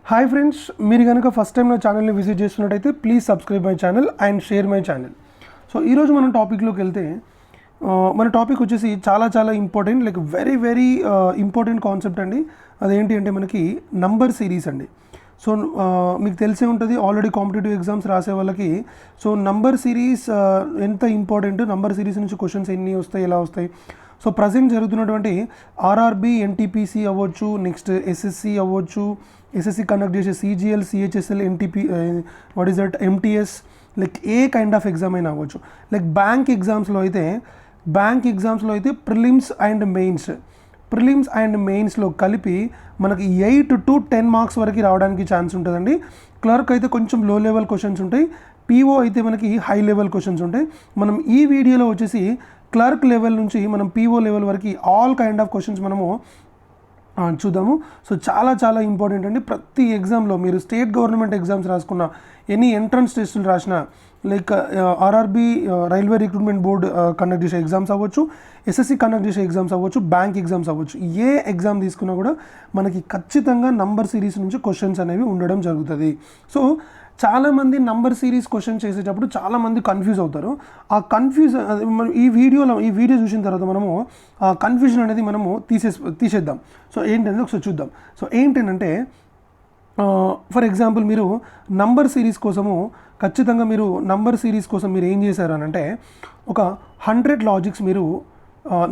Hi friends, మీరు కనుక first time నా ఛానల్ని విజిట్ చేస్తున్నట్టయితే please subscribe my channel and share my channel. So ఈరోజు మనం టాపిక్లోకి వెళ్తే మన టాపిక్ వచ్చేసి చాలా important, like very important concept అండి. అదేంటి అంటే మనకి నంబర్ సిరీస్ అండి. సో మీకు తెలిసే ఉంటుంది, ఆల్రెడీ కాంపిటేటివ్ ఎగ్జామ్స్ రాసే వాళ్ళకి సో నంబర్ సిరీస్ ఎంత ఇంపార్టెంట్, నంబర్ సిరీస్ నుంచి క్వశ్చన్స్ ఎన్ని వస్తాయి, ఎలా వస్తాయి. సో ప్రజెంట్ జరుగుతున్నటువంటి ఆర్ఆర్బి, ఎన్టీపీసీ అవ్వచ్చు, నెక్స్ట్ ఎస్ఎస్సి అవ్వచ్చు, ఎస్ఎస్సి కండక్ట్ చేసే CGL, CHSL, NTP, what is that, MTS, like A kind of exam అయినా అవ్వచ్చు. లైక్ బ్యాంక్ ఎగ్జామ్స్లో అయితే ప్రిలిమ్స్ అండ్ మెయిన్స్లో కలిపి మనకి 8 to 10 మార్క్స్ వరకు రావడానికి ఛాన్స్ ఉంటుందండి. క్లర్క్ అయితే కొంచెం లో లెవెల్ క్వశ్చన్స్ ఉంటాయి, పీఓ అయితే మనకి హై లెవెల్ క్వశ్చన్స్ ఉంటాయి. మనం ఈ వీడియోలో వచ్చేసి క్లర్క్ లెవెల్ నుంచి మనం పీఓ లెవెల్ వరకు ఆల్ కైండ్ ఆఫ్ క్వశ్చన్స్ మనము చూద్దాము. సో చాలా ఇంపార్టెంట్ అండి. ప్రతి ఎగ్జామ్లో మీరు స్టేట్ గవర్నమెంట్ ఎగ్జామ్స్ రాసుకున్న, ఎనీ ఎంట్రన్స్ టెస్టులు రాసిన, like RRB, railway recruitment board conduct చేసే ఎగ్జామ్స్ అవ్వచ్చు, ఎస్ఎస్సి కండక్ట్ చేసే ఎగ్జామ్స్ అవ్వచ్చు, బ్యాంక్ ఎగ్జామ్స్ అవ్వచ్చు, ఏ ఎగ్జామ్ తీసుకున్నా కూడా మనకి ఖచ్చితంగా నంబర్ సిరీస్ నుంచి క్వశ్చన్స్ అనేవి ఉండడం జరుగుతుంది. సో చాలామంది నంబర్ సిరీస్ క్వశ్చన్ చేసేటప్పుడు చాలామంది కన్ఫ్యూజ్ అవుతారు. ఆ ఈ వీడియో చూసిన తర్వాత మనము ఆ కన్ఫ్యూజన్ అనేది మనము తీసేద్దాం. సో ఏంటనేది ఒకసారి చూద్దాం. సో ఏంటంటే ఫర్ ఎగ్జాంపుల్, మీరు నంబర్ సిరీస్ కోసం మీరు ఏం చేశారు అని అంటే, ఒక 100 లాజిక్స్ మీరు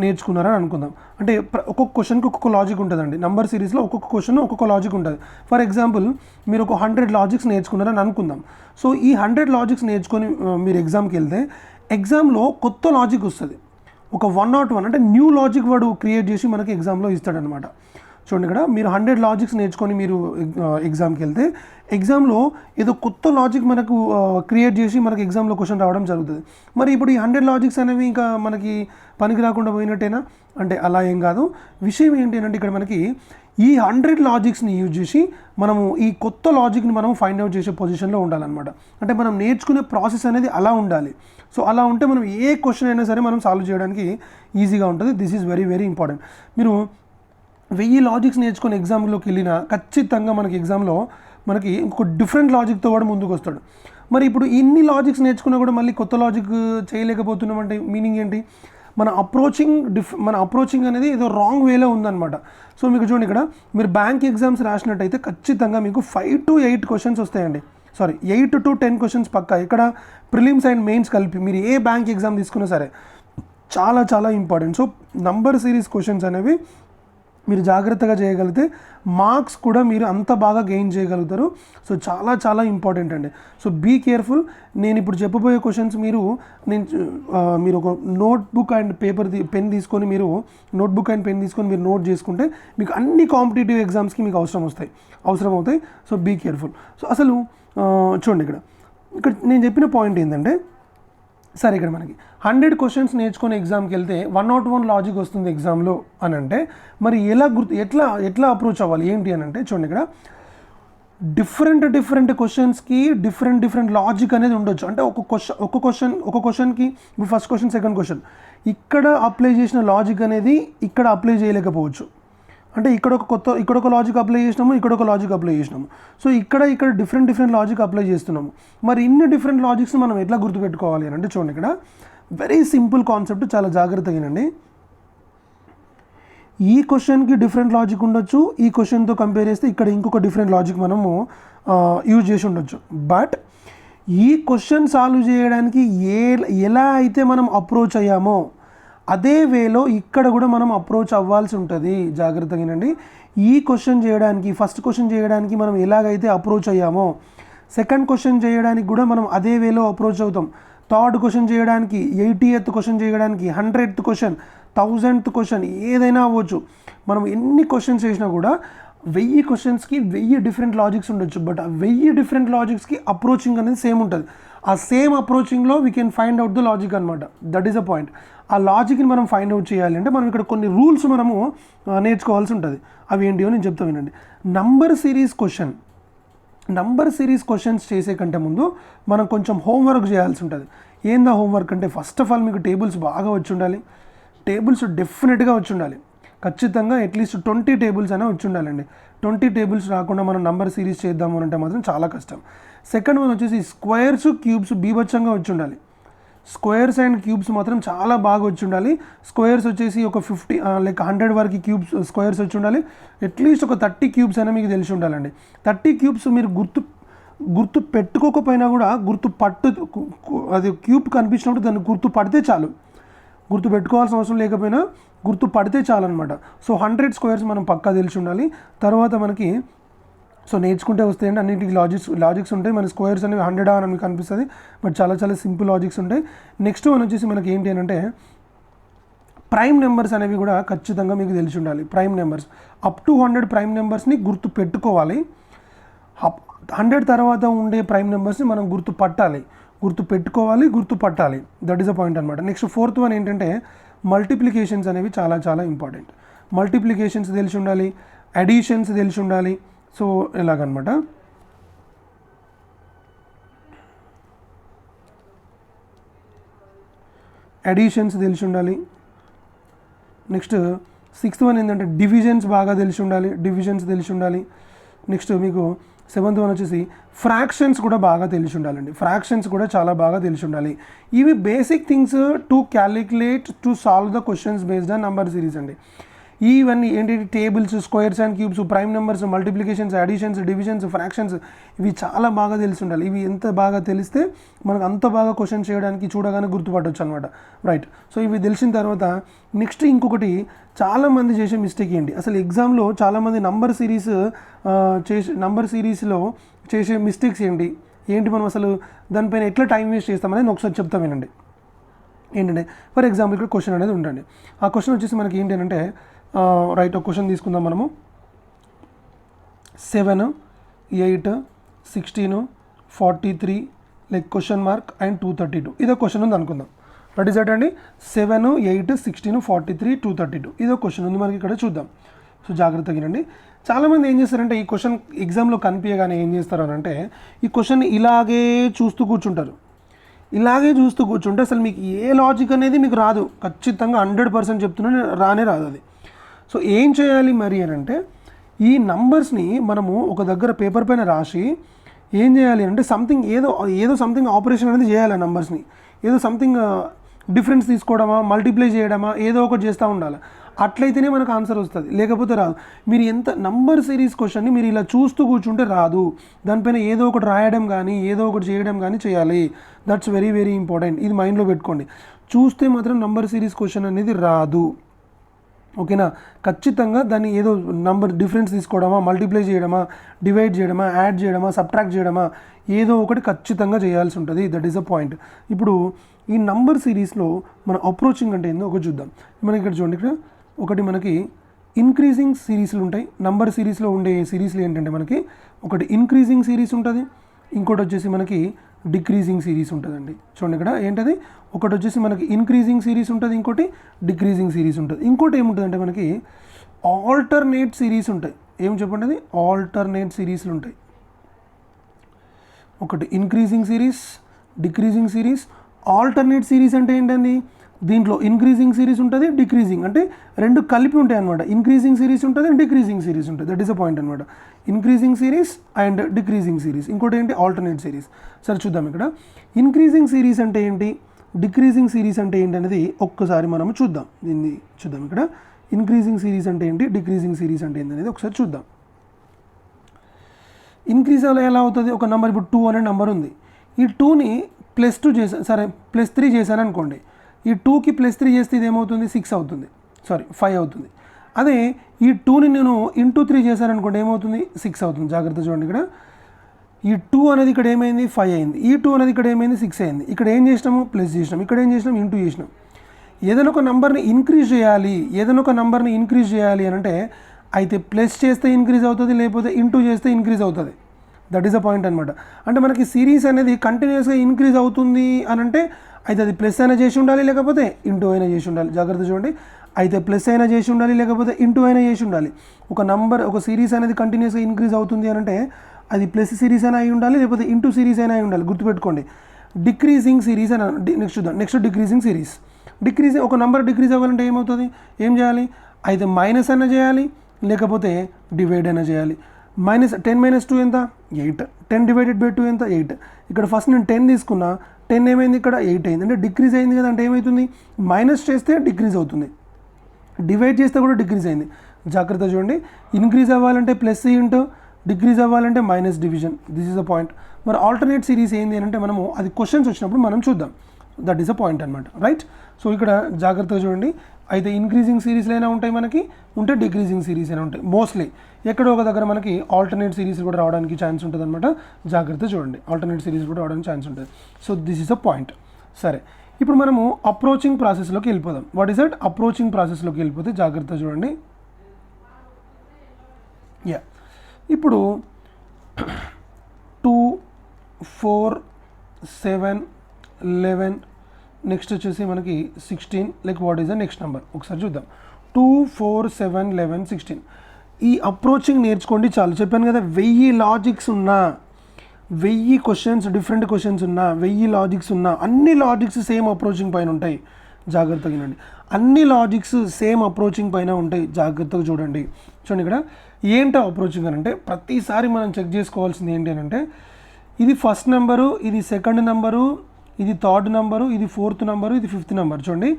నేర్చుకున్నారని అనుకుందాం. అంటే ఒక్కొక్క క్వశ్చన్కి ఒక్కొక్క లాజిక్ ఉంటుందండి. నంబర్ సిరీస్లో ఒక్కొక్క క్వశ్చన్ ఒక్కొక్క లాజిక్ ఉంటుంది. ఫర్ ఎగ్జాంపుల్, మీరు ఒక 100 లాజిక్స్ నేర్చుకున్నారని అనుకుందాం. సో ఈ 100 లాజిక్స్ నేర్చుకొని మీరు ఎగ్జామ్కి వెళ్తే, ఎగ్జామ్లో కొత్త లాజిక్ వస్తుంది. ఒక 101 అంటే న్యూ లాజిక్ వాడు క్రియేట్ చేసి మనకి ఎగ్జామ్లో ఇస్తాడనమాట. చూడండి, ఇక్కడ మీరు 100 లాజిక్స్ నేర్చుకొని మీరు ఎగ్జామ్కి వెళ్తే, ఎగ్జామ్లో ఏదో కొత్త లాజిక్ మనకు క్రియేట్ చేసి మనకి ఎగ్జామ్లో క్వశ్చన్ రావడం జరుగుతుంది. మరి ఇప్పుడు ఈ 100 లాజిక్స్ అనేవి ఇంకా మనకి పనికి రాకుండా పోయినట్టేనా అంటే అలా ఏం కాదు. విషయం ఏంటి అంటే, ఇక్కడ మనకి ఈ 100 లాజిక్స్ని యూజ్ చేసి మనము ఈ కొత్త లాజిక్ని మనం ఫైండ్ అవుట్ చేసే పొజిషన్లో ఉండాలన్నమాట. అంటే మనం నేర్చుకునే ప్రాసెస్ అనేది అలా ఉండాలి. సో అలా ఉంటే మనం ఏ క్వశ్చన్ అయినా సరే మనం సాల్వ్ చేయడానికి ఈజీగా ఉంటుంది. This is very important. మీరు 1000 లాజిక్స్ నేర్చుకొని ఎగ్జామ్లోకి వెళ్ళినా ఖచ్చితంగా మనకి ఎగ్జామ్లో మనకి ఇంకొక డిఫరెంట్ లాజిక్తో కూడా ముందుకు వస్తాడు. మరి ఇప్పుడు ఇన్ని లాజిక్స్ నేర్చుకున్నా కూడా మళ్ళీ కొత్త లాజిక్ చేయలేకపోతున్నామంటే మీనింగ్ ఏంటి? మన అప్రోచింగ్ అనేది ఏదో రాంగ్ వేలో ఉందన్నమాట. సో మీకు చూడండి, ఇక్కడ మీరు బ్యాంక్ ఎగ్జామ్స్ రాసినట్టయితే ఖచ్చితంగా మీకు 5 to 8 క్వశ్చన్స్ వస్తాయండి. 8 to 10 క్వశ్చన్స్ పక్కా. ఇక్కడ ప్రిలిమ్స్ అండ్ మెయిన్స్ కలిపి మీరు ఏ బ్యాంక్ ఎగ్జామ్ తీసుకున్నా సరే చాలా important. So number series questions అనేవి మీరు జాగ్రత్తగా చేయగలిగితే మార్క్స్ కూడా మీరు అంత బాగా గెయిన్ చేయగలుగుతారు. సో చాలా ఇంపార్టెంట్ అండి. So be careful. నేను ఇప్పుడు చెప్పబోయే క్వశ్చన్స్ మీరు ఒక నోట్బుక్ అండ్ పెన్ తీసుకొని మీరు నోట్ చేసుకుంటే మీకు అన్ని కాంపిటేటివ్ ఎగ్జామ్స్కి మీకు అవసరం అవుతాయి. So be careful. సో అసలు చూడండి, ఇక్కడ నేను చెప్పిన పాయింట్ ఏంటంటే, సరే ఇక్కడ మనకి 100 క్వశ్చన్స్ నేర్చుకొని ఎగ్జామ్కి వెళ్తే 101 లాజిక్ వస్తుంది ఎగ్జామ్లో అని అంటే, మరి ఎట్లా అప్రోచ్ అవ్వాలి ఏంటి అని అంటే, చూడండి, ఇక్కడ డిఫరెంట్ క్వశ్చన్స్కి డిఫరెంట్ లాజిక్ అనేది ఉండొచ్చు. అంటే ఒక క్వశ్చన్కి ఇప్పుడు ఫస్ట్ క్వశ్చన్, సెకండ్ క్వశ్చన్ ఇక్కడ అప్లై చేసిన లాజిక్ అనేది ఇక్కడ అప్లై చేయలేకపోవచ్చు. అంటే ఇక్కడ ఒక లాజిక్ అప్లై చేసినాము, ఇక్కడ ఒక లాజిక్ అప్లై చేసినాము. సో ఇక్కడ డిఫరెంట్ లాజిక్ అప్లై చేస్తున్నాము. మరి ఇన్ని డిఫరెంట్ లాజిక్స్ మనం ఎట్లా గుర్తుపెట్టుకోవాలి అని అంటే, చూడండి, ఇక్కడ వెరీ సింపుల్ కాన్సెప్ట్, చాలా జాగ్రత్తగా వినండి. ఈ క్వశ్చన్కి డిఫరెంట్ లాజిక్ ఉండొచ్చు, ఈ క్వశ్చన్తో కంపేర్ చేస్తే ఇక్కడ ఇంకొక డిఫరెంట్ లాజిక్ మనము యూజ్ చేసి ఉండొచ్చు. బట్ ఈ క్వశ్చన్ సాల్వ్ చేయడానికి ఎలా అయితే మనం అప్రోచ్ అయ్యామో అదే వేలో ఇక్కడ కూడా మనం అప్రోచ్ అవ్వాల్సి ఉంటుంది. జాగ్రత్తగా వినండి. ఈ క్వశ్చన్ చేయడానికి, ఫస్ట్ క్వశ్చన్ చేయడానికి మనం ఎలాగైతే అప్రోచ్ అయ్యామో, సెకండ్ క్వశ్చన్ చేయడానికి కూడా మనం అదే వేలో అప్రోచ్ అవుతాం. థర్డ్ క్వశ్చన్ చేయడానికి, 80th క్వశ్చన్ చేయడానికి, 100th క్వశ్చన్, 1000th క్వశ్చన్, ఏదైనా అవ్వచ్చు. మనం ఎన్ని క్వశ్చన్స్ చేసినా కూడా 1000 క్వశ్చన్స్కి 1000 డిఫరెంట్ లాజిక్స్ ఉండొచ్చు. బట్ ఆ 1000 డిఫరెంట్ లాజిక్స్కి అప్రోచింగ్ అనేది సేమ్ ఉంటుంది. ఆ సేమ్ అప్రోచింగ్లో we can find out the logic అనమాట. That is a point. ఆ లాజిక్ని మనం ఫైండ్ అవుట్ చేయాలి అంటే మనం ఇక్కడ కొన్ని రూల్స్ మనము నేర్చుకోవాల్సి ఉంటుంది. అవి ఏంటివో నేను చెప్తా వినండి. నంబర్ సిరీస్ క్వశ్చన్స్ చేసే కంటే ముందు మనం కొంచెం హోంవర్క్ చేయాల్సి ఉంటుంది. ఏందా హోంవర్క్ అంటే, ఫస్ట్ ఆఫ్ ఆల్ మీకు టేబుల్స్ బాగా వచ్చి ఉండాలి. టేబుల్స్ డెఫినెట్గా వచ్చి ఉండాలి. ఖచ్చితంగా అట్లీస్ట్ 20 టేబుల్స్ అయినా వచ్చి ఉండాలండి. 20 టేబుల్స్ రాకుండా మనం నంబర్ సిరీస్ చేద్దాము అంటే మాత్రం చాలా కష్టం. సెకండ్ వన్ వచ్చేసి స్క్వేర్స్ క్యూబ్స్ బీభత్సంగా వచ్చి ఉండాలి. స్క్వేర్స్ అండ్ క్యూబ్స్ మాత్రం చాలా బాగా వచ్చి ఉండాలి. స్క్వేర్స్ వచ్చేసి ఒక 50 లైక్ 100 వరకు క్యూబ్స్ స్క్వేర్స్ వచ్చి ఉండాలి. అట్లీస్ట్ ఒక 30 క్యూబ్స్ అయినా మీకు తెలిసి ఉండాలండి. 30 క్యూబ్స్ మీరు గుర్తు పెట్టుకోకపోయినా కూడా అది క్యూబ్ కనిపించినప్పుడు దాన్ని గుర్తు పడితే చాలు. గుర్తు పెట్టుకోవాల్సిన అవసరం లేకపోయినా గుర్తు పడితే చాలు అనమాట. సో 100 స్క్వేర్స్ మనం పక్కా తెలిసి ఉండాలి. తర్వాత మనకి సో నేర్చుకుంటే వస్తాయండి, అన్నింటికి లాజిక్స్ ఉంటాయి. మన స్క్వేర్స్ అనేవి 100 అని మీకు అనిపిస్తుంది, బట్ చాలా చాలా సింపుల్ లాజిక్స్ ఉంటాయి. నెక్స్ట్ వన్ వచ్చేసి మనకి ఏంటి అని అంటే ప్రైమ్ నెంబర్స్ అనేవి కూడా ఖచ్చితంగా మీకు తెలిసి ఉండాలి. Prime numbers up to 100 prime నెంబర్స్ని గుర్తు పెట్టుకోవాలి. 100 తర్వాత ఉండే ప్రైమ్ నెంబర్స్ని మనం గుర్తు పెట్టుకోవాలి, గుర్తు పట్టాలి. దట్ ఈస్ అ పాయింట్ అనమాట. నెక్స్ట్ ఫోర్త్ వన్ ఏంటంటే మల్టిప్లికేషన్స్ అనేవి చాలా చాలా ఇంపార్టెంట్. మల్టిప్లికేషన్స్ తెలిసి ఉండాలి, అడిషన్స్ తెలిసి ఉండాలి. సో ఎలాగనమాట అడిషన్స్ తెలిసి ఉండాలి. నెక్స్ట్ సిక్స్త్ వన్ ఏంటంటే డివిజన్స్ బాగా తెలిసి ఉండాలి. నెక్స్ట్ మీకు సెవెంత్ వన్ వచ్చేసి ఫ్రాక్షన్స్ కూడా బాగా తెలిసి ఉండాలండి. ఫ్రాక్షన్స్ కూడా చాలా బాగా తెలిసి ఉండాలి. ఇవి basic things to calculate to solve the questions based on number series అండి. ఇవన్నీ ఏంటి tables, squares and cubes, prime numbers, multiplications, additions, divisions, fractions ఇవి చాలా బాగా తెలిసి ఉండాలి. ఇవి ఎంత బాగా తెలిస్తే మనకు అంత బాగా క్వశ్చన్ చేయడానికి చూడగానే గుర్తుపట్టవచ్చు అనమాట. రైట్. సో ఇవి తెలిసిన తర్వాత నెక్స్ట్ ఇంకొకటి చాలామంది చేసే మిస్టేక్ ఏంటి, అసలు ఎగ్జామ్లో చాలామంది నంబర్ సిరీస్లో చేసే మిస్టేక్స్ ఏంటి మనం అసలు దానిపైన ఎట్లా టైం వేస్ట్ చేస్తామనేది నేను ఒకసారి చెప్తాం వినండి. ఏంటంటే ఫర్ ఎగ్జాంపుల్ ఇక్కడ క్వశ్చన్ అనేది ఉండండి. ఆ క్వశ్చన్ వచ్చేసి మనకి ఏంటి అంటే రైట్, ఒక క్వశ్చన్ తీసుకుందాం మనము. 7, 8, 16, 43 లైక్ క్వశ్చన్ మార్క్ అండ్ 232 ఇదో క్వశ్చన్ ఉంది అనుకుందాం. వాట్ ఈస్ దట్ అండి? 7, 8, 16, 43, 232 ఇదో క్వశ్చన్ ఉంది మనకి ఇక్కడ చూద్దాం. సో జాగ్రత్తగా వినండి. చాలామంది ఏం చేస్తారంటే ఈ క్వశ్చన్ ఎగ్జామ్లో కనిపించగానే ఏం చేస్తారు అని అంటే ఈ క్వశ్చన్ ఇలాగే చూస్తూ కూర్చుంటారు. అసలు మీకు ఏ లాజిక్ అనేది మీకు రాదు. ఖచ్చితంగా 100% చెప్తున్నాను, రాదు అది. సో ఏం చేయాలి మరి అని అంటే ఈ నంబర్స్ని మనము ఒక దగ్గర పేపర్ పైన రాసి ఏం చేయాలి అంటే ఏదో సంథింగ్ ఆపరేషన్ అనేది చేయాలి. నంబర్స్ని ఏదో సంథింగ్ డిఫరెన్స్ తీసుకోవడమా, మల్టిప్లై చేయడమా, ఏదో ఒకటి చేస్తూ ఉండాలి. అట్లయితేనే మనకు ఆన్సర్ వస్తుంది, లేకపోతే రాదు. మీరు ఎంత నంబర్ సిరీస్ క్వశ్చన్ని మీరు ఇలా చూస్తూ కూర్చుంటే రాదు. దానిపైన ఏదో ఒకటి రాయడం కానీ ఏదో ఒకటి చేయడం కానీ చేయాలి. That's very very important. ఇది మైండ్లో పెట్టుకోండి. చూస్తే మాత్రం నంబర్ సిరీస్ క్వశ్చన్ అనేది రాదు. ఓకేనా? ఖచ్చితంగా దాన్ని ఏదో నంబర్ డిఫరెన్స్ తీసుకోవడమా, మల్టిప్లై చేయడమా, డివైడ్ చేయడమా, యాడ్ చేయడమా, సబ్ట్రాక్ట్ చేయడమా, ఏదో ఒకటి ఖచ్చితంగా చేయాల్సి ఉంటుంది. That is a point. ఇప్పుడు ఈ నంబర్ సిరీస్లో మన అప్రోచింగ్ అంటే ఏందో ఒకటి చూద్దాం. మనకి ఇక్కడ చూడండి, ఇక్కడ ఒకటి మనకి ఇంక్రీజింగ్ సిరీస్లు ఉంటాయి. నంబర్ సిరీస్లో ఉండే సిరీస్లు ఏంటంటే మనకి ఒకటి ఇంక్రీజింగ్ సిరీస్ ఉంటుంది, ఇంకోటి వచ్చేసి మనకి డిక్రీజింగ్ సిరీస్ ఉంటుందండి. చూడండి ఇక్కడ ఏంటది, ఒకటి వచ్చేసి మనకి ఇంక్రీజింగ్ సిరీస్ ఉంటుంది, ఇంకోటి డిక్రీజింగ్ సిరీస్ ఉంటుంది. ఇంకోటి ఏముంటుందంటే మనకి ఆల్టర్నేట్ సిరీస్ ఉంటాయి. ఏం చెప్పండి, అది ఆల్టర్నేట్ సిరీస్లు ఉంటాయి. ఒకటి increasing series, decreasing series. Alternate series అంటే ఏంటండి, దీంట్లో ఇంక్రీజింగ్ సిరీస్ ఉంటుంది, డిక్రీజింగ్ అంటే రెండు కలిపి ఉంటాయి అనమాట. ఇంక్రీజింగ్ సిరీస్ ఉంటుంది, డిక్రీజింగ్ సిరీస్ ఉంటుంది. దట్ ఈస్ అ పాయింట్ అనమాట. Increasing series and decreasing series. ఇంకోటి ఏంటి, ఆల్టర్నేట్ సిరీస్. సరే చూద్దాం. ఇక్కడ ఇంక్రీజింగ్ సిరీస్ అంటే ఏంటి, డిక్రీజింగ్ సిరీస్ అంటే ఏంటి అనేది ఒక్కసారి మనం చూద్దాం. దీన్ని చూద్దాం. ఇక్కడ ఇంక్రీజింగ్ సిరీస్ అంటే ఏంటి, డిక్రీజింగ్ సిరీస్ అంటే ఏంటి అనేది ఒకసారి చూద్దాం. ఇంక్రీజ్ ఎలా అవుతుంది, ఒక నెంబర్ ఇప్పుడు 2 అనే నెంబర్ ఉంది. ఈ 2ని +2 చేశాను, సరే +3 చేశాను అనుకోండి. ఈ 2కి +3 చేస్తే ఇది ఏమవుతుంది, 6 అవుతుంది, 5 అవుతుంది. అదే ఈ 2ని నేను ఇంటూ 3 చేశాను అనుకోండి, ఏమవుతుంది, 6 అవుతుంది. జాగ్రత్త చూడండి. ఇక్కడ ఈ 2 అనేది ఇక్కడ ఏమైంది, 5 అయింది. ఈ 2 అనేది ఇక్కడ ఏమైంది, 6 అయింది. ఇక్కడ ఏం చేసినాము, ప్లస్ చేసినాం. ఇక్కడ ఏం చేసినాం, ఇంటూ చేసినాం. ఏదైనా ఒక నెంబర్ని ఇంక్రీజ్ చేయాలి అని అంటే అయితే ప్లస్ చేస్తే ఇంక్రీజ్ అవుతుంది, లేకపోతే ఇంటూ చేస్తే ఇంక్రీజ్ అవుతుంది. దట్ ఈస్ అ పాయింట్ అనమాట. అంటే మనకి సిరీస్ అనేది కంటిన్యూస్గా ఇంక్రీజ్ అవుతుంది అని అంటే అయితే అది ప్లస్ అయినా చేసి ఉండాలి, లేకపోతే ఇంటూ అయినా చేసి ఉండాలి. జాగ్రత్త చూడండి. అయితే ప్లస్ అయినా చేసి ఉండాలి, లేకపోతే ఇంటూ అయినా చేసి ఉండాలి. ఒక సిరీస్ అనేది కంటిన్యూస్గా ఇంక్రీజ్ అవుతుంది అని అంటే అది ప్లస్ సిరీస్ అయినా అయి ఉండాలి, లేకపోతే ఇంటూ సిరీస్ అయినా అయి ఉండాలి. గుర్తుపెట్టుకోండి. డిక్రీజింగ్ సిరీస్ అని నెక్స్ట్ చూద్దాం. Next decreasing series. ఒక నెంబర్ డిక్రీజ్ అవ్వాలంటే ఏమవుతుంది, ఏం చేయాలి, అయితే మైనస్ అయినా చేయాలి, లేకపోతే డివైడ్ అయినా చేయాలి. -10 - 2 ఎంత? 8. 10/2 ఎంత? 8. ఇక్కడ ఫస్ట్ నేను 10 తీసుకున్నా, 10 ఏమైంది ఇక్కడ? 8 అయింది. అంటే డిక్రీజ్ అయింది కదా, అంటే ఏమవుతుంది? మైనస్ చేస్తే డిక్రీజ్ అవుతుంది, డివైడ్ చేస్తే కూడా డిక్రీజ్ అయింది. జాగ్రత్త చూడండి, ఇంక్రీజ్ అవ్వాలంటే ప్లస్ ఇంటూ, డిక్రీజ్ అవ్వాలంటే minus division. This is a point. మరి ఆల్టర్నేట్ సిరీస్ ఏంది అంటే మనము అది క్వశ్చన్స్ వచ్చినప్పుడు మనం చూద్దాం. దట్ ఈస్ అ పాయింట్ అనమాట, రైట్? సో ఇక్కడ జాగ్రత్తగా చూడండి, అయితే ఇంక్రీజింగ్ సిరీస్లు అయినా ఉంటాయి మనకి, ఉంటే డిక్రీజింగ్ సిరీస్ అయినా ఉంటాయి. మోస్ట్లీ ఎక్కడో ఒక దగ్గర మనకి ఆల్టర్నేట్ సిరీస్ కూడా రావడానికి ఛాన్స్ ఉంటుంది అనమాట. జాగ్రత్త చూడండి, ఆల్టర్నేట్ సిరీస్ కూడా రావడానికి ఛాన్స్ ఉంటుంది. So this is a point. సరే, ఇప్పుడు మనము అప్రోచింగ్ ప్రాసెస్లోకి వెళ్ళిపోదాం. What is that? అప్రోచింగ్ ప్రాసెస్లోకి వెళ్ళిపోతే జాగ్రత్త చూడండి. యా, ఇప్పుడు 2, 4, 7, 11, నెక్స్ట్ వచ్చేసి మనకి 16. Like what is the next number ఒకసారి చూద్దాం. 2, 4, 7, 11, 16. ఈ అప్రోచింగ్ నేర్చుకోండి చాలు. చెప్పాను కదా, 1000 లాజిక్స్ ఉన్నా, 1000 క్వశ్చన్స్, డిఫరెంట్ క్వశ్చన్స్ ఉన్నా, 1000 లాజిక్స్ ఉన్నా, అన్ని లాజిక్స్ సేమ్ అప్రోచింగ్ పైన ఉంటాయి. జాగ్రత్తగా వినండి, అన్ని లాజిక్స్ సేమ్ అప్రోచింగ్ పైన ఉంటాయి. జాగ్రత్తగా చూడండి. చూడండి ఇక్కడ ఏంటో అప్రోచింగ్ అని అంటే, ప్రతిసారి మనం చెక్ చేసుకోవాల్సింది ఏంటి అని అంటే, ఇది ఫస్ట్ నెంబరు, ఇది సెకండ్ నెంబరు, ఇది థర్డ్ నెంబరు, ఇది ఫోర్త్ నెంబరు, ఇది ఫిఫ్త్ నెంబర్. చూడండి,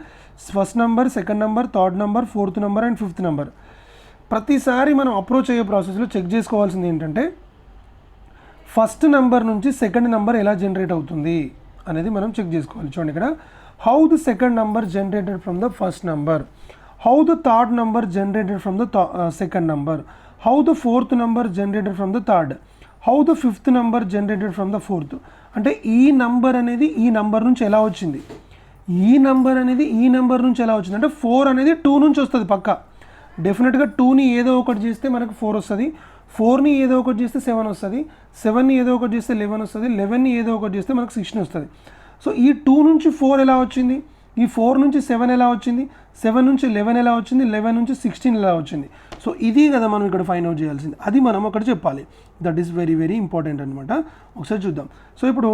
first number, second number, third number, fourth number and fifth number. ప్రతిసారి మనం అప్రోచ్ అయ్యే ప్రాసెస్లో చెక్ చేసుకోవాల్సింది ఏంటంటే, ఫస్ట్ నెంబర్ నుంచి సెకండ్ నెంబర్ ఎలా జనరేట్ అవుతుంది అనేది మనం చెక్ చేసుకోవాలి. చూడండి ఇక్కడ, how the second number generated from the first number, how the third number generated from the second number, how the fourth number generated from the third, how the fifth number generated from the fourth. అంటే ఈ number అనేది ఈ number నుంచి ఎలా వచ్చింది, ఈ number అనేది ఈ నెంబర్ నుంచి ఎలా వచ్చింది. అంటే 4 అనేది 2 నుంచి వస్తుంది పక్కా. డెఫినెట్గా 2ని ఏదో ఒకటి చేస్తే మనకు 4 వస్తుంది, 4ని ఏదో ఒకటి చేస్తే 7 వస్తుంది, 7ని ఏదో ఒకటి చేస్తే 11 వస్తుంది, 11ని ఏదో ఒకటి చేస్తే మనకు 16 వస్తుంది. సో ఈ 2 నుంచి 4 ఎలా వచ్చింది, ఈ 4 నుంచి 7 ఎలా వచ్చింది, 7 నుంచి 11 ఎలా వచ్చింది, 11 నుంచి 16 ఎలా వచ్చింది. సో ఇది కదా మనం ఇక్కడ ఫైండ్ అవుట్ చేయాల్సింది, అది మనం అక్కడ చెప్పాలి. That is very very important అనమాట. ఒకసారి చూద్దాం. సో ఇప్పుడు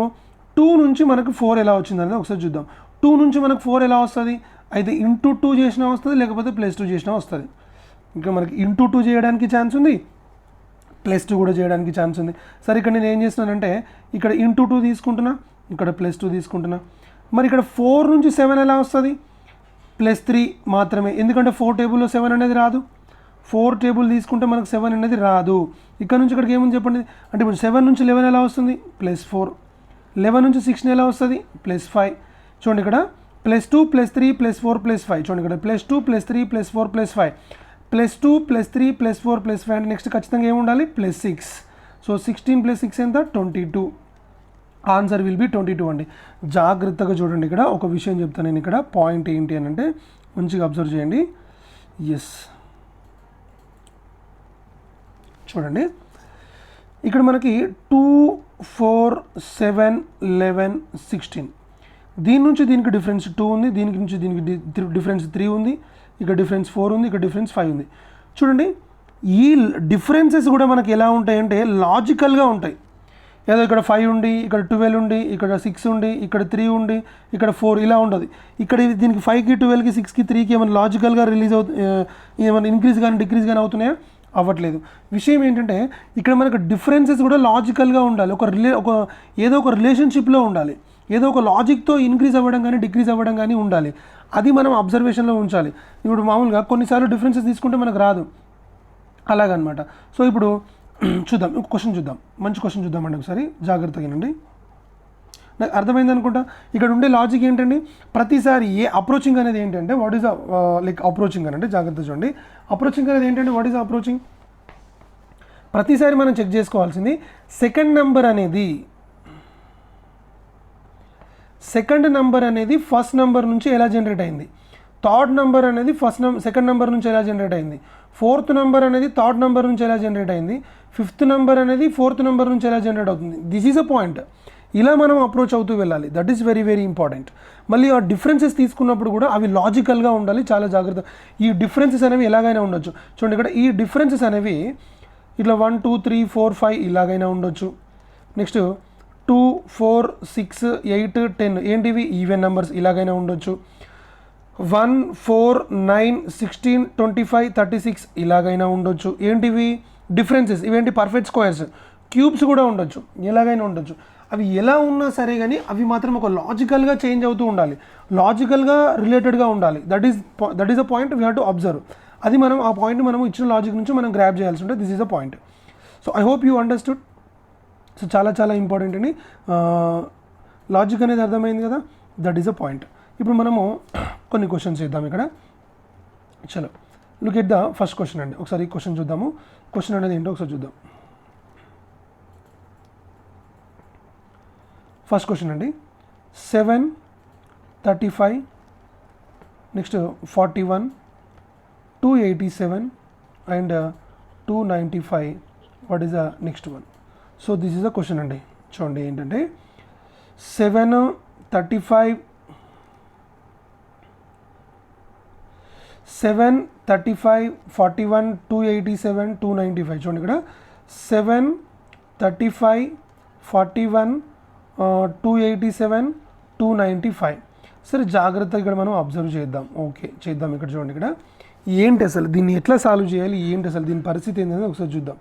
2 నుంచి మనకు 4 ఎలా వచ్చింది అనేది ఒకసారి చూద్దాం. 2 నుంచి మనకు 4 ఎలా వస్తుంది, అయితే ఇంటూ 2 చేసినా వస్తుంది, లేకపోతే +2 చేసినా వస్తుంది. ఇంకా మనకి ఇంటూ 2 చేయడానికి ఛాన్స్ ఉంది, +2 కూడా చేయడానికి ఛాన్స్ ఉంది. సరే, ఇక్కడ నేను ఏం చేస్తున్నానంటే, ఇక్కడ ఇంటూ 2 తీసుకుంటున్నా, ఇక్కడ +2 తీసుకుంటున్నా. మరి ఇక్కడ 4 నుంచి 7 ఎలా వస్తుంది, +3 మాత్రమే, ఎందుకంటే 4 టేబుల్లో 7 అనేది రాదు. 4 టేబుల్ తీసుకుంటే మనకు 7 అనేది రాదు. ఇక్కడ నుంచి ఇక్కడికి ఏముంది చెప్పండి. అంటే ఇప్పుడు 7 నుంచి 11 ఎలా వస్తుంది, +4. 11 నుంచి 16 ఎలా వస్తుంది, +5. చూడండి ఇక్కడ +2 +3 +4 +5. చూడండి ఇక్కడ +2 +3 +4 +5, +2 +3 +4 +5 అంటే నెక్స్ట్ ఖచ్చితంగా ఏముండాలి, +6. సో 16 + 6 ఎంత, 22. ఆన్సర్ విల్ బి 22 అండి. జాగ్రత్తగా చూడండి, ఇక్కడ ఒక విషయం చెప్తాను నేను. ఇక్కడ పాయింట్ ఏంటి అని అంటే, మంచిగా అబ్జర్వ్ చేయండి. ఎస్, చూడండి ఇక్కడ మనకి 2, 4, 7, 11, 16. దీని నుంచి దీనికి డిఫరెన్స్ 2 ఉంది, దీనికి నుంచి దీనికి డిఫరెన్స్ 3 ఉంది, ఇక్కడ డిఫరెన్స్ 4 ఉంది, ఇక్కడ డిఫరెన్స్ 5 ఉంది. చూడండి, ఈ డిఫరెన్సెస్ కూడా మనకి ఎలా ఉంటాయంటే లాజికల్గా ఉంటాయి. ఏదో ఇక్కడ 5 ఉండి, ఇక్కడ 12 ఉండి, ఇక్కడ 6 ఉండి, ఇక్కడ 3 ఉండి, ఇక్కడ 4 ఇలా ఉండదు. ఇక్కడ దీనికి 5కి 12కి 6కి 3కి ఏమైనా లాజికల్గా రిలీజ్ ఏమైనా ఇంక్రీజ్ కానీ డిక్రీజ్ కానీ అవుతున్నాయా, అవ్వట్లేదు. విషయం ఏంటంటే ఇక్కడ మనకు డిఫరెన్సెస్ కూడా లాజికల్గా ఉండాలి, ఏదో ఒక రిలేషన్షిప్లో ఉండాలి, ఏదో ఒక లాజిక్తో ఇంక్రీజ్ అవ్వడం కానీ డిక్రీజ్ అవ్వడం కానీ ఉండాలి. అది మనం అబ్జర్వేషన్లో ఉంచాలి. ఇప్పుడు మామూలుగా కొన్నిసార్లు డిఫరెన్సెస్ తీసుకుంటే మనకు రాదు, అలాగనమాట. సో ఇప్పుడు చూద్దాం, ఒక క్వశ్చన్ చూద్దాం, మంచి క్వశ్చన్ చూద్దామండి ఒకసారి. జాగ్రత్తగా వినండి, నాకు అర్థమైంది అనుకుంటా. ఇక్కడ ఉండే లాజిక్ ఏంటండి, ప్రతిసారి అప్రోచింగ్ అనేది ఏంటంటే, వాట్ ఈస్ లైక్ అప్రోచింగ్ అని అంటే, జాగ్రత్త చూడండి, అప్రోచింగ్ అనేది ఏంటంటే, వాట్ ఈస్ అప్రోచింగ్, ప్రతిసారి మనం చెక్ చేసుకోవాల్సింది సెకండ్ నెంబర్ అనేది ఫస్ట్ నెంబర్ నుంచి ఎలా జనరేట్ అయింది, థర్డ్ నెంబర్ అనేది సెకండ్ నెంబర్ నుంచి ఎలా జనరేట్ అయింది, ఫోర్త్ నెంబర్ అనేది థర్డ్ నెంబర్ నుంచి ఎలా జనరేట్ అయింది, ఫిఫ్త్ నెంబర్ అనేది ఫోర్త్ నెంబర్ నుంచి ఎలా జనరేట్ అవుతుంది. This is a point. ఇలా మనం అప్రోచ్ అవుతూ వెళ్ళాలి. That is very very important. మళ్ళీ ఆ డిఫరెన్సెస్ తీసుకున్నప్పుడు కూడా అవి లాజికల్గా ఉండాలి, చాలా జాగ్రత్త. ఈ డిఫరెన్సెస్ అనేవి ఎలాగైనా ఉండొచ్చు. చూడండి, ఇక్కడ ఈ డిఫరెన్సెస్ అనేవి ఇట్లా 1, 2, 3, 4, 5 ఇలాగైనా ఉండొచ్చు. నెక్స్ట్ 2, 4, 6, 8, 10 ఏంటివి ఈవెన్ నెంబర్స్, ఇలాగైనా ఉండొచ్చు. 1 4 9 16 25 36 ఇలాగైనా ఉండొచ్చు. ఏంటివి డిఫరెన్సెస్, ఇవేంటి పర్ఫెక్ట్ స్క్వేర్స్. క్యూబ్స్ కూడా ఉండొచ్చు, ఎలాగైనా ఉండొచ్చు. అవి ఎలా ఉన్నా సరే కానీ అవి మాత్రం ఒక లాజికల్గా చేంజ్ అవుతూ ఉండాలి, లాజికల్గా రిలేటెడ్గా ఉండాలి. That is a point we have to observe. అది మనం ఆ పాయింట్ మనం ఇచ్చిన లాజిక్ నుంచి మనం గ్రాప్ చేయాల్సి ఉంటుంది. This is a point. So I hope you understood. So చాలా చాలా ఇంపార్టెంట్ అండి. లాజిక్ అనేది అర్థమైంది కదా, దట్ ఈస్ అ పాయింట్. ఇప్పుడు మనము కొన్ని క్వశ్చన్స్ చేద్దాం ఇక్కడ. చలో look at the first question అండి. ఒకసారి ఈ క్వశ్చన్ చూద్దాము. క్వశ్చన్ అనేది ఏంటో ఒకసారి చూద్దాం. ఫస్ట్ క్వశ్చన్ అండి. 7 35 next 41 287 and 295. What is the next one? So this is the question అండి. చూడండి ఏంటంటే 7 35 41 287 295. చూడండి ఇక్కడ 7 35 41 287 295. సరే జాగ్రత్తగా ఇక్కడ మనం అబ్జర్వ్ చేద్దాం. ఓకే చేద్దాం. ఇక్కడ చూడండి ఇక్కడ ఏంటి అసలు దీన్ని ఎట్లా సాల్వ్ చేయాలి, ఏంటి అసలు దీని పరిస్థితి ఏంటనేది ఒకసారి చూద్దాం.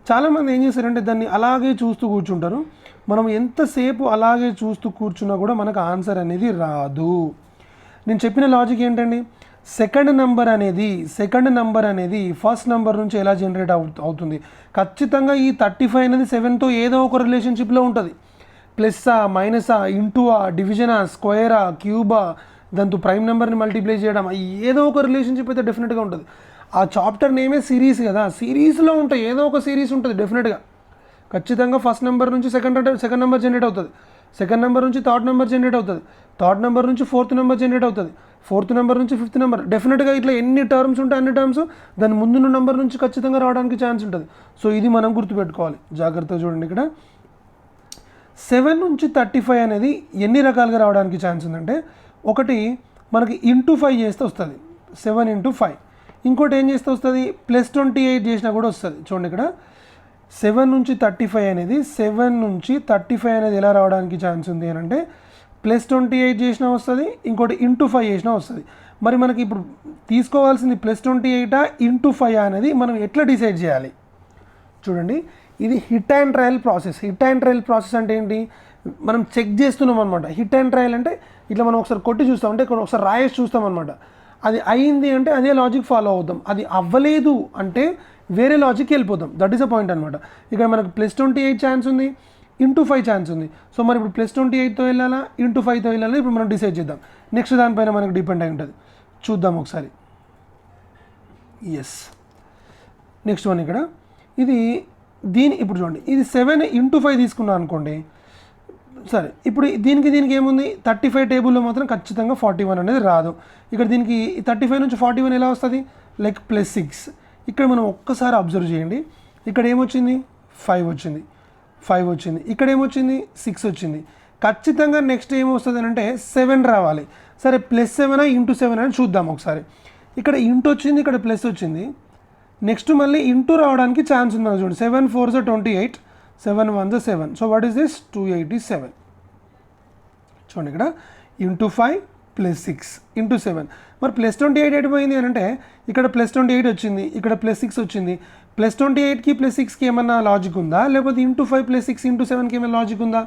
చాలామంది ఏం చేస్తారంటే దాన్ని అలాగే చూస్తూ కూర్చుంటారు. మనం ఎంతసేపు అలాగే చూస్తూ కూర్చున్నా కూడా మనకు ఆన్సర్ అనేది రాదు. నేను చెప్పిన లాజిక్ ఏంటండి, సెకండ్ నెంబర్ అనేది ఫస్ట్ నెంబర్ నుంచి ఎలా జనరేట్ అవుతుంది. ఖచ్చితంగా ఈ 35 అనేది 7తో ఏదో ఒక రిలేషన్షిప్లో ఉంటుంది. ప్లస్సా, మైనసా, ఇంటూవా, డివిజనా, స్క్వేరా, క్యూబా, దాంతో ప్రైమ్ నెంబర్ని మల్టిప్లై చేయడం, ఏదో ఒక రిలేషన్షిప్ అయితే డెఫినెట్గా ఉంటుంది. ఆ చాప్టర్ నేమే సిరీస్ కదా, సిరీస్లో ఉంటాయి, ఏదో ఒక సిరీస్ ఉంటుంది డెఫినెట్గా. ఖచ్చితంగా ఫస్ట్ నెంబర్ నుంచి సెకండ్ నెంబర్ జనరేట్ అవుతుంది, సెకండ్ నెంబర్ నుంచి థర్డ్ నెంబర్ జనరేట్ అవుతుంది, థర్డ్ నెంబర్ నుంచి ఫోర్త్ నెంబర్ జనరేట్ అవుతుంది, ఫోర్త్ నెంబర్ నుంచి ఫిఫ్త్ నెంబర్. డెఫినెట్గా ఇట్లా ఎన్ని టర్మ్స్ ఉంటాయి అన్ని టర్మ్స్ దాని ముందున్న నెంబర్ నుంచి ఖచ్చితంగా రావడానికి ఛాన్స్ ఉంటుంది. సో ఇది మనం గుర్తుపెట్టుకోవాలి. జాగ్రత్తగా చూడండి ఇక్కడ 7 నుంచి 35 అనేది ఎన్ని రకాలుగా రావడానికి ఛాన్స్ ఉందంటే, ఒకటి మనకి ఇంటూ 5 చేస్తే వస్తుంది, 7 into 5. ఇంకోటి ఏం చేస్తే వస్తుంది, +28 చేసినా కూడా వస్తుంది. చూడండి ఇక్కడ 7 నుంచి 35 అనేది ఎలా రావడానికి ఛాన్స్ ఉంది అని అంటే +28 చేసినా వస్తుంది, ఇంకోటి ఇంటూ 5 చేసినా వస్తుంది. మరి మనకి ఇప్పుడు తీసుకోవాల్సింది +28 ఇంటూ 5 అనేది మనం ఎట్లా డిసైడ్ చేయాలి? చూడండి ఇది hit and trial process. Hit and trial process అంటే ఏంటి, మనం చెక్ చేస్తున్నాం అనమాట. హిట్ అండ్ ట్రయల్ అంటే ఇట్లా మనం ఒకసారి కొట్టి చూస్తాం, అంటే ఇక్కడ ఒకసారి రాయేసి చూస్తాం అనమాట. అది అయింది అంటే అదే లాజిక్ ఫాలో అవుతాం, అది అవ్వలేదు అంటే వేరే లాజిక్కి వెళ్ళిపోతాం. దట్ ఈస్ అ పాయింట్ అనమాట. ఇక్కడ మనకు +28 ఛాన్స్ ఉంది, ఇంటూ 5 ఛాన్స్ ఉంది. సో మరి ఇప్పుడు +28తో వెళ్ళాలా, ఇంటూ 5తో వెళ్ళాలా, ఇప్పుడు మనం డిసైడ్ చేద్దాం. నెక్స్ట్ దానిపైన మనకు డిపెండ్ అయి ఉంటుంది. చూద్దాం ఒకసారి. ఎస్ నెక్స్ట్ వన్ ఇక్కడ ఇది ఇప్పుడు చూడండి, ఇది 7 into 5 తీసుకున్నాం అనుకోండి. సరే ఇప్పుడు దీనికి ఏముంది, 35 టేబుల్లో మాత్రం ఖచ్చితంగా 41 అనేది రాదు. ఇక్కడ దీనికి 35 నుంచి 41 ఎలా వస్తుంది, లైక్ +6. ఇక్కడ మనం ఒక్కసారి అబ్జర్వ్ చేయండి, ఇక్కడ ఏమొచ్చింది 5 వచ్చింది, ఇక్కడ ఏమొచ్చింది 6 వచ్చింది. ఖచ్చితంగా నెక్స్ట్ ఏమొస్తుంది అంటే 7 రావాలి. సరే +7 ఇంటూ 7 అని చూద్దాం ఒకసారి. ఇక్కడ ఇంటూ వచ్చింది, ఇక్కడ ప్లస్ వచ్చింది. నెక్స్ట్ మళ్ళీ ఇంటూ రావడానికి ఛాన్స్ ఉంది చూడండి. 7 4 28, 7 1 7. So what is this 287. చూడండి ఇక్కడ ఇంటూ 5 +6 ఇంటూ 7. మరి +28 ఎడిపోయింది అని అంటే ఇక్కడ +28 వచ్చింది, ఇక్కడ +6 వచ్చింది. +28కి +6కి ఏమన్నా లాజిక్ ఉందా, లేకపోతే ఇంటూ 5 +6 ఇంటూ 7కి ఏమైనా లాజిక్ ఉందా?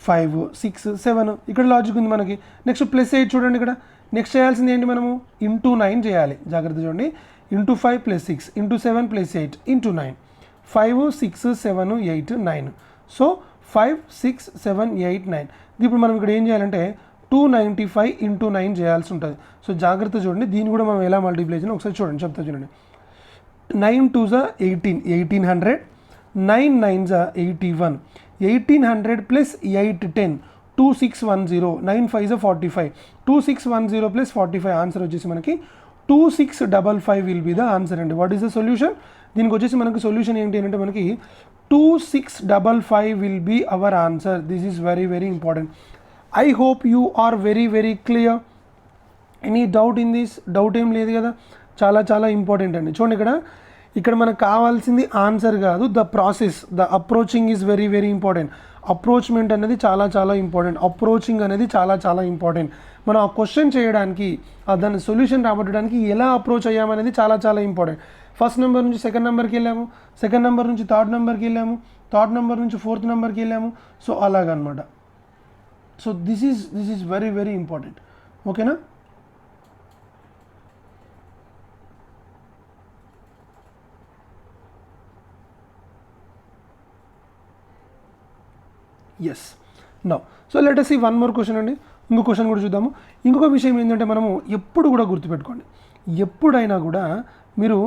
5 6 7 ఇక్కడ లాజిక్ ఉంది మనకి. నెక్స్ట్ +8 చూడండి, ఇక్కడ నెక్స్ట్ చేయాల్సింది ఏంటి, మనము ఇంటూ 9 చేయాలి. జాగ్రత్త చూడండి, ఇంటూ 5 +6 ఇంటూ 7 +8 ఇంటూ 9. 5 6 7 8 9. సో 5 6 7 8 9. ఇప్పుడు మనం ఇక్కడ ఏం చేయాలంటే 295 ఇంటూ 9 చేయాల్సి ఉంటుంది. సో జాగ్రత్త చూడండి, దీన్ని కూడా మనం ఎలా మల్టిప్లై చేయాలి ఒకసారి చూడండి, చెప్తా చూడండి. 9 2s 18, 1800. 9 9s 81, 1800 + 8 10, 2610. 9 5s 45, 2610 + 45. ఆన్సర్ వచ్చేసి మనకి 2655 విల్ బి ద ఆన్సర్ అండి. What is the solution? దీనికి వచ్చేసి మనకి సొల్యూషన్ ఏంటి అంటే మనకి 2655 will be our answer. This is very very important. I hope you are very very clear. Any doubt in this? Doubt ఏం లేదు కదా, చాలా చాలా ఇంపార్టెంట్ అండి. చూడండి ఇక్కడ మనకు కావాల్సింది ఆన్సర్ కాదు, the process, the approaching is very very important. Approachment అనేది చాలా చాలా ఇంపార్టెంట్. అప్రోచింగ్ అనేది చాలా చాలా ఇంపార్టెంట్. మనం ఆ క్వశ్చన్ చేయడానికి దాని సొల్యూషన్ రాబట్టడానికి ఎలా అప్రోచ్ అయ్యామనేది చాలా చాలా ఇంపార్టెంట్. ఫస్ట్ నెంబర్ నుంచి సెకండ్ నెంబర్కి వెళ్ళాము, సెకండ్ నెంబర్ నుంచి థర్డ్ నెంబర్కి వెళ్ళాము, థర్డ్ నెంబర్ నుంచి ఫోర్త్ నెంబర్కి వెళ్ళాము. సో అలాగనమాట. So this is very very important. ఓకేనా? Yes. Now so let us see one more question అండి. ఇంకో క్వశ్చన్ కూడా చూద్దాము. ఇంకొక విషయం ఏంటంటే మనము ఎప్పుడు కూడా గుర్తుపెట్టుకోండి, ఎప్పుడైనా కూడా మీరు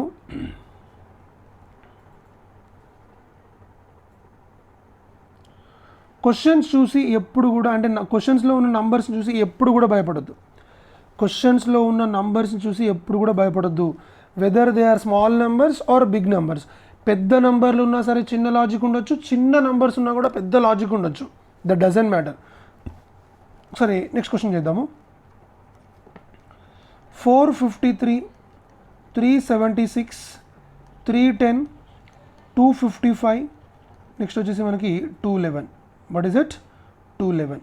క్వశ్చన్స్ చూసి ఎప్పుడు కూడా అంటే క్వశ్చన్స్లో ఉన్న నంబర్స్ని చూసి ఎప్పుడు కూడా భయపడద్దు. క్వశ్చన్స్లో ఉన్న నంబర్స్ని చూసి ఎప్పుడు కూడా భయపడద్దు. Whether they are small numbers or big numbers. పెద్ద నంబర్లు ఉన్నా సరే చిన్న లాజిక్ ఉండొచ్చు, చిన్న నంబర్స్ ఉన్నా కూడా పెద్ద లాజిక్ ఉండొచ్చు. That doesn't matter. సరే, నెక్స్ట్ క్వశ్చన్ చేద్దాము. 453, 376, 310, 255, నెక్స్ట్ వచ్చేసి మనకి 211. What is it? 211.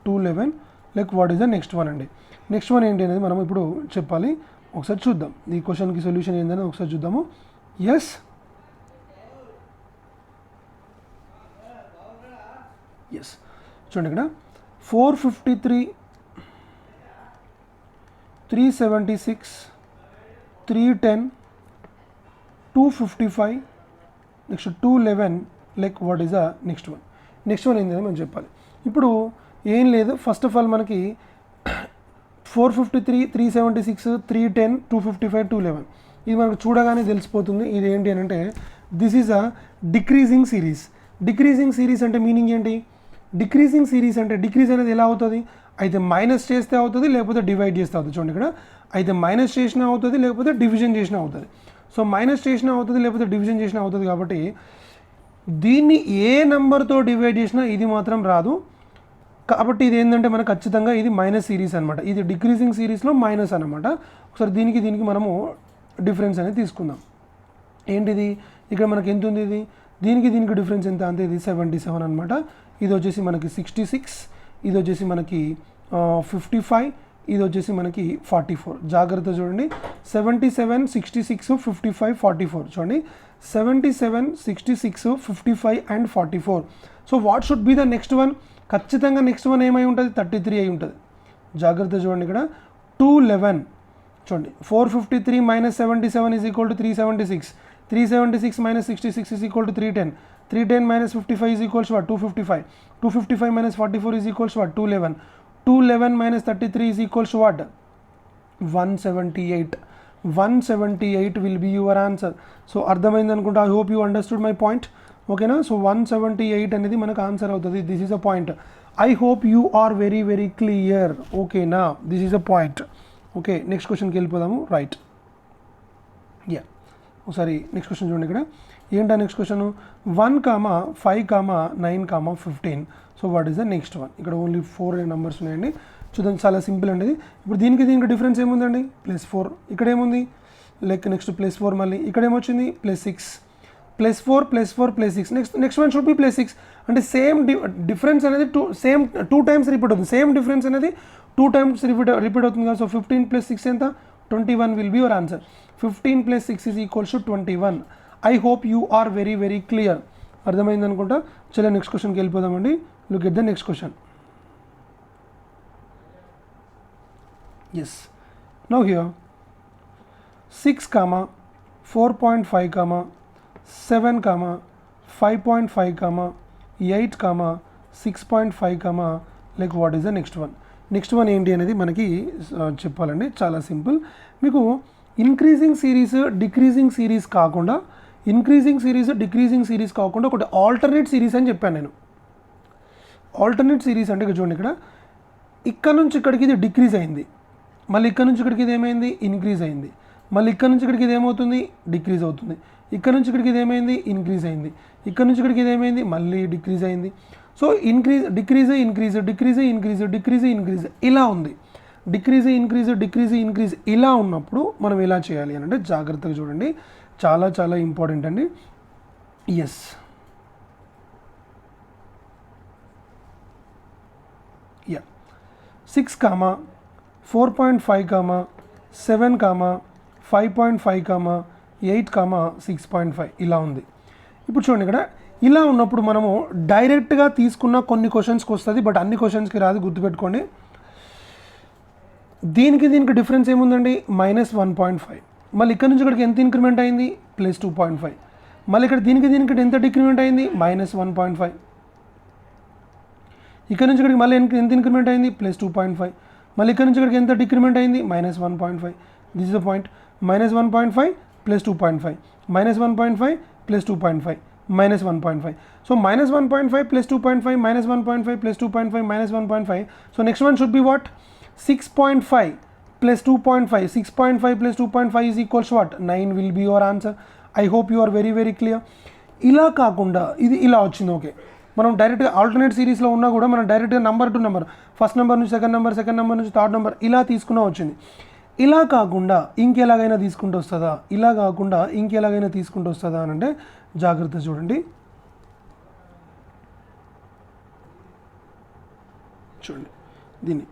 211 like what is the next one అండి. నెక్స్ట్ వన్ ఏంటి అనేది మనం ఇప్పుడు చెప్పాలి. ఒకసారి చూద్దాం ఈ క్వశ్చన్కి సొల్యూషన్ ఏందని ఒకసారి చూద్దాము. ఎస్, ఎస్, చూడండి ఇక్కడ 453, 376, 310, 255, next 211 like what is the next one. Next one ఏంటంటే మనం చెప్పాలి. ఇప్పుడు ఏం లేదు, ఫస్ట్ ఆఫ్ ఆల్ మనకి 453, 376, 310, 255, 211 ఇది మనకు చూడగానే తెలిసిపోతుంది. ఇది ఏంటి అని అంటే this is a decreasing series. Decreasing series అంటే మీనింగ్ ఏంటి? డిక్రీజింగ్ సిరీస్ అంటే డిక్రీజ్ అనేది ఎలా అవుతుంది? అయితే మైనస్ చేస్తే అవుతుంది, లేకపోతే డివైడ్ చేస్తే అవుతుంది. చూడండి ఇక్కడ అయితే మైనస్ చేసినా అవుతుంది, లేకపోతే డివిజన్ చేసినా అవుతుంది. సో మైనస్ చేసినా అవుతుంది, లేకపోతే డివిజన్ చేసినా అవుతుంది. కాబట్టి దీన్ని ఏ నెంబర్తో డివైడ్ చేసినా ఇది మాత్రం రాదు. కాబట్టి ఇది ఏంటంటే మనకు ఖచ్చితంగా ఇది మైనస్ సిరీస్ అనమాట. ఇది డిక్రీజింగ్ సిరీస్లో మైనస్ అనమాట. ఒకసారి దీనికి మనము డిఫరెన్స్ అనేది తీసుకుందాం. ఏంటిది? ఇక్కడ మనకి ఎంత ఉంది? ఇది దీనికి డిఫరెన్స్ ఎంత అంటే ఇది 77 అనమాట. ఇది వచ్చేసి మనకి 66, ఇది వచ్చేసి మనకి 55, ఇది వచ్చేసి మనకి 44. జాగ్రత్త చూడండి, 77, 66, 55, 44. చూడండి 77, 66, 55 and 44. So what should be the next one? ఖచ్చితంగా నెక్స్ట్ వన్ ఏమై ఉంటుంది? 33 అయి ఉంటుంది. జాగ్రత్త చూడండి ఇక్కడ 211. చూడండి 453 minus 77 is equal to 376, 376 minus 66 is equal to 310, 310 minus 55 is equals to what? 255. 255 minus 44 is equals to what? 211. 211 minus 33 is equals to what? 178. 178 will be your answer. So అర్థమైంది అనుకుంటా. I hope you understood my point. ఓకేనా? So 178 అనేది మనకు answer అవుతుంది. This is a point. I hope you are very very clear. ఓకేనా? This is a point. Okay, next క్వశ్చన్కి వెళ్ళిపోదాము. Right, yeah, ఒకసారి నెక్స్ట్ క్వశ్చన్ చూడండి. ఇక్కడ ఏంటా next question? 1, 5, 9, 15. So what is the next one? ఇక్కడ ఓన్లీ 4 నెంబర్స్ ఉన్నాయండి. చూద్దాం, చాలా సింపుల్ అండి. ఇప్పుడు దీనికి డిఫరెన్స్ ఏముందండి? +4. ఇక్కడ ఏముంది? లైక్ నెక్స్ట్ +4, మళ్ళీ ఇక్కడ ఏమొచ్చింది? +6. +4, +4, +6. Next one should B +6. అంటే సేమ్ డిఫరెన్స్ అనేది టూ టైమ్స్ రిపీట్ అవుతుంది. సేమ్ డిఫరెన్స్ అనేది 2 times రిపీట్ అవుతుంది కదా. సో 15 + 6 ఎంత? 21 will be your answer. 15 + 6 is equals to 21. I hope you are very very clear. అర్థమైంది అనుకుంటా. చలో నెక్స్ట్ క్వశ్చన్కి వెళ్ళిపోదామండి. Look at the next question. Yes, now here 6, 4.5, 7, 5.5, 8, 6.5, like what is the next one? Next one ఏంటి అనేది మనకి చెప్పాలండి. చాలా సింపుల్. మీకు ఇంక్రీజింగ్ సిరీస్ డిక్రీజింగ్ సిరీస్ కాకుండా ఒకటి ఆల్టర్నేట్ సిరీస్ అని చెప్పాను నేను. ఆల్టర్నేట్ సిరీస్ అంటే చూడండి, ఇక్కడ నుంచి ఇక్కడికి ఇది డిక్రీజ్ అయింది, మళ్ళీ ఇక్కడ నుంచి ఇక్కడికి ఇది ఏమైంది? ఇంక్రీజ్ అయింది, మళ్ళీ ఇక్కడ నుంచి ఇక్కడికి ఇది ఏమవుతుంది? డిక్రీజ్ అవుతుంది. ఇక్కడ నుంచి ఇక్కడికి ఇది ఏమైంది? ఇంక్రీజ్ అయింది. ఇక్కడ నుంచి ఇక్కడికి ఇది ఏమైంది? మళ్ళీ డిక్రీజ్ అయింది. సో డిక్రీజ్ ఇలా ఉంది. డిక్రీజ్ ఇలా ఉన్నప్పుడు మనం ఎలా చేయాలి అని అంటే జాగ్రత్తగా చూడండి. చాలా చాలా ఇంపార్టెంట్ అండి. Yes, 6 comma 4.5 comma 7 comma 5.5 comma 8 comma 6.5 ఇలా ఉంది. ఇప్పుడు చూడండి ఇక్కడ ఇలా ఉన్నప్పుడు మనము డైరెక్ట్గా తీసుకున్న కొన్ని క్వశ్చన్స్కి వస్తుంది, బట్ అన్ని క్వశ్చన్స్కి రాదు, గుర్తుపెట్టుకోండి. దీనికి డిఫరెన్స్ ఏముందండి, -1.5. మళ్ళీ ఇక్కడ నుంచి ఇక్కడికి ఎంత ఇంక్రిమెంట్ అయింది, +2.5. మళ్ళీ ఇక్కడ దీనికి ఎంత డిక్రిమెంట్ అయింది, -1.5. ఇక్కడ నుంచి ఇక్కడికి మళ్ళీ ఎంత ఇంక్రిమెంట్ అయింది, +2.5. మళ్ళీ ఇక్కడ నుంచి ఇక్కడికి ఎంత డిక్రిమెంట్ అయింది, -1.5. This is the point. -1.5 +2.5, -1.5 +2.5, -1.5. So -1.5 +2.5, -1.5 +2.5, -1.5. So next one should be what, 6.5 +2.5. 6.5 +2.5 is equals what, 9 will be your answer. I hope you are very very clear. ఇలా కాకుండా ఇది ఇలా వచ్చింది, ఓకే. మనం డైరెక్ట్గా ఆల్టర్నేట్ సిరీస్లో ఉన్నా కూడా మనం డైరెక్ట్గా number to number, first number నుంచి సెకండ్ నెంబర్ నుంచి థర్డ్ నెంబర్ ఇలా తీసుకున్నా వచ్చింది. ఇలా కాకుండా ఇంకెలాగైనా తీసుకుంటూ వస్తుందా, ఇలా కాకుండా ఇంకెలాగైనా తీసుకుంటూ వస్తుందా అని అంటే జాగ్రత్త చూడండి. దీన్ని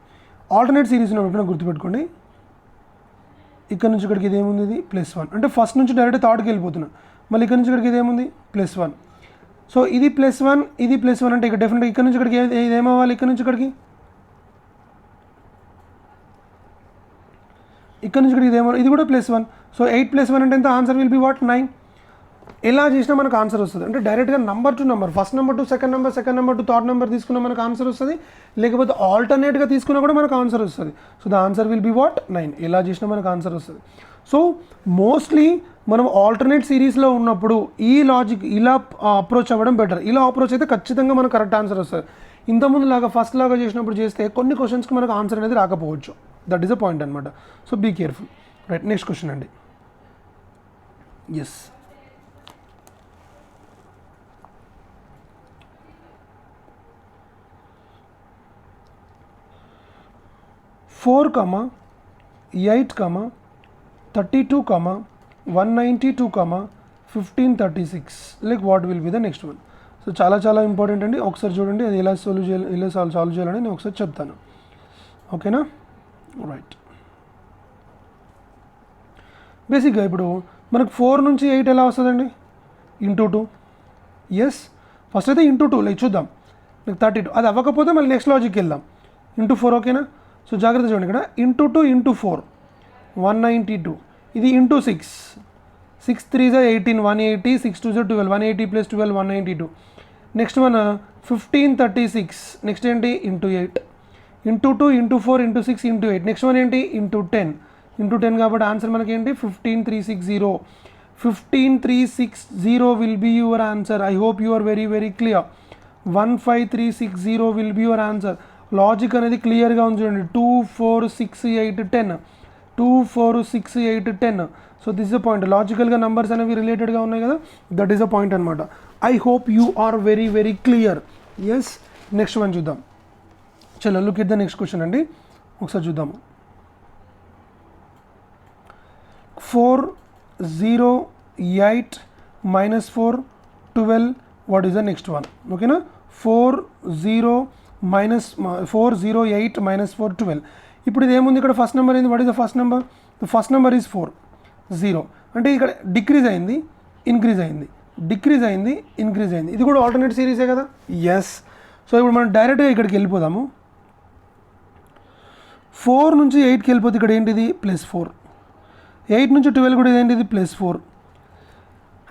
ఆల్టర్నేట్ సిరీస్ ఉన్నప్పుడు గుర్తుపెట్టుకోండి. ఇక్కడ నుంచి ఇక్కడికి ఇదేముంది, ఇది +1. అంటే ఫస్ట్ నుంచి డైరెక్ట్ థర్డ్కి వెళ్ళిపోతున్నా. మళ్ళీ ఇక్కడ నుంచి ఇక్కడికి ఇదేముంది, +1. సో ఇది +1, ఇది +1 అంటే ఇక్కడ డెఫినెట్గా ఇక్కడ నుంచి ఇక్కడికి ఇదేమవ్వాలి, ఇక్కడ నుంచి ఇక్కడికి ఇదేమో, ఇది కూడా +1. సో 8 + 1 అంటే ఎంత, ఆన్సర్ విల్ బి వాట్, 9. ఎలా చేసినా మనకు ఆన్సర్ వస్తుంది. అంటే డైరెక్ట్గా number to number, first number to second number to third number తీసుకున్నా మనకు ఆన్సర్ వస్తుంది, లేకపోతే ఆల్టర్నేట్గా తీసుకున్నా కూడా మనకు ఆన్సర్ వస్తుంది. So the answer will be what, 9. ఎలా చేసినా మనకు ఆన్సర్ వస్తుంది. సో మోస్ట్లీ మనం ఆల్టర్నేట్ సిరీస్లో ఉన్నప్పుడు ఈ లాజిక్ ఇలా అప్రోచ్ అవ్వడం బెటర్. ఇలా అప్రోచ్ అయితే ఖచ్చితంగా మనకు కరెక్ట్ ఆన్సర్ వస్తుంది. ఇంతకుముందు లాగా ఫస్ట్ లాగా చేసినప్పుడు చేస్తే కొన్ని క్వశ్చన్స్కి మనకు ఆన్సర్ అనేది రాకపోవచ్చు. దట్ ఈస్ అ పాయింట్ అనమాట. So be careful. Right, next question అండి. Yes, 4, 8, 32, 192, 1536. Like what will be the next one. So చాలా ఇంపార్టెంట్ అండి. ఒకసారి చూడండి అది ఎలా సాల్వ్ చేయాలని నేను ఒకసారి చెప్తాను, ఓకేనా. రైట్, బేసిక్గా ఇప్పుడు మనకు 4 నుంచి 8 ఎలా వస్తుందండి, ×2. ఎస్, ఫస్ట్ అయితే ×2 లైక్ చూద్దాం. నాకు 32 అది అవ్వకపోతే మళ్ళీ నెక్స్ట్ లాజిక్కి వెళ్దాం, ×4, ఓకేనా. సో జాగ్రత్త చూడండి, ఇక్కడ ×2 × 4 192, ఇది ×6 6 3 18 180, 6 2 12 180 + 12 192. నెక్స్ట్ వన్ 1536, నెక్స్ట్ ఏంటి ×8, ×2 ×4 ×6 ×8. నెక్స్ట్ వన్ ఏంటి ×10 కాబట్టి ఆన్సర్ మనకి ఏంటి 15360. 15360 will be your answer. I hope you are very very clear. 15360 will be your answer. Logic అనేది క్లియర్గా ఉంది చూడండి. 2 4 6 8 10, 2 4 6 8 10. So this is a point. లాజికల్గా నెంబర్స్ అనేవి రిలేటెడ్గా ఉన్నాయి కదా, దట్ ఈస్ అ పాయింట్ అనమాట. I hope you are very very clear. Yes, next one చూద్దాం. చలో look at the next question అండి, ఒకసారి చూద్దాము. 4 0 8 -4 12, what is the next one, ఓకేనా. 4 0 8 -4 12. ఇప్పుడు ఇది ఏముంది, ఇక్కడ ఫస్ట్ నెంబర్ ఏంది, what is the first number, the first number is 4 0. అంటే ఇక్కడ డిక్రీజ్ అయింది, ఇంక్రీజ్ అయింది, డిక్రీజ్ అయింది, ఇంక్రీజ్ అయింది. ఇది కూడా ఆల్టర్నేట్ సిరీసే కదా. ఎస్. సో ఇప్పుడు మనం డైరెక్ట్గా ఇక్కడికి వెళ్ళిపోదాము. 4 నుంచి 8కి వెళ్ళిపోతే ఇక్కడ ఏంటిది +4, 8 నుంచి 12 కూడా ఇదేంటిది +4.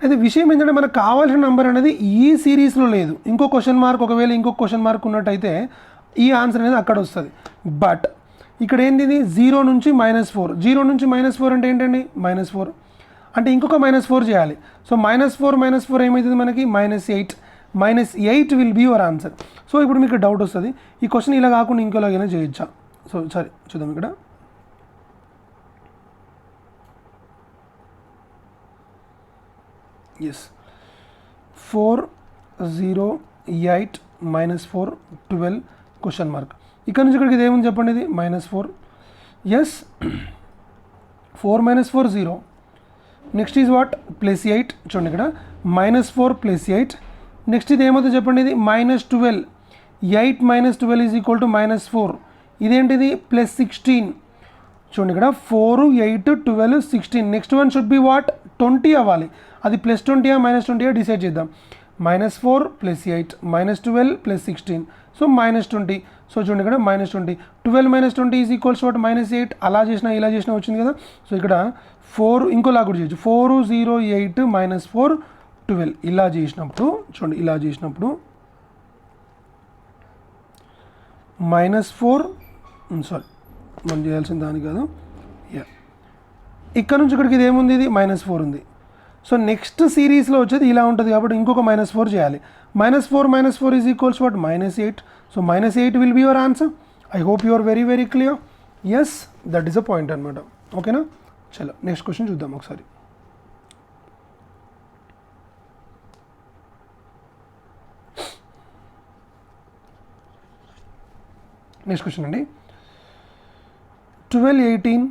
అయితే విషయం ఏంటంటే మనకు కావాల్సిన నెంబర్ అనేది ఈ సిరీస్లో లేదు. ఇంకో క్వశ్చన్ మార్క్, ఒకవేళ ఇంకొక క్వశ్చన్ మార్క్ ఉన్నట్టయితే ఈ ఆన్సర్ అనేది అక్కడ వస్తుంది. బట్ ఇక్కడ ఏంటిది 0 నుంచి -4, 0 నుంచి -4 అంటే ఏంటండి -4, అంటే ఇంకొక -4 చేయాలి. సో -4 ఏమవుతుంది మనకి -8. -8 will be your answer. So ఇప్పుడు మీకు డౌట్ వస్తుంది, ఈ క్వశ్చన్ ఇలా కాకుండా ఇంకోలాగైనా చేయొచ్చా. సో సరే చూద్దాం. ఇక్కడ ఎస్, 4 0 8 -4 12 క్వశ్చన్ మార్క్. ఇక్కడ నుంచి ఇక్కడికి ఇది ఏముంది చెప్పండి, ఇది -4. ఎస్, 4 - 4 0, నెక్స్ట్ ఈజ్ వాట్ +8 చూడండి ఇక్కడ -4 +8. నెక్స్ట్ ఇది ఏమవుతుంది చెప్పండి, ఇది -12. 8 - 12 = -4. ఇదేంటిది +16. చూడండి ఇక్కడ 4, 8, 12, 16. Next one should be what 20 అవ్వాలి. అది +20 -20 డిసైడ్ చేద్దాం. -4 +8 -12 +16 సో -20. సో చూడండి ఇక్కడ -20. 12 - 20 = what -8. అలా చేసినా ఇలా చేసినా వచ్చింది కదా. సో ఇక్కడ 4 ఇంకోలా కూడా చేయొచ్చు. 4, 0, 8 -4 12 ఇలా చేసినప్పుడు చూడండి, ఇలా చేసినప్పుడు -4 సారీ మనం చేయాల్సిన దాని కాదు, ఇక్కడ నుంచి ఇక్కడికి ఇది ఏముంది, ఇది -4 ఉంది. సో నెక్స్ట్ సిరీస్లో వచ్చేది ఇలా ఉంటుంది కాబట్టి ఇంకొక -4 చేయాలి. -4 - 4 = what -8. So -8 will be your answer. I hope you are very very clear. Yes, that is a point అనమాట. ఓకేనా, చలో నెక్స్ట్ క్వశ్చన్ చూద్దాం ఒకసారి. నెక్స్ట్ క్వశ్చన్ అండి, 1218,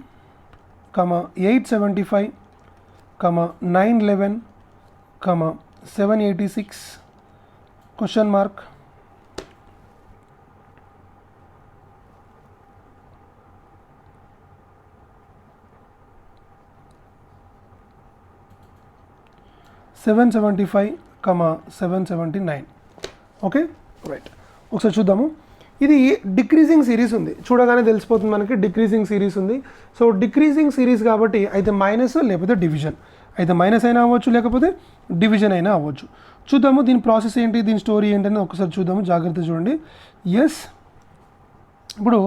875, 911, 786 question mark. $775, $779. ఓకే రైట్, ఒకసారి చూద్దాము. ఇది డిక్రీజింగ్ సిరీస్ ఉంది, చూడగానే తెలిసిపోతుంది మనకి డిక్రీజింగ్ సిరీస్ ఉంది. సో డిక్రీజింగ్ సిరీస్ కాబట్టి అయితే మైనస్ లేకపోతే డివిజన్, అయితే మైనస్ అయినా అవ్వచ్చు లేకపోతే డివిజన్ అయినా అవ్వచ్చు. చూద్దాము దీని ప్రాసెస్ ఏంటి, దీని స్టోరీ ఏంటని ఒకసారి చూద్దాము, జాగ్రత్త చూడండి. ఎస్, ఇప్పుడు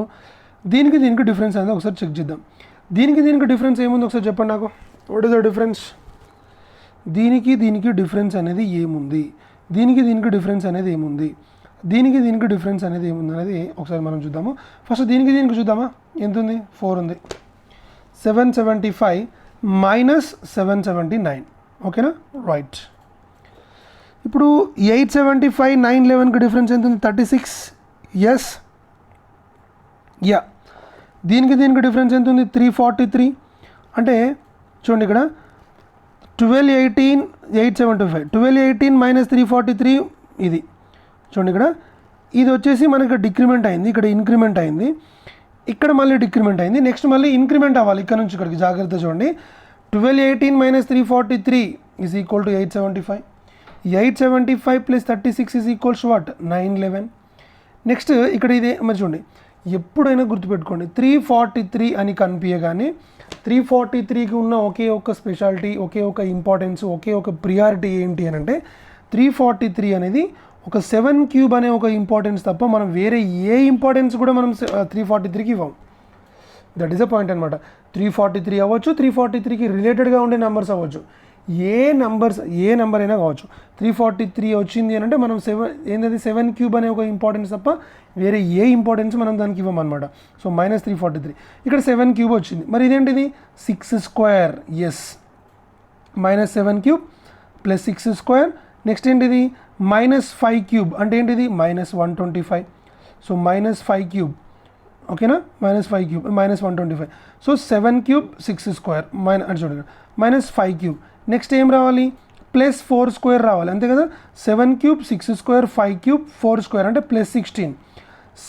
దీనికి డిఫరెన్స్ అనేది ఒకసారి చెక్ చేద్దాం. దీనికి డిఫరెన్స్ ఏముంది ఒకసారి చెప్పండి నాకు. What is the difference? దీనికి డిఫరెన్స్ అనేది ఏముంది, దీనికి డిఫరెన్స్ అనేది ఏముంది, దీనికి డిఫరెన్స్ అనేది ఏముంది అనేది ఒకసారి మనం చూద్దాము. ఫస్ట్ దీనికి చూద్దామా, ఎంత ఉంది, 4 ఉంది. 775 - 779. ఓకేనా, రైట్. ఇప్పుడు 875, 911కి డిఫరెన్స్ ఎంత ఉంది, 36. Yes, yeah. దీనికి డిఫరెన్స్ ఎంత ఉంది, 343. అంటే చూడండి ఇక్కడ 1218, 875, 1218 - 343 ఇది చూడండి. ఇక్కడ ఇది వచ్చేసి మనకి డిక్రిమెంట్ అయింది, ఇక్కడ ఇంక్రిమెంట్ అయింది, ఇక్కడ మళ్ళీ డిక్రిమెంట్ అయింది, నెక్స్ట్ మళ్ళీ ఇంక్రిమెంట్ అవ్వాలి ఇక్కడ నుంచి ఇక్కడికి. జాగ్రత్త చూడండి, 1218 - 343 = 875. 875 + 36 = what 911. నెక్స్ట్ ఇక్కడ ఇదే మరి చూడండి, ఎప్పుడైనా గుర్తుపెట్టుకోండి 343 అని కనిపించగానే 343కి ఉన్న ఒకే ఒక స్పెషాలిటీ, ఒకే ఒక ఇంపార్టెన్స్, ఒకే ఒక ప్రియారిటీ ఏంటి అని అంటే 343 అనేది ఒక 7³ అనే ఒక ఇంపార్టెన్స్ తప్ప మనం వేరే ఏ ఇంపార్టెన్స్ కూడా మనం 343కి ఇవ్వం. దట్ ఈస్ అ పాయింట్ అనమాట. 343 అవ్వచ్చు, 343కి రిలేటెడ్గా ఉండే నెంబర్స్ అవ్వచ్చు, ఏ నెంబర్ అయినా కావచ్చు. 343 వచ్చింది అని అంటే మనం 7³ అనే ఒక ఇంపార్టెన్స్ తప్ప వేరే ఏ ఇంపార్టెన్స్ మనం దానికి ఇవ్వమన్నమాట. సో -343, ఇక్కడ 7³ వచ్చింది. మరి ఇదేంటిది 6². ఎస్, -7³ + 6². నెక్స్ట్ ఏంటిది -5³ అంటే ఏంటిది -125. సో -5³ ఓకేనా, -5³ -125. సో 7³ 6² అంటే చూడండి -5³. నెక్స్ట్ ఏం రావాలి, +4² రావాలి అంతే కదా. 7³ 6² 5³ 4² అంటే +16.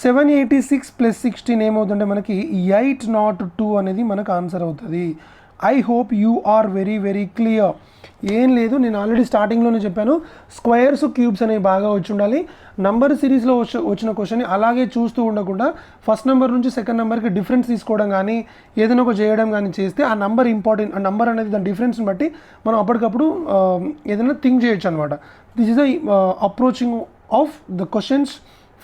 786 + 16 ఏమవుతుందంటే మనకి 802 అనేది మనకు ఆన్సర్ అవుతుంది. I hope you are very very clear. ఏం లేదు, నేను ఆల్రెడీ స్టార్టింగ్లోనే చెప్పాను, స్క్వేర్స్ క్యూబ్స్ అనేవి బాగా వచ్చి ఉండాలి. నంబర్ సిరీస్లో వచ్చిన క్వశ్చన్ని అలాగే చూస్తూ ఉండకుండా ఫస్ట్ నెంబర్ నుంచి సెకండ్ నెంబర్కి డిఫరెన్స్ తీసుకోవడం కానీ ఏదైనా ఒక చేయడం కానీ చేస్తే ఆ నంబర్ ఇంపార్టెంట్, ఆ నంబర్ అనేది దాని డిఫరెన్స్ని బట్టి మనం అప్పటికప్పుడు ఏదైనా థింక్ చేయొచ్చు అనమాట. This is the approaching of the questions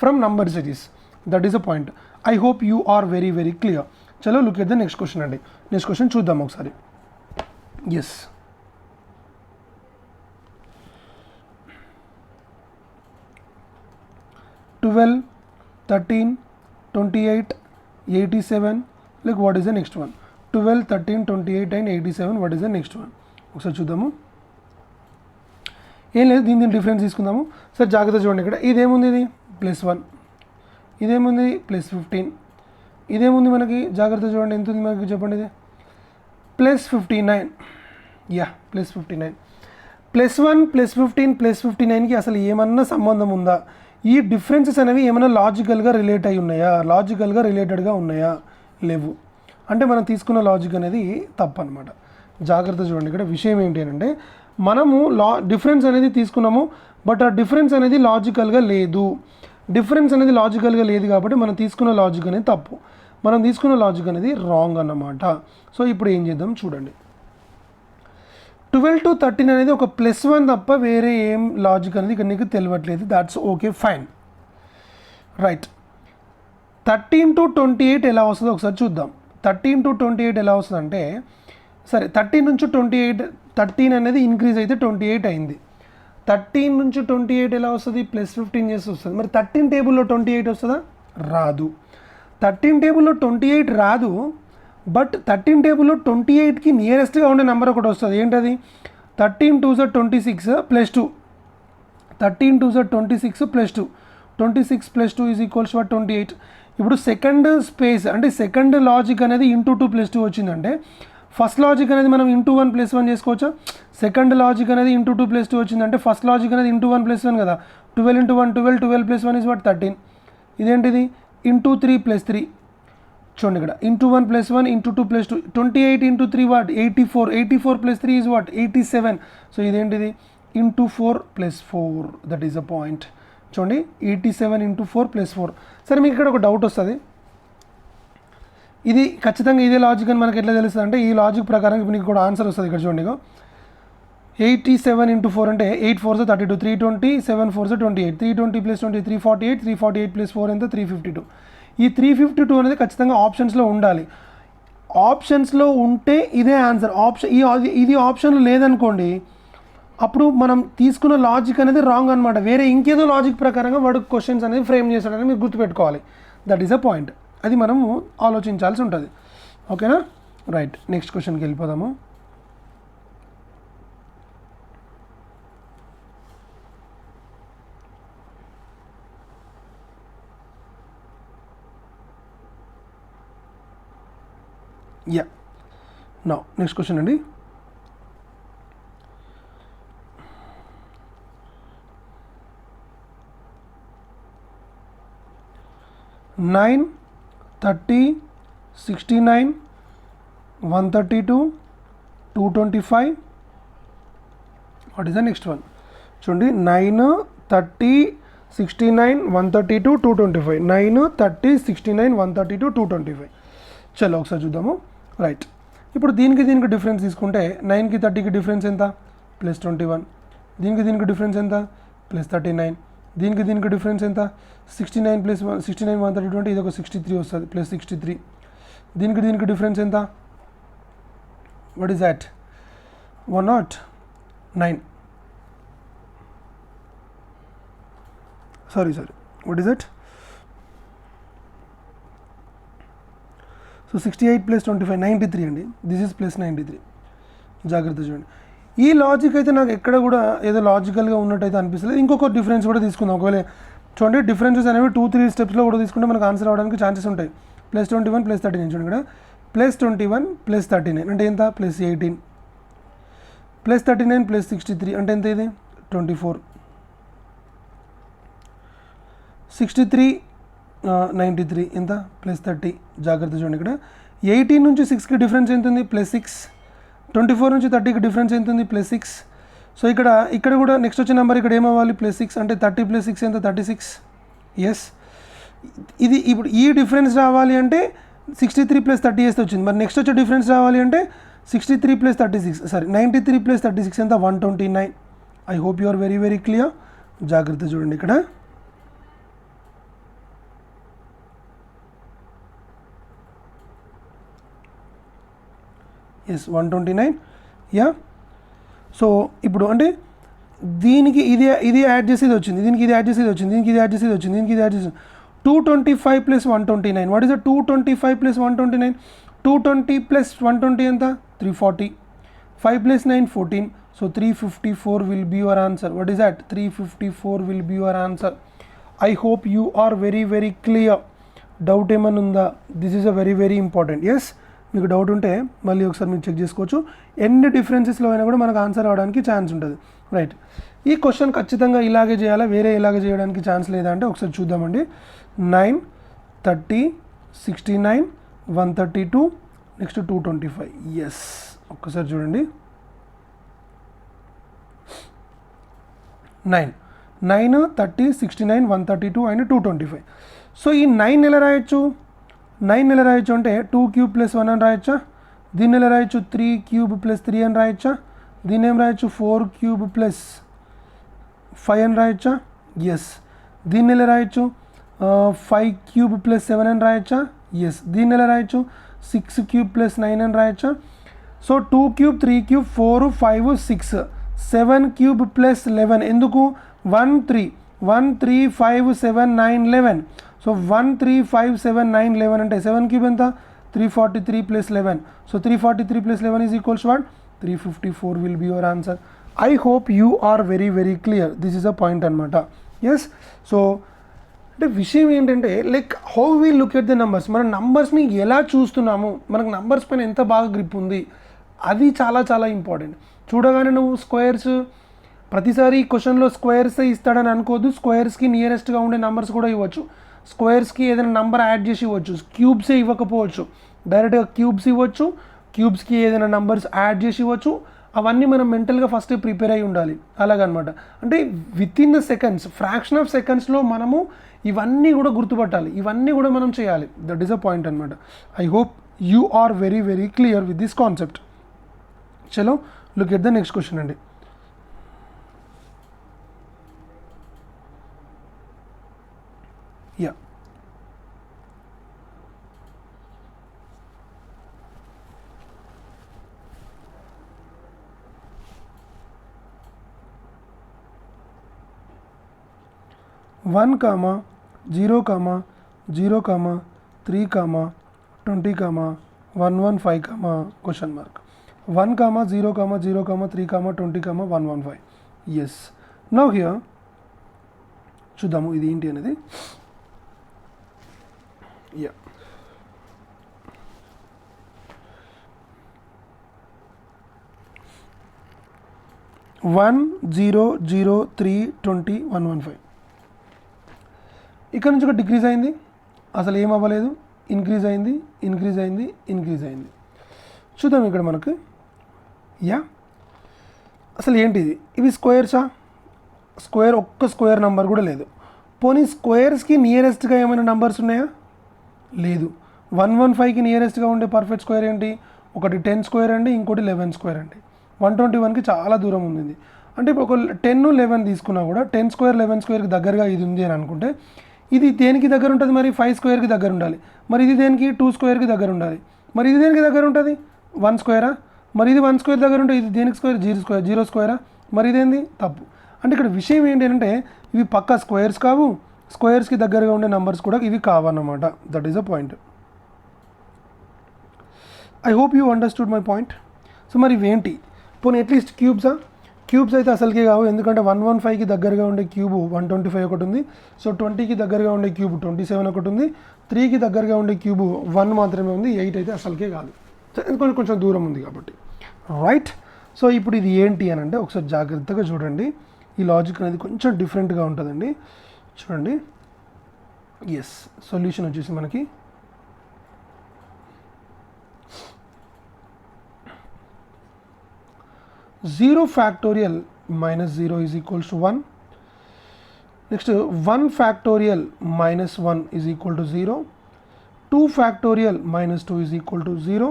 from number series. That is a point. I hope you are very very clear. చలో look at the next question అండి. నెక్స్ట్ క్వశ్చన్ చూద్దాం ఒకసారి. Yes, 12, 13, 28, 87. Like what is the next one? 12, 13, 28 and 87. What is the next one? ఒకసారి చూద్దాము. ఏం లేదు, దీని difference తీసుకుందాము. సార్ జాగ్రత్త చూడండి, ఇక్కడ ఇదేముంది, ఇది +1, ఇదేముంది +15, ఇదేముంది మనకి జాగ్రత్త చూడండి ఎంత ఉంది మనకి చెప్పండి, ఇది +59. యా +59. +1 +15 +59కి అసలు ఏమన్నా సంబంధం ఉందా? ఈ డిఫరెన్సెస్ అనేవి ఏమైనా లాజికల్గా రిలేట్ అయి ఉన్నాయా, లాజికల్గా రిలేటెడ్గా ఉన్నాయా? లేవు. అంటే మనం తీసుకున్న లాజిక్ అనేది తప్పు అనమాట. జాగ్రత్త చూడండి. ఇక్కడ విషయం ఏంటి అంటే మనము డిఫరెన్స్ అనేది తీసుకున్నాము, బట్ ఆ డిఫరెన్స్ అనేది లాజికల్గా లేదు. డిఫరెన్స్ అనేది లాజికల్గా లేదు కాబట్టి మనం తీసుకున్న లాజిక్ అనేది తప్పు, మనం తీసుకున్న లాజిక్ అనేది రాంగ్ అన్నమాట. సో ఇప్పుడు ఏం చేద్దాం చూడండి. 12 to 13 అనేది ఒక +1 తప్ప వేరే ఏం లాజిక్ అనేది ఇక్కడ నీకు తెలియట్లేదు. That's okay, fine, right. 13 to 28 ఎలా వస్తుందో ఒకసారి చూద్దాం. 13 to 28 ఎలా వస్తుంది అంటే, సరే 13 నుంచి 28, 13 అనేది ఇంక్రీజ్ అయితే 28 అయింది. 13 నుంచి 28 ఎలా వస్తుంది? +15 చేసి వస్తుంది. మరి 13 టేబుల్లో 28 వస్తుందా? రాదు. 13 టేబుల్లో 28 రాదు, బట్ 13 టేబుల్లో 28కి నియరెస్ట్గా ఉండే నెంబర్ ఒకటి వస్తుంది. ఏంటది? 13 2s 26 +2. 13 2s 26 +2. 26 + 2 = 28. ఇప్పుడు సెకండ్ స్పేస్ అంటే సెకండ్ లాజిక్ అనేది *2 + 2 వచ్చిందంటే ఫస్ట్ లాజిక్ అనేది మనం *1 + 1 చేసుకోవచ్చా? సెకండ్ లాజిక్ అనేది *2 + 2 వచ్చిందంటే ఫస్ట్ లాజిక్ అనేది *1 + 1 కదా. 12 × 1 12, 12 + 1 = 13. ఇదేంటిది? *3 + 3. చూడండి ఇక్కడ *1 + 1 *2 + 2 28 × 3 వాట్? 84. 84 + 3 is what? 87. సో ఇదేంటిది? *4 + 4. That is the point. చూడండి 87 × 4 + 4. సరే మీకు ఇక్కడ ఒక డౌట్ వస్తుంది, ఇది ఖచ్చితంగా ఇదే లాజిక్ అని మనకి ఎట్లా తెలుస్తుంది అంటే, ఈ లాజిక్ ప్రకారం ఇప్పుడు మీకు కూడా ఆన్సర్ వస్తుంది. ఇక్కడ చూడండి, 87 × 4 అంటే 8 4s 32, 320, 7 4s 28, 320 + 20 348, 348 + 4 ఎంత? 352. ఈ 352 అనేది ఖచ్చితంగా ఆప్షన్స్లో ఉండాలి. ఆప్షన్స్లో ఉంటే ఇదే ఆన్సర్. ఇది ఆప్షన్లో లేదనుకోండి, అప్పుడు మనం తీసుకున్న లాజిక్ అనేది రాంగ్ అనమాట. వేరే ఇంకేదో లాజిక్ ప్రకారంగా వాడు క్వశ్చన్స్ అనేది ఫ్రేమ్ చేస్తాడని మీరు గుర్తుపెట్టుకోవాలి. That is a point. అది మనము ఆలోచించాల్సి ఉంటుంది. ఓకేనా? రైట్, నెక్స్ట్ క్వశ్చన్కి వెళ్ళిపోదాము. యా, నౌ నెక్స్ట్ క్వశ్చన్ అండి. Nine 30 69 132 225. What is the next one? చూడండి, 9 30 69 132 225. 9 30 69 132 225. చలో ఒకసారి చూద్దాము. రైట్, ఇప్పుడు దీనికి డిఫరెన్స్ తీసుకుంటే 9కి 30కి డిఫరెన్స్ ఎంత? +21. దీనికి డిఫరెన్స్ ఎంత? +39. దీనికి డిఫరెన్స్ ఎంత? 69 + 1 69 132 అంటే ఇది ఒక 63 వస్తుంది, +63. దీనికి డిఫరెన్స్ ఎంత? What is that? 109. Sorry what is that? So 68 + 25 93 అండి. This is +93. జాగ్రత్త చూడండి. ఈ లాజిక్ అయితే నాకు ఎక్కడ కూడా ఏదో లాజికల్గా ఉన్నట్టయితే అనిపిస్తుంది. ఇంకొక డిఫరెన్స్ కూడా తీసుకుందాం. ఒకవేళ చూడండి, డిఫరెన్సెస్ అనేవి 2-3 స్టెప్స్లో కూడా తీసుకుంటే మనకు ఆన్సర్ అవడానికి ఛాన్సెస్ ఉంటాయి. +21 + 39. చూడండి ఇక్కడ +21 + 39 అంటే ఎంత? +18. +39 + 63 అంటే ఎంత? ఇది 24. 63 93 ఎంత? +30. జాగ్రత్త చూడండి, ఇక్కడ 18 నుంచి 6కి డిఫరెన్స్ ఎంత ఉంది? +6. 24 నుంచి 30కి డిఫరెన్స్ ఎంత ఉంది? +6. సో ఇక్కడ కూడా నెక్స్ట్ వచ్చే నెంబర్ ఇక్కడ ఏమవ్వాలి? +6 అంటే 30 + 6 ఎంత? 36. ఎస్, ఇది ఇప్పుడు ఈ డిఫరెన్స్ రావాలి అంటే 63 + 30 వేస్తే వచ్చింది. మరి నెక్స్ట్ వచ్చే డిఫరెన్స్ రావాలి అంటే 63 + 36 సారీ 93 + 36 ఎంత? 129. I hope you are very very clear. జాగ్రత్త చూడండి, ఇక్కడ ఎస్ 129. యా, సో ఇప్పుడు అంటే దీనికి ఇది యాడ్ చేసేది వచ్చింది, దీనికి ఇది యాడ్ చేసేది వచ్చింది, దీనికి ఇది యాడ్ చేసేది వచ్చింది, దీనికి ఇది యాడ్ చేసేది 225 + 129. What is the 225 + 129? 220 + 120 ఎంత? 340. 5 + 9 14. So 354 will be your answer. What is that? 354 will be your answer. I hope you are very very clear. Doubt ఏమన్నా ఉందా? This is a very very important. Yes, మీకు doubt ఉంటే మళ్ళీ ఒకసారి మీరు check చేసుకోవచ్చు. ఎన్ని డిఫరెన్సెస్లో అయినా కూడా మనకు ఆన్సర్ అవడానికి ఛాన్స్ ఉంటుంది. రైట్, ఈ క్వశ్చన్ ఖచ్చితంగా ఇలాగే చేయాలా, వేరే ఇలాగే చేయడానికి ఛాన్స్ లేదా అంటే ఒకసారి చూద్దామండి. 9, 30, 69, 132, నెక్స్ట్ 225. ఎస్, ఒక్కసారి చూడండి. 9, 30, 69, 132 అండ్ 225. సో ఈ 9 ఎలా రాయొచ్చు? 9 ఎలా రాయొచ్చు అంటే 2 క్యూబ్ ప్లస్ 1 అని రాయొచ్చా? దీన్ని ఎలా రాయొచ్చు? 3 క్యూబ్ ప్లస్ 3 అని రాయొచ్చా? దీన్ని ఏం రాయొచ్చు? 4 క్యూబ్ ప్లస్ 5 అని రాయొచ్చా? ఎస్. దీన్ని ఎలా రాయొచ్చు? 5 క్యూబ్ ప్లస్ 7 అని రాయొచ్చా? ఎస్. దీన్ని ఎలా రాయొచ్చు? 6 క్యూబ్ ప్లస్ 9 అని రాయొచ్చా? So 2 cube, 3 cube, 4, 5, 6, 7 cube plus 11. ఎందుకు? 1, 3, 1, 3, 5, 7, 9, 11. సో 1, 3, 5, 7, 9, 11 అంటే 7 క్యూబ్ ఎంత? 343 plus 11. So 343 plus 11 is equals what? 354 will be your answer. I hope you are very very clear. This is a point అనమాట. Yes. So అంటే విషయం ఏంటంటే like how we look at the numbers, మన నంబర్స్ని ఎలా చూస్తున్నాము, మనకు నంబర్స్ పైన ఎంత బాగా గ్రిప్ ఉంది, అది చాలా చాలా ఇంపార్టెంట్. చూడగానే నువ్వు స్క్వేర్స్ ప్రతిసారి క్వశ్చన్లో స్క్వేర్సే ఇస్తాడని అనుకోవద్దు. స్క్వేర్స్కి నియరెస్ట్గా ఉండే నెంబర్స్ కూడా ఇవ్వచ్చు. స్క్వేర్స్కి ఏదైనా నెంబర్ యాడ్ చేసి ఇవ్వచ్చు. క్యూబ్సే ఇవ్వకపోవచ్చు, డైరెక్ట్గా క్యూబ్స్ ఇవ్వచ్చు. క్యూబ్స్కి ఏదైనా నెంబర్స్ యాడ్ చేసి ఇవ్వచ్చు. అవన్నీ మనం మెంటల్గా ఫస్ట్ ప్రిపేర్ అయి ఉండాలి. అలాగనమాట. అంటే within the seconds, fraction of సెకండ్స్లో మనము ఇవన్నీ కూడా గుర్తుపట్టాలి, ఇవన్నీ కూడా మనం చేయాలి. దట్ ఈస్ అ పాయింట్ అనమాట. I hope you are very very clear with this concept. చలో look at the next question అండి. Yeah, one comma 0, 0, 3, 20, 115, question mark. 1, 0, 0, 3, 20, 115. Yes. Now here చూద్దాము ఇది ఏంటి అనేది. Yeah, one 0, 0, 3, 20, 115. ఇక్కడ నుంచి ఒక డిక్రీజ్ అయింది, అసలు ఏం అవ్వలేదు. ఇంక్రీజ్ అయింది, ఇంక్రీజ్ అయింది, ఇంక్రీజ్ అయింది. చూద్దాం ఇక్కడ మనకు. యా, అసలు ఏంటిది? ఇవి స్క్వేర్సా? స్క్వేర్, ఒక్క స్క్వేర్ నెంబర్ కూడా లేదు. పోనీ స్క్వేర్స్కి నియరెస్ట్గా ఏమైనా నెంబర్స్ ఉన్నాయా? లేదు. 115కి నియరెస్ట్గా ఉండే పర్ఫెక్ట్ స్క్వేర్ ఏంటి? ఒకటి 10 స్క్వేర్ అండి, ఇంకోటి 11 స్క్వేర్ అండి. 121కి చాలా దూరం ఉంది. అంటే ఇప్పుడు ఒక 10, 11 తీసుకున్నా కూడా 10 స్క్వేర్ 11 స్క్వేర్కి దగ్గరగా ఇది ఉంది అని అనుకుంటే ఇది దేనికి దగ్గర ఉంటుంది? మరి 5 స్క్వేర్కి దగ్గర ఉండాలి. మరి ఇది దేనికి? 2 స్క్వేర్కి దగ్గర ఉండాలి. మరి ఇది దేనికి దగ్గర ఉంటుంది? 1 స్క్వేరా? మరి ఇది 1 స్క్వేర్ దగ్గర ఉంటే ఇది దేనికి స్క్వేర్? 0 స్క్వేరా? మరి ఇదేంది? తప్పు. అంటే ఇక్కడ విషయం ఏంటంటే ఇవి పక్కా స్క్వేర్స్ కావు, స్క్వేర్స్కి దగ్గరగా ఉండే నెంబర్స్ కూడా ఇవి కావన్నమాట. That is a point. I hope you understood my point. So మరి ఇవేంటి? పోనీ అట్లీస్ట్ క్యూబ్సా? క్యూబ్స్ అయితే అసలుకే కావు, ఎందుకంటే 115కి దగ్గరగా ఉండే క్యూబ్ 125 ఒకటి ఉంది. సో 20కి దగ్గరగా ఉండే క్యూబ్ 27 ఒకటి ఉంది. 3కి దగ్గరగా ఉండే క్యూబ్ 1 మాత్రమే ఉంది. 8 అయితే అసలుకే కాదు, ఎందుకంటే కొంచెం దూరం ఉంది కాబట్టి. రైట్. సో ఇప్పుడు ఇది ఏంటి అని అంటే ఒకసారి జాగ్రత్తగా చూడండి. ఈ లాజిక్ అనేది కొంచెం డిఫరెంట్గా ఉంటుందండి. చూడండి. ఎస్, సొల్యూషన్ వచ్చేసి మనకి 0 factorial minus 0 is equals to 1. Next 1 factorial minus 1 is equal to 0. 2 factorial minus 2 is equal to 0.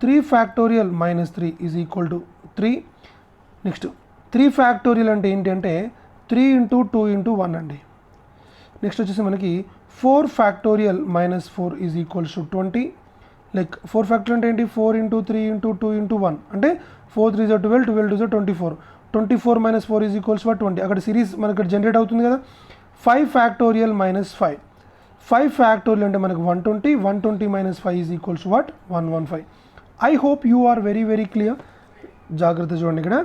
3 factorial minus 3 is equal to 3. Next 3 factorial అంటే ఏంటంటే 3 into 2 into 1 అండి. నెక్స్ట్ వచ్చేసి మనకి 4 factorial minus 4 is equals to 20. Like 4 factorial అంటే ఏంటి? 4 into 3 into 2 into 1 అంటే 4 3 is 12, 12 2 is 24. 24 minus 4 is equals to 20. అక్కడ series మనకి జనరేట్ అవుతుంది కదా. 5 ఫ్యాక్టోరియల్ మైనస్ 5. 5 ఫ్యాక్టోరియల్ అంటే మనకు 120. 120 minus 5 is equals to what? 115. I hope you are very very clear. జాగ్రత్త చూడండి, ఇక్కడ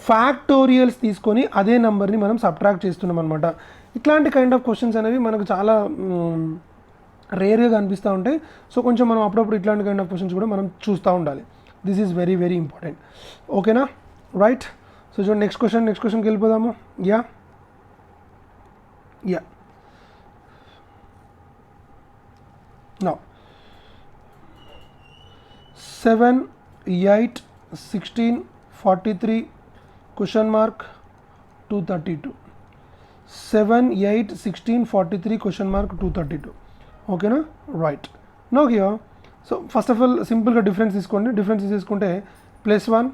ఫ్యాక్టోరియల్స్ తీసుకొని అదే నెంబర్ని మనం సబ్ట్రాక్ట్ చేస్తున్నాం అనమాట. ఇట్లాంటి కైండ్ ఆఫ్ క్వశ్చన్స్ అనేవి మనకు చాలా రేర్గా కనిపిస్తూ ఉంటాయి. సో కొంచెం మనం అప్పుడప్పుడు ఇట్లాంటి కైండ్ ఆఫ్ క్వశ్చన్స్ కూడా మనం చూస్తూ ఉండాలి. This is very very important. ఓకేనా, రైట్. సో చూడండి నెక్స్ట్ క్వశ్చన్కి వెళ్ళిపోదాము. Yeah now 7, 8, 16, 43 question mark 232. 7, 8, 16, 43 question mark 232. ఓకేనా, right. No here so first of all సింపుల్గా డిఫరెన్స్ తీసుకోండి. డిఫరెన్స్ తీసుకుంటే +1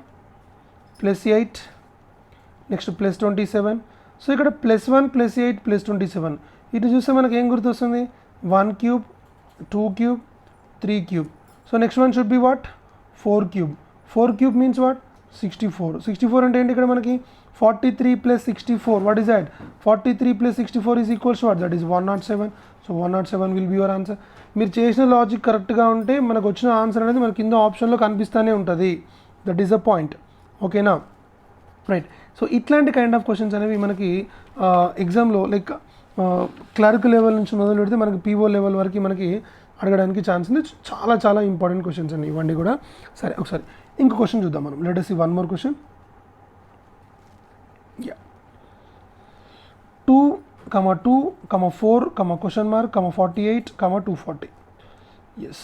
+8 నెక్స్ట్ +27. సో ఇక్కడ +1 +8 +27 ఇటు చూస్తే మనకి ఏం గుర్తొస్తుంది? 1 cube, 2 cube, 3 cube. So next one should be what? 4 cube. 4 cube means what? 64. 64 అంటే ఏంటి ఇక్కడ మనకి? 43 + 64. What is that? 43 + 64 is equals what? That is 107. So 107 will be your answer. మీరు చేసిన లాజిక్ కరెక్ట్గా ఉంటే మనకు వచ్చిన ఆన్సర్ అనేది మనకి కింద ఆప్షన్లో కనిపిస్తూనే ఉంటుంది. That is a point. ఓకేనా, రైట్. సో ఇట్లాంటి కైండ్ ఆఫ్ క్వశ్చన్స్ అనేవి మనకి ఎగ్జామ్లో లైక్ క్లర్క్ లెవెల్ నుంచి మొదలు పెడితే మనకి పీఓ లెవెల్ వరకు మనకి అడగడానికి ఛాన్స్ ఉంది. చాలా చాలా ఇంపార్టెంట్ క్వశ్చన్స్ అండి ఇవన్నీ కూడా. సరే ఒకసారి ఇంకో క్వశ్చన్ చూద్దాం మనం. Let us see one more question. 2, 2, 4, question mark, 48, 240. Yes.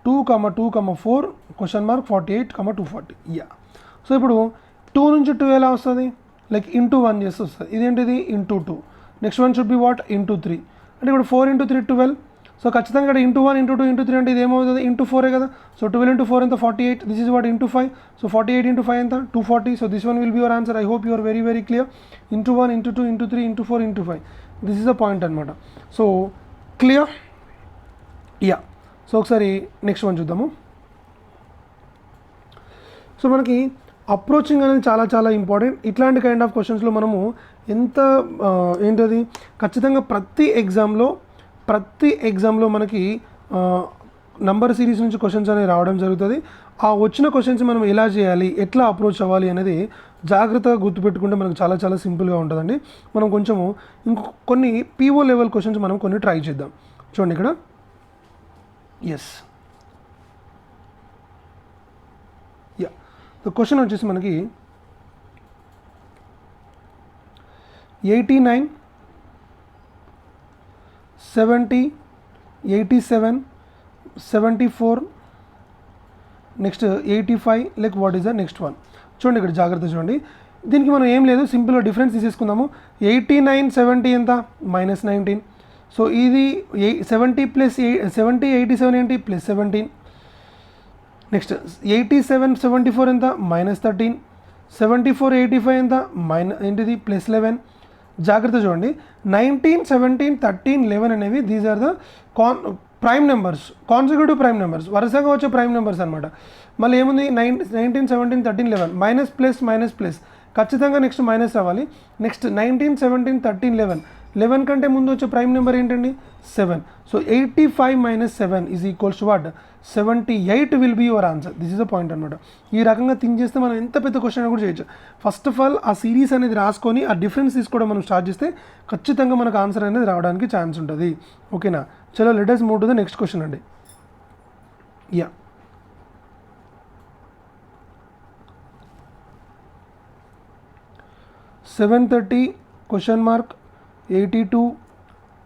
2, 2, 4, question mark, 48, 240. Yeah. So ఇప్పుడు 2 నుంచి 2 ఎలా వస్తుంది? లైక్ ఇంటూ 1 చేస్తే వస్తుంది. ఇదేంటిది? Into 2. Next one should be what? Into 3. అంటే ఇప్పుడు 4 × 3 12. సో ఖచ్చితంగా ఇక్కడ ఇంటూ 1 ఇంటూ 2 ఇంటూ 3 అంటే ఇది ఏమవుతుంది? ఇంటూ 4 కదా. సో 12 × 4 ఎంత? 48. This is what? Into 5. So 48 × 5 ఎంత? 240. So this one will be your answer. I hope you are very very clear. Into 1 into 2 into 3 into 4 into 5. This is the point అనమాట. So clear? Yeah. So ఒకసారి next one చూద్దాము. So మనకి approaching అనేది చాలా చాలా important. ఇట్లాంటి kind of క్వశ్చన్స్లో మనము ఎంత ఏంటది ఖచ్చితంగా ప్రతి ఎగ్జామ్లో మనకి నంబర్ సిరీస్ నుంచి క్వశ్చన్స్ అనేవి రావడం జరుగుతుంది. ఆ వచ్చిన క్వశ్చన్స్ మనం ఎలా చేయాలి, ఎట్లా అప్రోచ్ అవ్వాలి అనేది జాగ్రత్తగా గుర్తుపెట్టుకుంటే మనకు చాలా చాలా సింపుల్గా ఉంటుందండి. మనం కొంచెము కొన్ని పీఓ లెవెల్ క్వశ్చన్స్ మనం కొన్ని ట్రై చేద్దాం. చూడండి ఇక్కడ. Yes, yeah. క్వశ్చన్ వచ్చేసి మనకి 89, 70, 87, 74, next 85. Like what is the next one? చూడండి ఇక్కడ జాగ్రత్త చూడండి. దీనికి మనం ఏం లేదు, సింపుల్గా డిఫరెన్స్ తీసేసుకుందాము. 89, 70 ఎంత? -19. సో ఇది 70 + 70, 87 ఏంటి? +17. నెక్స్ట్ 87, 74 ఎంత? -13. 74, 85 ఎంత? ఏంటిది? +11. జాగ్రత్త చూడండి. 19, 17, 13, 11 అనేవి these are the prime numbers, consecutive prime numbers, వరుసగా వచ్చే ప్రైమ్ నెంబర్స్ అనమాట. మళ్ళీ ఏముంది? 19, 17, 13, 11 మైనస్ ప్లస్ మైనస్ ప్లస్ ఖచ్చితంగా నెక్స్ట్ మైనస్ అవ్వాలి. నెక్స్ట్ 19, 17, 13, 11 11 కంటే ముందు వచ్చే ప్రైమ్ నెంబర్ ఏంటండి? 7. So 85 - 7 is equals to what? 78 will be your answer. This is the point అనమాట. ఈ రకంగా థింక్ చేస్తే మనం ఎంత పెద్ద క్వశ్చన్ కూడా చేయొచ్చు. ఫస్ట్ ఆఫ్ ఆల్ ఆ సిరీస్ అనేది రాసుకొని ఆ డిఫరెన్స్ తీసుకోవడం మనం స్టార్ట్ చేస్తే ఖచ్చితంగా మనకు ఆన్సర్ అనేది రావడానికి ఛాన్స్ ఉంటుంది. ఓకేనా? చలో let us move to the next question అండి. Yeah, $730 question mark 82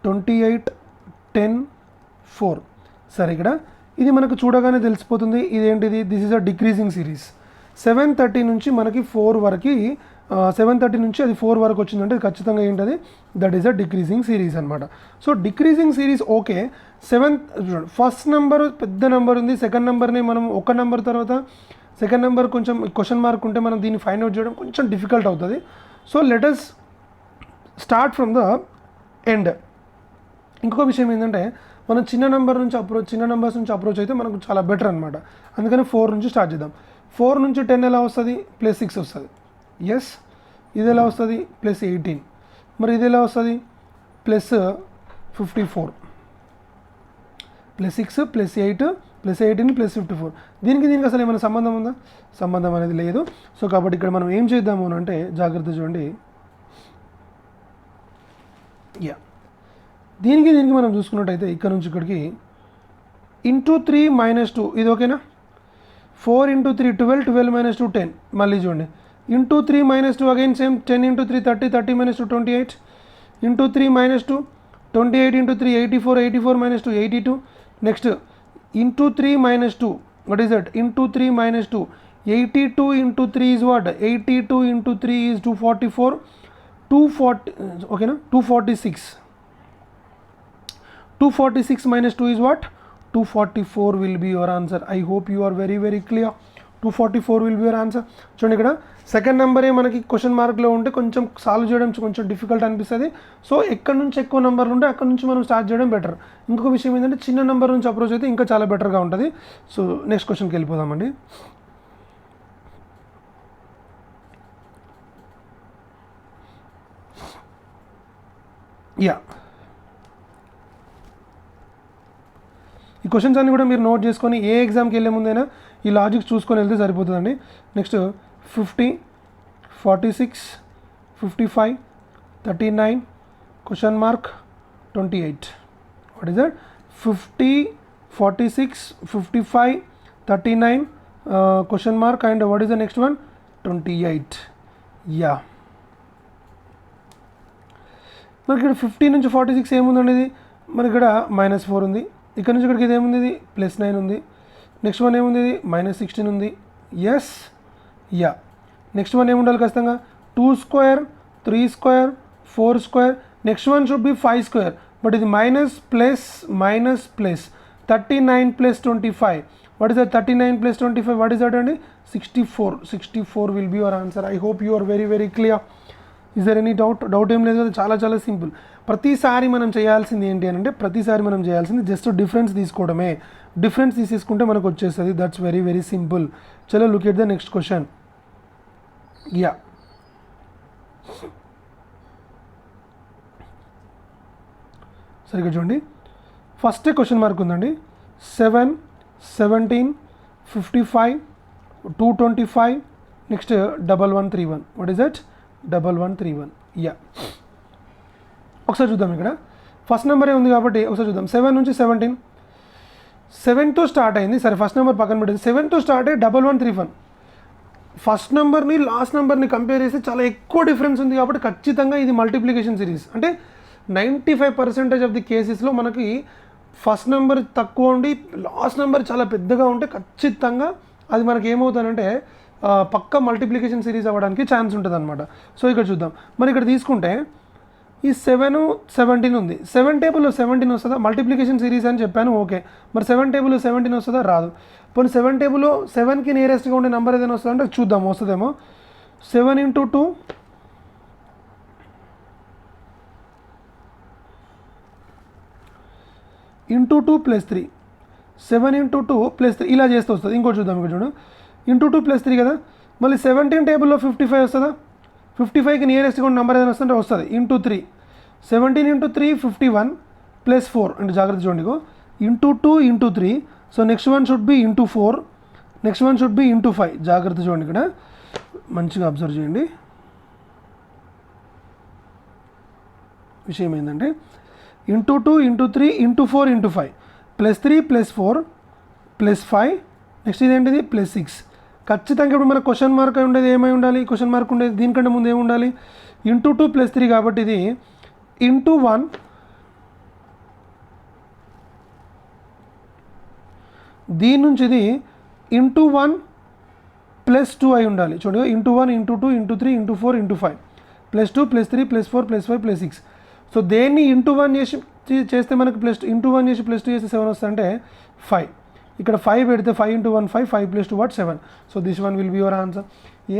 28 10 4. సరే, ఇక్కడ ఇది మనకు చూడగానే తెలిసిపోతుంది ఇదేంటిది? This is a decreasing series. 730 నుంచి మనకి 4 వరకు 730 నుంచి అది 4 వరకు వచ్చిందంటే ఖచ్చితంగా ఏంటది? That is a decreasing series అనమాట. So decreasing series okay. First number పెద్ద నెంబర్ ఉంది, సెకండ్ నెంబర్ని మనం ఒక నెంబర్ తర్వాత సెకండ్ నెంబర్ కొంచెం క్వశ్చన్ మార్క్ ఉంటే మనం దీన్ని ఫైండ్ అవుట్ చేయడం కొంచెం డిఫికల్ట్ అవుతుంది. So let us start from the end. ఇంకొక విషయం ఏంటంటే మనం చిన్న నెంబర్స్ నుంచి అప్రోచ్ అయితే మనకు చాలా బెటర్ అనమాట. అందుకని 4 నుంచి స్టార్ట్ చేద్దాం. 4 నుంచి 10 ఎలా వస్తుంది? +6 వస్తుంది. ఎస్. ఇది ఎలా వస్తుంది? +18. మరి ఇది ఎలా వస్తుంది? +54. +6 +8 +18 +54. దీనికి అసలు ఏమైనా సంబంధం ఉందా? సంబంధం అనేది లేదు. సో కాబట్టి ఇక్కడ మనం ఏం చేద్దాము అంటే జాగ్రత్త చూడండి. యా, దీనికి మనం చూసుకున్నట్టయితే ఇక్కడ నుంచి ఇక్కడికి ఇంటూ 3 - 2 ఇది ఓకేనా. 4 × 3 12, 12 - 2 10. మళ్ళీ చూడండి into 3 - 2 again same 10 × 3 30, 30 - 2 28, into 3 - 2 28 × 3 84, 84 - 2 82. Next into 3 - 2 what is that, into 3 - 2 82 × 3 is what, 82 × 3 is 244, 240 ఓకేనా 246, 246 - 2 is what, 244 will be your answer. I hope you are very clear. 244 will be your answer. చూడండి ఇక్కడ సెకండ్ నెంబరే మనకి question మార్క్లో ఉంటే కొంచెం solve చేయడం కొంచెం difficult అనిపిస్తుంది. సో ఎక్కడ నుంచి ఎక్కువ నెంబర్లు ఉంటే అక్కడ నుంచి మనం స్టార్ట్ చేయడం బెటర్. ఇంకొక విషయం ఏంటంటే చిన్న నెంబర్ నుంచి అప్రోచ్ అయితే ఇంకా చాలా బెటర్గా ఉంటుంది. సో నెక్స్ట్ క్వశ్చన్కి వెళ్ళిపోదామండి. యా ఈ క్వశ్చన్స్ అన్ని కూడా మీరు నోట్ చేసుకొని ఏ ఎగ్జామ్కి వెళ్ళే ముందైనా ఈ లాజిక్స్ చూసుకొని వెళ్తే సరిపోతుందండి. Next 50, 46, 55, 39, question mark 28. What is that, 50, 46, 55, 39, question mark and what is the next one, 28. Yeah మనకి ఇక్కడ 50 నుంచి 46 ఏముందండి, ఇది మనకి ఇక్కడ -4 ఉంది. ఇక్కడ నుంచి ఇక్కడికి ఇది ఏముంది, ఇది +9 ఉంది. నెక్స్ట్ వన్ ఏముంది, ఇది -16 ఉంది. ఎస్ యా నెక్స్ట్ వన్ ఏముండాలి ఖచ్చితంగా, 2 square, 3 square, 4 square. Next one should be 5 square, but ఇది minus plus 39 + 25. What is that, 39 + 25 what is that అండి, 64. 64 will be your answer. I hope you are very clear. Is there any doubt ఏం లేదు కదా, చాలా simple. ప్రతిసారి మనం చేయాల్సింది ఏంటి అని అంటే, ప్రతిసారి మనం చేయాల్సింది జస్ట్ డిఫరెన్స్ తీసుకోవడమే. డిఫరెన్స్ తీసేసుకుంటే మనకు వచ్చేస్తుంది. That's very simple. చలో look at the next question. Yeah సరిగ్గా చూడండి, ఫస్ట్ క్వశ్చన్ మార్క్ ఉందండి. 7, 17, 55, 225, next 1131. What is that, 1131. Yeah ఒకసారి చూద్దాం. ఇక్కడ ఫస్ట్ నెంబరే ఉంది కాబట్టి ఒకసారి చూద్దాం. 7 నుంచి 17, 7తో స్టార్ట్ అయింది. సరే ఫస్ట్ నెంబర్ పక్కన పెట్టింది. 7తో స్టార్ట్ అయ్యి 1131. ఫస్ట్ నెంబర్ని లాస్ట్ నెంబర్ని కంపేర్ చేస్తే చాలా ఎక్కువ డిఫరెన్స్ ఉంది కాబట్టి ఖచ్చితంగా ఇది మల్టిప్లికేషన్ సిరీస్. అంటే 95% ఆఫ్ ది కేసెస్లో మనకి ఫస్ట్ నెంబర్ తక్కువ ఉండి లాస్ట్ నెంబర్ చాలా పెద్దగా ఉంటే ఖచ్చితంగా అది మనకి ఏమవుతుందంటే పక్క మల్టిప్లికేషన్ సిరీస్ అవ్వడానికి ఛాన్స్ ఉంటుంది అనమాట. సో ఇక్కడ చూద్దాం. మరి ఇక్కడ తీసుకుంటే ఈ 7, 17 ఉంది. 7 టేబుల్లో 17 వస్తుందా, మల్టిప్లికేషన్ సిరీస్ అని చెప్పాను ఓకే. మరి 7 టేబుల్లో 17 వస్తుందా, రాదు. పోనీ 7 టేబుల్లో 7కి నియరెస్ట్గా ఉండే నెంబర్ ఏదైనా వస్తుందంటే చూద్దాం, వస్తుందేమో. 7 × 2 × 2 + 3, 7 × 2 + 3 ఇలా చేస్తే వస్తుంది. ఇంకోటి చూద్దాం. ఇక్కడ చూడు, × 2 + 3 కదా. మళ్ళీ 17 టేబుల్లో 55 వస్తుందా, 55కి నియరెస్ట్గా ఉన్న నెంబర్ ఏదైనా వస్తుంటే వస్తుంది. × 3, 17 × 3 51 + 4 అంటే జాగ్రత్త చూడండి. × 2 × 3. So next one should B × 4, next one should B × 5. జాగ్రత్త చూడండి, ఇక్కడ మంచిగా అబ్జర్వ్ చేయండి. విషయం ఏంటంటే × 2 × 3 × 4 × 5 +3 + 4 + 5 నెక్స్ట్ ఇదేంటిది +6. ఖచ్చితంగా ఇప్పుడు మన క్వశ్చన్ మార్క్ అయి ఉండేది ఏమై ఉండాలి, క్వశ్చన్ మార్క్ ఉండేది దీనికంటే ముందు ఏమి ఉండాలి, × 2 + 3 కాబట్టి ఇది × 1 దీని నుంచి ఇది × 1 + 2 అయి ఉండాలి. చూడండి, × 1 × 2 × 3 × 4 × 5 +2 +3 +4 +5 +6. సో దేన్ని × 1 చేస్తే మనకు × 1 చేసి +2 చేస్తే 7 వస్తుందంటే 5. ఇక్కడ 5 పెడితే 5 × 1 5, 5 + 2 what 7. So this one will be your answer.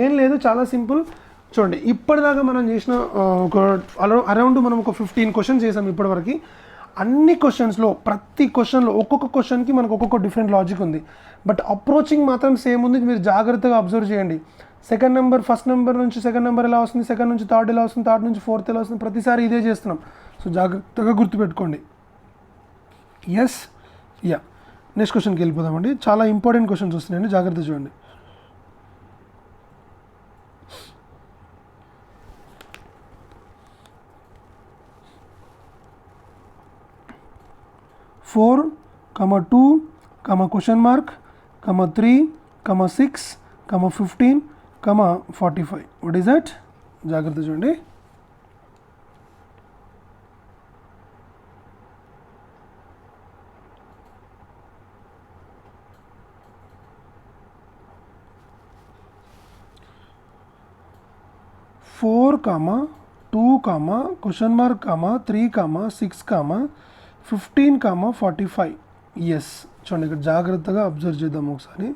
ఏం లేదు, చాలా సింపుల్. చూడండి, ఇప్పటిదాకా మనం చేసిన ఒక అరౌండ్ మనం ఒక 15 క్వశ్చన్స్ చేసాం ఇప్పటివరకు. అన్ని క్వశ్చన్స్లో ప్రతి క్వశ్చన్లో ఒక్కొక్క క్వశ్చన్కి మనకు ఒక్కొక్క డిఫరెంట్ లాజిక్ ఉంది, బట్ అప్రోచింగ్ మాత్రం సేమ్ ఉంది. మీరు జాగ్రత్తగా అబ్జర్వ్ చేయండి. సెకండ్ నెంబర్ ఫస్ట్ నెంబర్ నుంచి సెకండ్ నెంబర్ ఎలా వస్తుంది, సెకండ్ నుంచి థర్డ్ ఎలా వస్తుంది, థర్డ్ నుంచి ఫోర్త్ ఎలా వస్తుంది, ప్రతిసారి ఇదే చేస్తున్నాం. సో జాగ్రత్తగా గుర్తుపెట్టుకోండి. ఎస్ యా నెక్స్ట్ క్వశ్చన్కి వెళ్ళిపోదామండి. చాలా ఇంపార్టెంట్ క్వశ్చన్స్ వస్తున్నాయండి, జాగ్రత్త చూడండి. 4, 2, question mark, 3, 6, 15, 45. What is that? జాగ్రత్త చూడండి. Four comma 2 comma question mark comma 3 comma 6 comma 15 comma 45. Yes, చూడండి ఇక్కడ జాగ్రత్తగా అబ్జర్వ్ చేద్దాం ఒకసారి.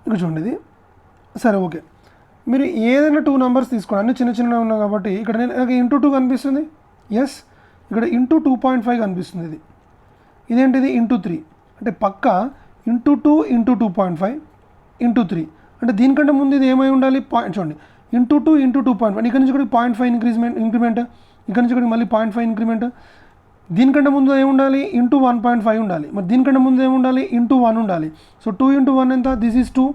ఇక్కడ చూడండి ఇది. సరే ఓకే, మీరు ఏదైనా 2 నెంబర్స్ తీసుకోండి, అన్ని చిన్న చిన్న ఉన్నాయి కాబట్టి ఇక్కడ నాకు ఇంటూ 2 కనిపిస్తుంది. ఎస్, ఇక్కడ ఇంటూ 2.5 కనిపిస్తుంది. ఇదేంటిది ఇంటూ 3, అంటే పక్క ఇంటూ 2 ఇంటూ 2.5 ఇంటూ 3. అంటే దీనికంటే ముందు ఇది ఏమై ఉండాలి? పాయింట్ చూడండి, ఇంటూ 2 ఇంటూ 2.5. ఇక్కడ నుంచి కూడా 0.5 ఇంక్రిమెంట్, ఇక్కడ నుంచి కూడా మళ్ళీ 0.5 ఇంక్రిమెంట్. దీనికంటే ముందు ఏముండాలి? ఇంటూ 1.5 ఉండాలి. మరి దీనికంటే ముందు ఏముండాలి? ఇంటూ 1 ఉండాలి. సో 2 ఇంటూ 1 ఎంత? This is 2.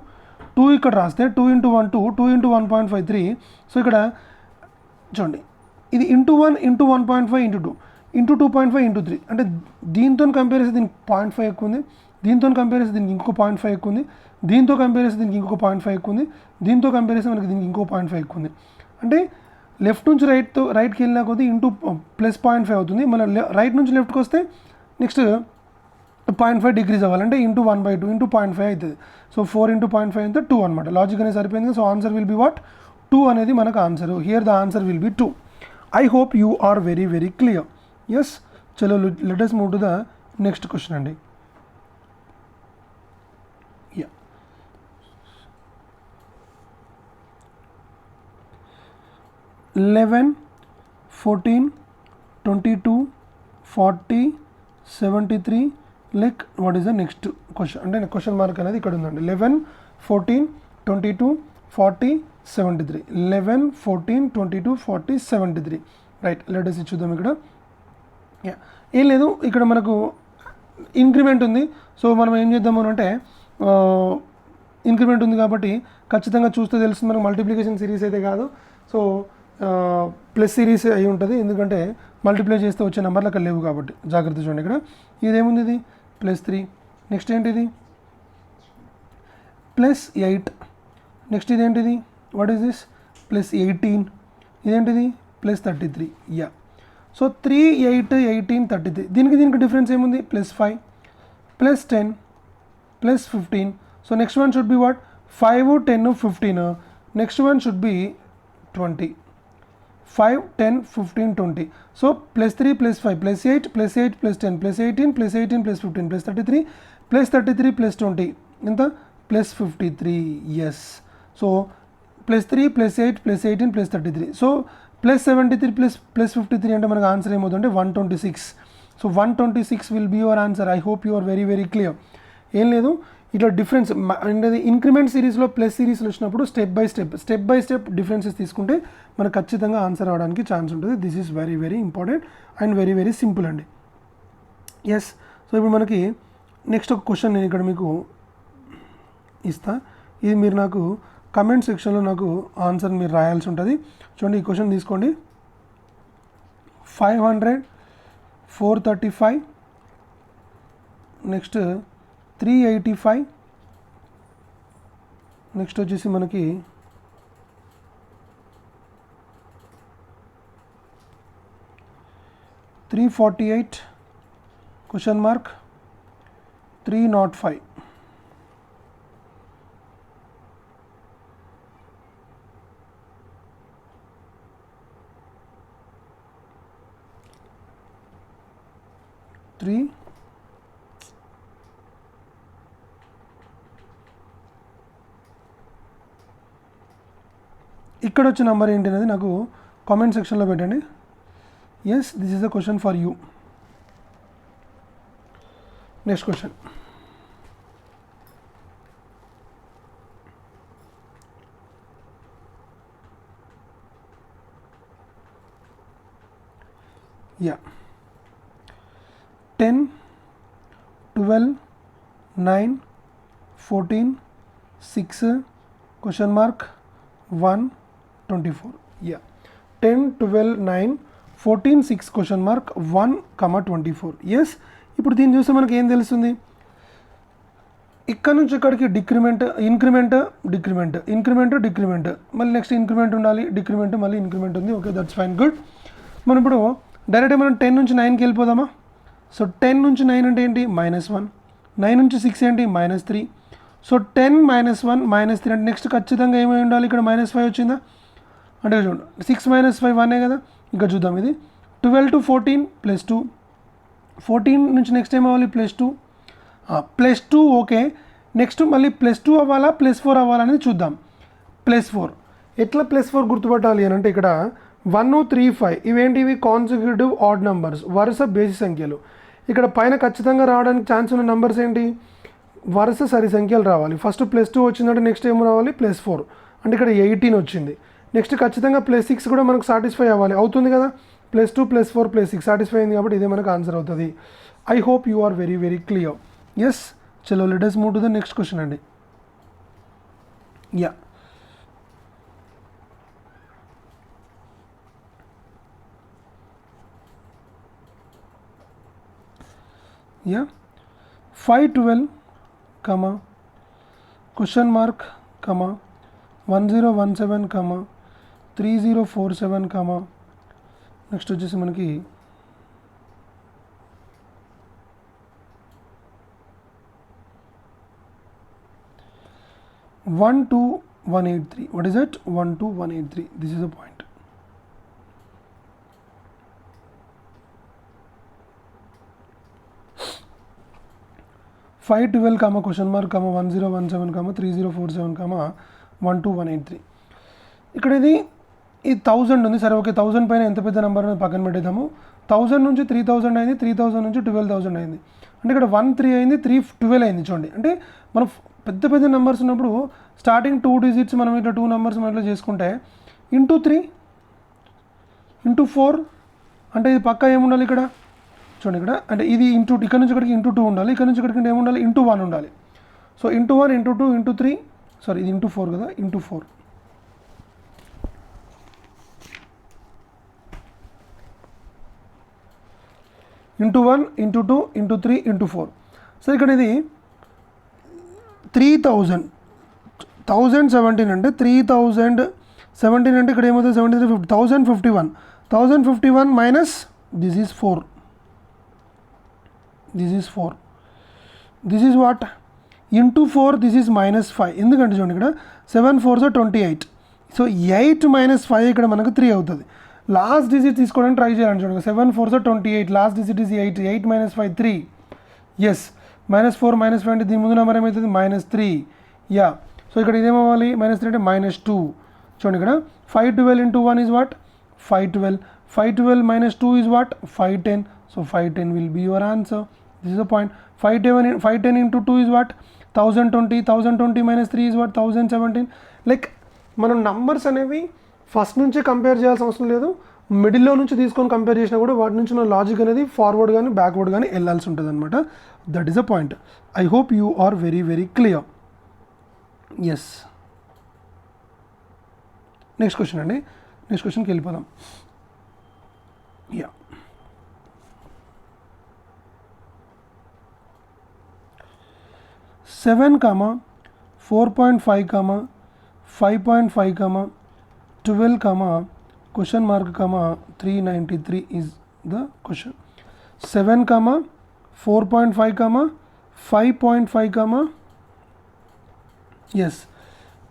2 ఇక్కడ రాస్తే 2 ఇంటూ 1 2, 2 ఇంటూ 1.5 3. సో ఇక్కడ చూడండి, ఇది into 1 into 1.5 into 2 into 2.5 into 3. అంటే దీంతో కంపేర్ చేస్తే దీనికి 0.5 ఎక్కువ ఉంది, దీంతో కంపేర్ చేస్తే దీనికి ఇంకో 0.5 ఎక్కువ ఉంది, దీంతో కంపేర్ చేస్తే దీనికి ఇంకో 0.5 ఎక్కువ ఉంది, దీంతో కంపేర్ చేస్తే మనకి దీనికి ఇంకో 0.5 ఎక్కువ ఉంది. అంటే లెఫ్ట్ నుంచి రైట్కి వెళ్ళినా కొద్దీ ఇంటూ ప్లస్ 0.5 అవుతుంది. మళ్ళీ రైట్ నుంచి లెఫ్ట్కి వస్తే నెక్స్ట్ 0.5 డిగ్రీస్ అవ్వాలంటే ఇంటూ 1/2 ఇంటూ 0.5 అవుతుంది. సో 4 ఇంటూ 0.5 అంటే 2 అనమాట. లాజిక్ అనేది సరిపోయింది. So answer will be what? 2 అనేది మనకు answer. Here the answer will be 2. I hope you are very very clear. Yes, చలో let us move to the next question అండి. 11, 14, 22, 40, 73. Like what is the next question? అంటే question mark అనేది ఇక్కడ ఉందండి. 11, 14, 22, 40, 73. 11, 14, 22, 40, 73. Right, let us చూద్దాం. ఇక్కడ ఏం లేదు, ఇక్కడ మనకు ఇంక్రిమెంట్ ఉంది. సో మనం ఏం చేద్దాము అంటే, ఇంక్రిమెంట్ ఉంది కాబట్టి ఖచ్చితంగా చూస్తే తెలుస్తుంది మనకు. మల్టిప్లికేషన్ సిరీస్ అయితే కాదు, సో ప్లస్ సిరీస్ అయి ఉంటుంది. ఎందుకంటే మల్టిప్లై చేస్తే వచ్చే నెంబర్లు అక్కడ లేవు కాబట్టి. జాగ్రత్త చూడండి. ఇక్కడ ఇదేముంది? ఇది +3. నెక్స్ట్ ఏంటిది? +8. నెక్స్ట్ ఇదేంటిది? What is this? +18. ఇదేంటిది? +33. Yeah, so 3, 8, 18, 33. దీనికి డిఫరెన్స్ ఏముంది? +5, +10, +15. So next one should be what? 5, 10, 15. Next one should B 20. 5, 10, 15, 20. So +3, +5, +8, +8, +10, +18, +18, +15, +33, +33, +20 ఎంత? +53. Yes, so +3, +8, +18, +33. సో +73 +53 అంటే మనకు ఆన్సర్ ఏమవుతుందంటే 126. So 126 will be your answer. I hope you are very very clear. ఏం లేదు, ఇట్లా డిఫరెన్స్ అంటే ఇంక్రిమెంట్ సిరీస్లో ప్లస్ సిరీస్లో వచ్చినప్పుడు స్టెప్ బై స్టెప్ డిఫరెన్సెస్ తీసుకుంటే మనకు ఖచ్చితంగా ఆన్సర్ అవడానికి ఛాన్స్ ఉంటుంది. This is very very important and very very simple అండి. ఎస్, సో ఇప్పుడు మనకి నెక్స్ట్ ఒక క్వశ్చన్ నేను ఇక్కడ మీకు ఇస్తా. ఇది మీరు నాకు కమెంట్ సెక్షన్లో నాకు ఆన్సర్ మీరు రాయాల్సి ఉంటుంది. చూడండి, ఈ క్వశ్చన్ తీసుకోండి. 500, 435, నెక్స్ట్ 385, నెక్స్ట్ వచ్చేసి మనకి 348, క్వశ్చన్ మార్క్ 305. ఇక్కడ వచ్చే నెంబర్ ఏంటి అనేది నాకు కామెంట్ సెక్షన్లో పెట్టండి. Yes, this is the question for you. Next question. Yeah, 10, 12, 9, 14, 6, question mark 1, 24. Yeah, 10, 12, 9, 14 6 question mark 1,24. Yes, ఇప్పుడు దీన్ని చూస్తే మనకి ఏం తెలుస్తుంది, ఇక్కడ నుంచి ఇక్కడికి decrement increment decrement increment decrement మళ్ళీ నెక్స్ట్ ఇంక్రిమెంట్ ఉండాలి, డిక్రిమెంట్ మళ్ళీ ఇంక్రిమెంట్ ఉంది. Okay, that's fine, good. మనం ఇప్పుడు డైరెక్ట్గా మనం 10 నుంచి 9కి వెళ్ళిపోదామా? సో 10 నుంచి 9 అంటే ఏంటి? -1. 9 నుంచి 6 ఏంటి? -3. సో 10 -1 -3 అంటే నెక్స్ట్ ఖచ్చితంగా ఏమై ఉండాలి? ఇక్కడ -5 వచ్చిందా? అంటే చూడండి 6 - 5 1 కదా. ఇంకా చూద్దాం, ఇది 12 to 14 +2. 14 నుంచి నెక్స్ట్ ఏం అవ్వాలి? +2. +2 ఓకే. నెక్స్ట్ మళ్ళీ +2 అవ్వాలా +4 అవ్వాలనేది చూద్దాం. +4 ఎట్లా +4 గుర్తుపట్టాలి అని అంటే ఇక్కడ 1 3 5 ఇవేంటివి? కాన్సిక్యూటివ్ ఆడ్ నెంబర్స్, వరుస బేసి సంఖ్యలు. ఇక్కడ పైన ఖచ్చితంగా రావడానికి ఛాన్స్ ఉన్న నెంబర్స్ ఏంటి? వరుస సరి సంఖ్యలు రావాలి. ఫస్ట్ +2 వచ్చిందంటే నెక్స్ట్ ఏం రావాలి? +4 అంటే ఇక్కడ 18 వచ్చింది. నెక్స్ట్ ఖచ్చితంగా +6 కూడా మనకు సాటిస్ఫై అవ్వాలి, అవుతుంది కదా. +2 +4 +6 సాటిస్ఫై అయింది కాబట్టి ఇదే మనకు ఆన్సర్ అవుతుంది. I hope you are very very clear. Yes, చలో let us move to the next question అండి. Yeah, yeah 512, question mark 1017, 3047, next వచ్చేసి మనకి 12183. What is it? 12183. This is the point. (512, question mark, 1017, 3047, 12183). ఇక్కడ ఇది 1000 ఉంది. సరే ఓకే, 1000 పైన ఎంత పెద్ద నెంబర్ అనేది పక్కన పెట్టేద్దాము. 1000 నుంచి 3000 అయింది, 3000 నుంచి 12000 అయింది. అంటే ఇక్కడ 13 అయింది, 312 అయింది. చూడండి, అంటే మనం పెద్ద పెద్ద నెంబర్స్ ఉన్నప్పుడు స్టార్టింగ్ 2 డిజిట్స్ మనం ఇట్లా 2 నెంబర్స్ మనం ఇట్లా చేసుకుంటే × 3 × 4 అంటే ఇది పక్కా ఏముండాలి ఇక్కడ? చూడండి ఇక్కడ, అంటే ఇది ఇక్కడ నుంచి ఇక్కడికి × 2 ఉండాలి, ఇక్కడ నుంచి ఇక్కడికి ఏముండాలి? × 1 ఉండాలి. సో × 1 × 2 × 3, సారీ ఇది × 4 కదా, × 4. × 1 × 2 × 3 × 4. సో ఇక్కడ ఇది 3000, 1017 అంటే 3017 అంటే ఇక్కడ ఏమవుతుంది? 1051, 1051 minus this is 4, this is 4, this is what? × 4, this is -5. ఎందుకంటే చూడండి ఇక్కడ 7 4s 28. సో 8 - 5 ఇక్కడ మనకు 3 అవుతుంది. లాస్ట్ డిజిట్ తీసుకోవడానికి ట్రై చేయాలని చూడండి. 7 4s 28, last digit is 8, 8 - 5 3. Yes, -4 -5 అంటే దీని ముందు నెంబర్ ఏమవుతుంది? -3. యా, సో ఇక్కడ ఇదేమవ్వాలి? -3 అంటే -2. చూడండి ఇక్కడ 512 × 1 is what? 512. 512 - 2 is what? 510. So 510 will be your answer. This is the point. 510 × 2 is what? 1020. 1020 - 3 is what? 1017. Like మనం నంబర్స్ అనేవి ఫస్ట్ నుంచే కంపేర్ చేయాల్సిన అవసరం లేదు, మిడిల్లో నుంచి తీసుకొని కంపేర్ చేసినా కూడా వాటి నుంచి మన లాజిక్ అనేది ఫార్వర్డ్ కానీ బ్యాక్వర్డ్ కానీ వెళ్ళాల్సి ఉంటుంది అనమాట. That is a point. I hope you are very very clear. Yes, next question అండి. నెక్స్ట్ క్వశ్చన్కి వెళ్ళిపోదాం. Yeah, 7, 4.5, 5.5, 12, question mark, 393 is the question. 7, 4.5, 5.5, yes,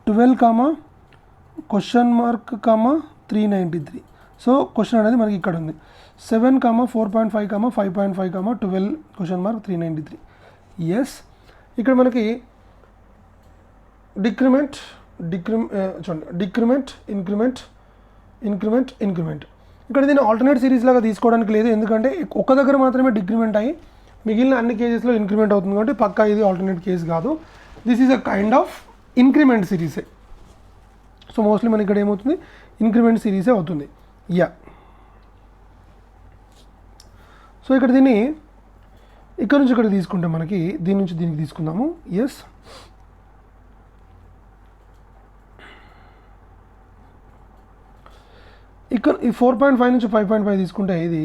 12, question mark, 393. So question అనేది మనకి ఇక్కడ ఉంది. 7, 4.5, 5.5, 12, క్వశ్చన్ మార్క్ 393. ఎస్, ఇక్కడ మనకి డిక్రిమెంట్ చూడండి, డిక్రిమెంట్ ఇంక్రిమెంట్ ఇంక్రిమెంట్ ఇంక్రిమెంట్. ఇక్కడ దీన్ని ఆల్టర్నేట్ సిరీస్ లాగా తీసుకోవడానికి లేదు, ఎందుకంటే ఒక దగ్గర మాత్రమే డిక్రిమెంట్ అయ్యి మిగిలిన అన్ని కేసెస్లో ఇంక్రిమెంట్ అవుతుంది కాబట్టి పక్కా ఇది ఆల్టర్నేట్ కేసు కాదు. This is a kind of increment సిరీసే. సో మోస్ట్లీ మనకి ఇక్కడ ఏమవుతుంది? ఇంక్రిమెంట్ సిరీసే అవుతుంది. యా, సో ఇక్కడ దీన్ని ఇక్కడ నుంచి ఇక్కడ తీసుకుంటే మనకి దీని నుంచి దీనికి తీసుకుందాము. ఎస్, ఇక్కడ ఈ 4.5 నుంచి 5.5 తీసుకుంటే ఇది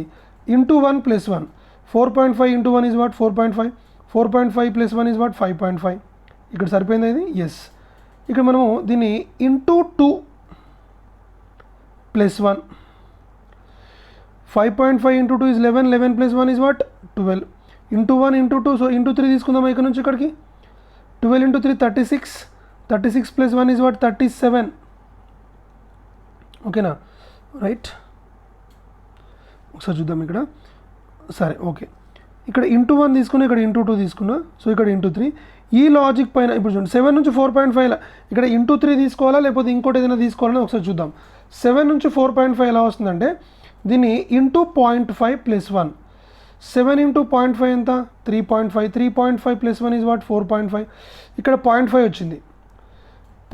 into 1 plus 1, 4.5 into 1 is what 4.5, 4.5 plus 1 is what 5.5. ఇక్కడ సరిపోయింది ఇది, ఎస్. ఇక్కడ మనము దీన్ని into 2 plus 1, 5.5 into 2 is 11, 11 plus 1 is what 12, into 1 into 2, so into 3 తీసుకుందాం ఇక్కడ నుంచి ఇక్కడికి. 12 ఇంటూ 3 36, 36 ప్లస్ 1 ఈజ్ వాట్ 37. ఓకేనా, రైట్. ఒకసారి చూద్దాం ఇక్కడ, సరే ఓకే. ఇక్కడ ఇంటూ 1 తీసుకున్నా, ఇక్కడ ఇంటూ 2 తీసుకున్నా, సో ఇక్కడ ఇంటూ 3. ఈ లాజిక్ పైన ఇప్పుడు చూడండి 7 నుంచి 4.5 ఇక్కడ ఇంటూ 3 తీసుకోవాలా లేకపోతే ఇంకోటి ఏదైనా తీసుకోవాలని ఒకసారి చూద్దాం. 7 నుంచి 4.5 ఎలా వస్తుందంటే దీన్ని ఇంటూ 0.5 ప్లస్ 1, 7 ఇంటూ 0.5 ఎంత 3.5, 3.5 ప్లస్ 1 ఈజ్ వాట్ 4.5. ఇక్కడ 0.5 వచ్చింది.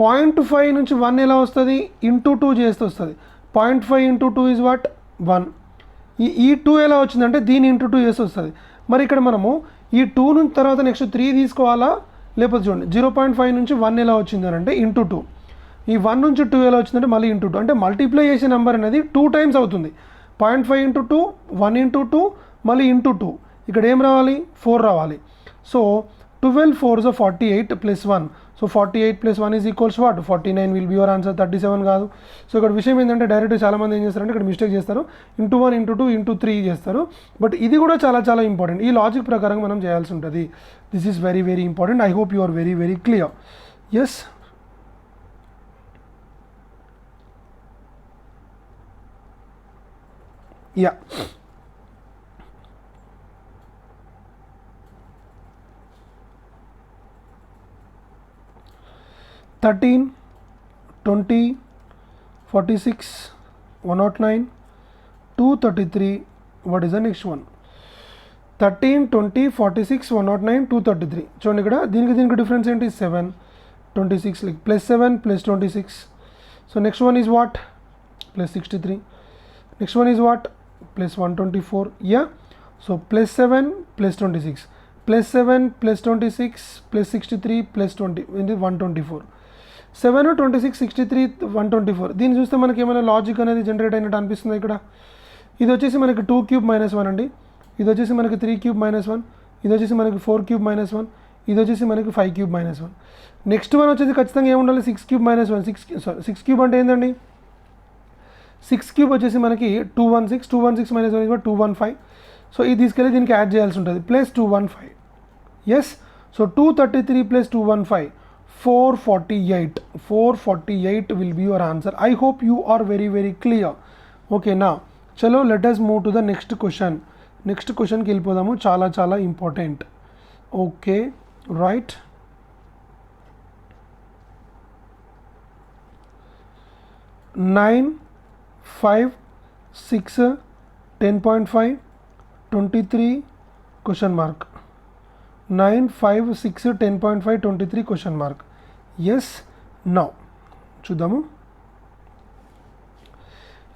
0.5 నుంచి 1 ఎలా వస్తుంది, ఇంటూ 2 చేస్తే వస్తుంది. 0.5 ఇంటూ 2 ఈజ్ వాట్ 1. ఈ 2 ఎలా వచ్చిందంటే దీని ఇంటూ 2 చేస్తే వస్తుంది. మరి ఇక్కడ మనము ఈ 2 నుంచి తర్వాత నెక్స్ట్ 3 తీసుకోవాలా లేకపోతే చూడండి 0.5 నుంచి 1 ఎలా వచ్చింది అని అంటే ఇంటూ 2, ఈ 1 నుంచి 2 ఎలా వచ్చిందంటే మళ్ళీ ఇంటూ 2, అంటే మల్టిప్లై చేసే నెంబర్ అనేది 2 టైమ్స్ అవుతుంది. 0.5 ఇంటూ 2, 1 ఇంటూ 2, మళ్ళీ ఇంటూ 2, ఇక్కడ ఏం రావాలి 4 రావాలి. So 12 4s 48 plus 1, so 48 plus 1 is equals what 49 will be your answer, 37 కాదు. సో ఇక్కడ విషయం ఏంటంటే డైరెక్ట్ చాలామంది ఏం చేస్తారంటే ఇక్కడ మిస్టేక్ చేస్తారు, ఇంటూ 1 ఇంటూ 2 ఇంటూ 3 చేస్తారు. బట్ ఇది కూడా చాలా చాలా ఇంపార్టెంట్, ఈ లాజిక్ ప్రకారం మనం చేయాల్సి ఉంటుంది. This is very very important. I hope you are very very clear. Yes, yeah. 13, 20, 46, 109, 233. What is the next one? 13, 20, 46, 109, 233. చూడండి ఇక్కడ దీనికి డిఫరెన్స్ ఏంటి 7, 26, like plus 7 plus 26. So next one is what plus 63. Next one is what plus 124. Yeah, so plus 7 plus 26 plus 7 plus 26 plus 63 plus 20 ఇది 124. 7, 26, 63, 124. దీన్ని చూస్తే మనకి ఏమైనా logic అనేది జనరేట్ అయినట్టు అనిపిస్తుంది. ఇక్కడ ఇది వచ్చేసి మనకి 2 క్యూబ్ మైనస్ 1 అండి, ఇది వచ్చేసి మనకి 3 క్యూబ్ మైనస్ 1, ఇది వచ్చేసి మనకి 4 క్యూబ్ మైనస్ 1, ఇది వచ్చేసి మనకి 5 క్యూబ్ మైనస్ 1. నెక్స్ట్ వన్ వచ్చేసి ఖచ్చితంగా ఏముండాలి 6 క్యూబ్ మైనస్ 1. 6 క్యూబ్ అంటే ఏంటండి 6 క్యూబ్ వచ్చేసి మనకి 216, 216 మైనస్ 1 ఇస్ 215. సో ఇది తీసుకెళ్ళి దీనికి యాడ్ చేయాల్సి ఉంటుంది plus 215. Yes, so 233 plus 215 448. 448 will be your answer. I hope you are very very clear. Okay, now chalo let us move to the next question. Next question ki vellipodamu, chala chala important. Okay, right. Nine, 5, 6, 10.5, 23 question mark. 9, 5, 6, 10.5, 23 question mark. Yes, now చూద్దాము.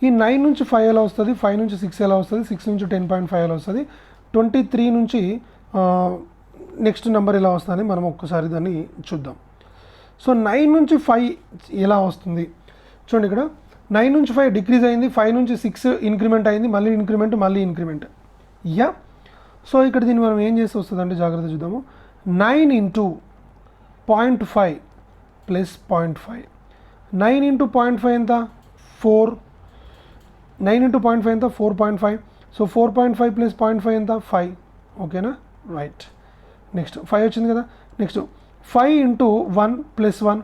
ఈ 9 నుంచి 5 ఎలా వస్తుంది, 5 నుంచి 6 ఎలా వస్తుంది, 6 నుంచి 10.5 ఎలా వస్తుంది, 23 నుంచి నెక్స్ట్ నెంబర్ ఎలా వస్తుంది మనం ఒక్కసారి దాన్ని చూద్దాం. సో 9 నుంచి 5 ఎలా వస్తుంది చూడండి. ఇక్కడ 9 నుంచి 5 డిక్రీజ్ అయింది, 5 నుంచి 6 ఇంక్రిమెంట్ అయింది, మళ్ళీ ఇంక్రిమెంట్ మళ్ళీ ఇంక్రిమెంట్. యా, సో ఇక్కడ దీన్ని మనం ఏం చేస్తే వస్తుంది అంటే జాగ్రత్త చూద్దాము. 9 ఇంటూ 0.5 ప్లస్ 0.5. 9 ఇంటూ 0.5 ఎంత 4. 9 ఇంటూ 0.5 ఎంత 4.5. సో 4.5 ప్లస్ 0.5 ఎంత 5. ఓకేనా, రైట్. నెక్స్ట్ 5 వచ్చింది కదా. Next 5 into 1 plus 1.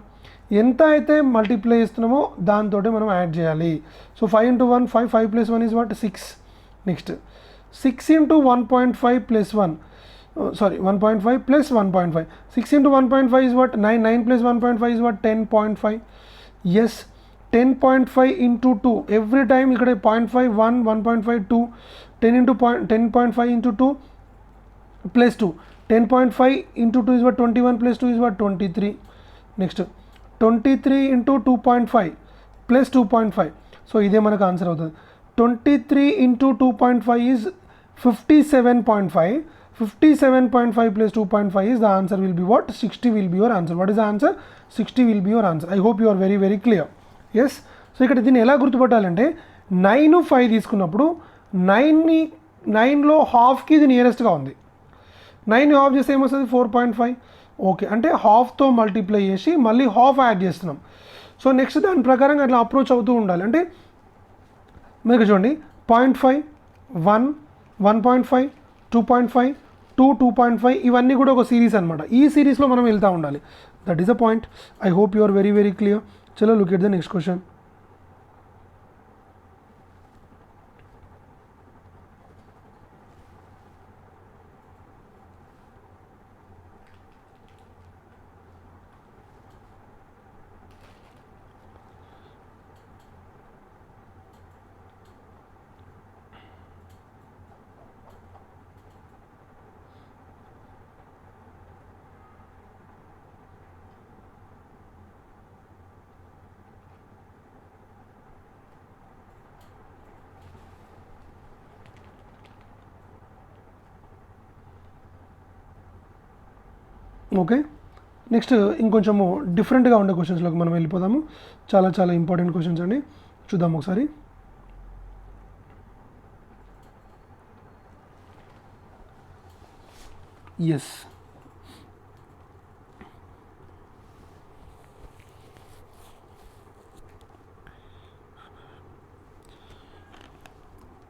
ఎంత అయితే మల్టిప్లై చేస్తున్నామో దాంతో మనం యాడ్ చేయాలి. So 5 into 1 5, 5 plus 1 is what 6. Next 6 into 1.5 plus 1, sorry 1.5 plus 1.5. 6 into 1.5 is what 9. 9 plus 1.5 is what 10.5. Yes, 10.5 into 2. Every time ikkada 0.5 1, 1.5 2. 10.5 into 2 plus 2. 10.5 into 2 is what 21 plus 2 is what 23. Next 23 into 2.5 plus 2.5. So ide manaku answer avutadi. 23 into 2.5 is 57.5. 57.5 plus 2.5 is the answer will be what 60 will be your answer. What is the answer? 60 will be your answer. I hope you are very very clear. Yes, so ikkada దీన్ని ఎలా గుర్తుపట్టాలంటే 9 5 తీసుకున్నప్పుడు 9లో హాఫ్కి ఇది నియరెస్ట్గా ఉంది. 9 half చేస్తే ఏమొస్తుంది 4.5. Okay, అంటే హాఫ్తో multiply చేసి మళ్ళీ హాఫ్ యాడ్ చేస్తున్నాం. సో నెక్స్ట్ దాని ప్రకారం అట్లా అప్రోచ్ అవుతూ ఉండాలి. అంటే మీరు చూడండి 0.5 1 1.5 2.5 2 2.5 ఇవన్నీ కూడా ఒక సిరీస్ అనమాట. ఈ సిరీస్లో మనం వెళ్తూ ఉండాలి. That is a point. I hope you are very very clear. చలో look at the next question. Okay, next ఇంకొంచెము డిఫరెంట్గా ఉండే క్వశ్చన్స్లోకి మనం వెళ్ళిపోదాము. చాలా చాలా ఇంపార్టెంట్ క్వశ్చన్స్ అండి, చూద్దాం ఒకసారి. Yes,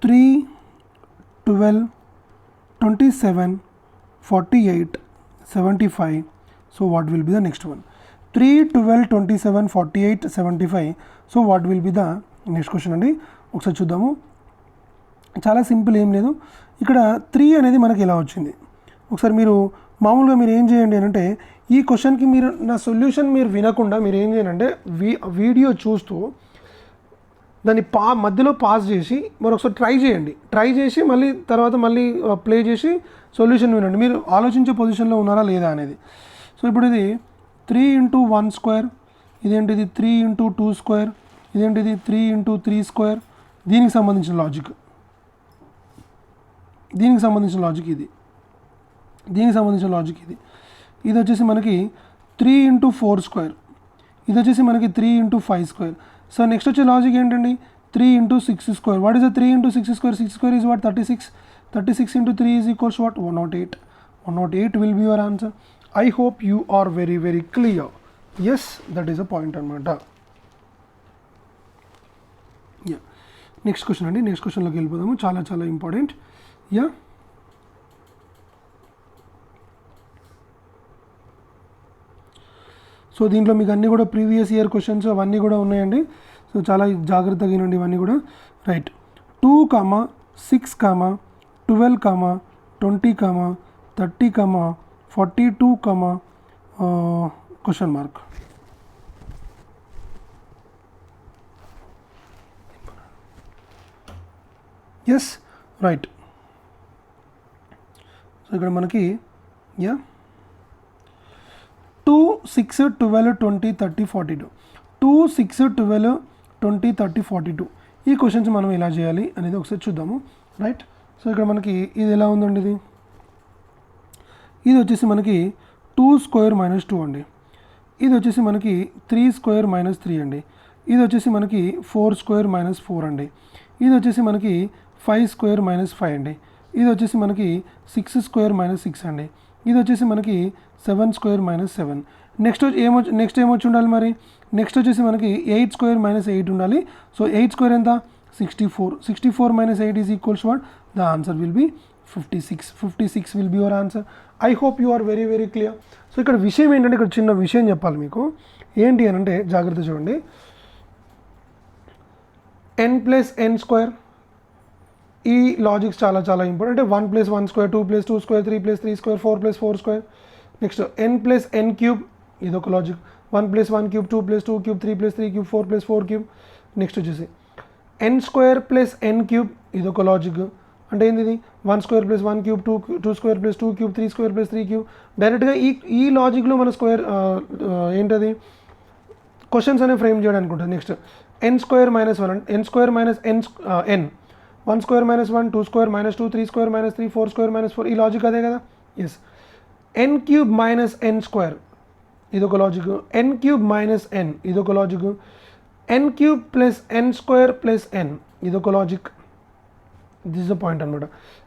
three 12 27 48 75. So what will be the next one? 3 12 27 48 75. So what will be the next question అండి. ఒకసారి చూద్దాము. చాలా సింపుల్, ఏం లేదు. ఇక్కడ 3 అనేది మనకి ఎలా వచ్చింది ఒకసారి మీరు మామూలుగా మీరు ఏం చేయండి అంటే, ఈ క్వశ్చన్కి మీరు నా సొల్యూషన్ మీరు వినకుండా మీరు ఏం చేయండి అంటే వీడియో చూస్తూ దాన్ని మధ్యలో పాజ్ చేసి మరొకసారి ట్రై చేసి మళ్ళీ తర్వాత మళ్ళీ ప్లే చేసి సొల్యూషన్ వినండి. మీరు ఆలోచించే పొజిషన్లో ఉన్నారా లేదా అనేది. సో ఇప్పుడు ఇది 3 × 1 స్క్వేర్, ఇదేంటిది 3 × 2 స్క్వేర్, ఇదేంటిది 3 × 3 స్క్వేర్. దీనికి సంబంధించిన లాజిక్ ఇది, దీనికి సంబంధించిన లాజిక్ ఇది. ఇది వచ్చేసి మనకి 3 × 4 స్క్వేర్, ఇది వచ్చేసి మనకి 3 × 5 స్క్వేర్. సో నెక్స్ట్ వచ్చే లాజిక్ ఏంటండి 3 × 6 square. What is the 3 × 6 square? 6 square is what 36. 36 × 3 is equals to what? 108. 108 will be your answer. I hope you are very very clear. Yes, that is a point అనమాట. Yeah, next question అండి. Next క్వశ్చన్లోకి వెళ్ళిపోదాము, చాలా చాలా important. Yeah, so దీంట్లో మీకు అన్నీ కూడా previous year questions అవన్నీ కూడా ఉన్నాయండి. సో చాలా జాగ్రత్తగా వినండి ఇవన్నీ కూడా. Right, 2, 6, 12, 20, 30, 42, question mark. Yes, right. So ఇక్కడ మనకి 2, 6, 12, 20, 30, 42. 2, 6, 12, 20, 30, 42 ఈ క్వశ్చన్స్ మనం ఎలా చేయాలి అనేది ఒకసారి చూద్దాము. రైట్, సో ఇక్కడ మనకి ఇది ఎలా ఉందండి, ఇది వచ్చేసి మనకి 2 స్క్వేర్ - 2 అండి. ఇది వచ్చేసి మనకి 3 స్క్వేర్ - 3 అండి. ఇది వచ్చేసి మనకి 4 స్క్వేర్ - 4 అండి. ఇది వచ్చేసి మనకి 5 స్క్వేర్ - 5 అండి. ఇది వచ్చేసి మనకి 6 స్క్వేర్ - 6 అండి. ఇది వచ్చేసి మనకి 7 స్క్వేర్ - 7. నెక్స్ట్ ఏమొచ్చి ఉండాలి మరి? నెక్స్ట్ వచ్చేసి మనకి 8 స్క్వేర్ - 8 ఉండాలి. సో 8 స్క్వేర్ ఎంత? 64. 64 - 8 is equals what? The answer will be 56. 56 will be your answer. I hope you are very very clear. So ఇక్కడ విషయం ఏంటంటే, ఇక్కడ చిన్న విషయం చెప్పాలి మీకు. ఏంటి అని అంటే జాగ్రత్త చూడండి. n + n స్క్వేర్, ఈ లాజిక్స్ చాలా చాలా ఇంపార్టెంట్. అంటే 1 + 1 square, 2 + 2 square, 3 + 3 square, 4 + 4 square. Next n + n cube, ఇదొక logic. 1 + 1 cube, 2 + 2 cube, 3 + 3 cube, 4 + 4 cube. Next వచ్చేసి n స్క్వేర్ + n క్యూబ్, ఇదొక లాజిక్. అంటే ఏంటిది? 1 square + 1 cube, 2 square + 2 cube, 3 square + 3 cube. డైరెక్ట్గా ఈ లాజిక్లో మన స్క్వేర్ ఏంటది క్వశ్చన్స్ అనేవి ఫ్రేమ్ చేయడానికి ఉంటుంది. Next n square - 1, n square - n, 1 square - 1, 2 square - 2, 3 square - 3, 4 square - 4. ఈ లాజిక్ అదే కదా. Yes. n cube - n square, ఇదొక లాజిక్. n క్యూబ్ - n, ఇదొక logic. n cube + n square + n, ఇదొక logic, this is the point అనమాట.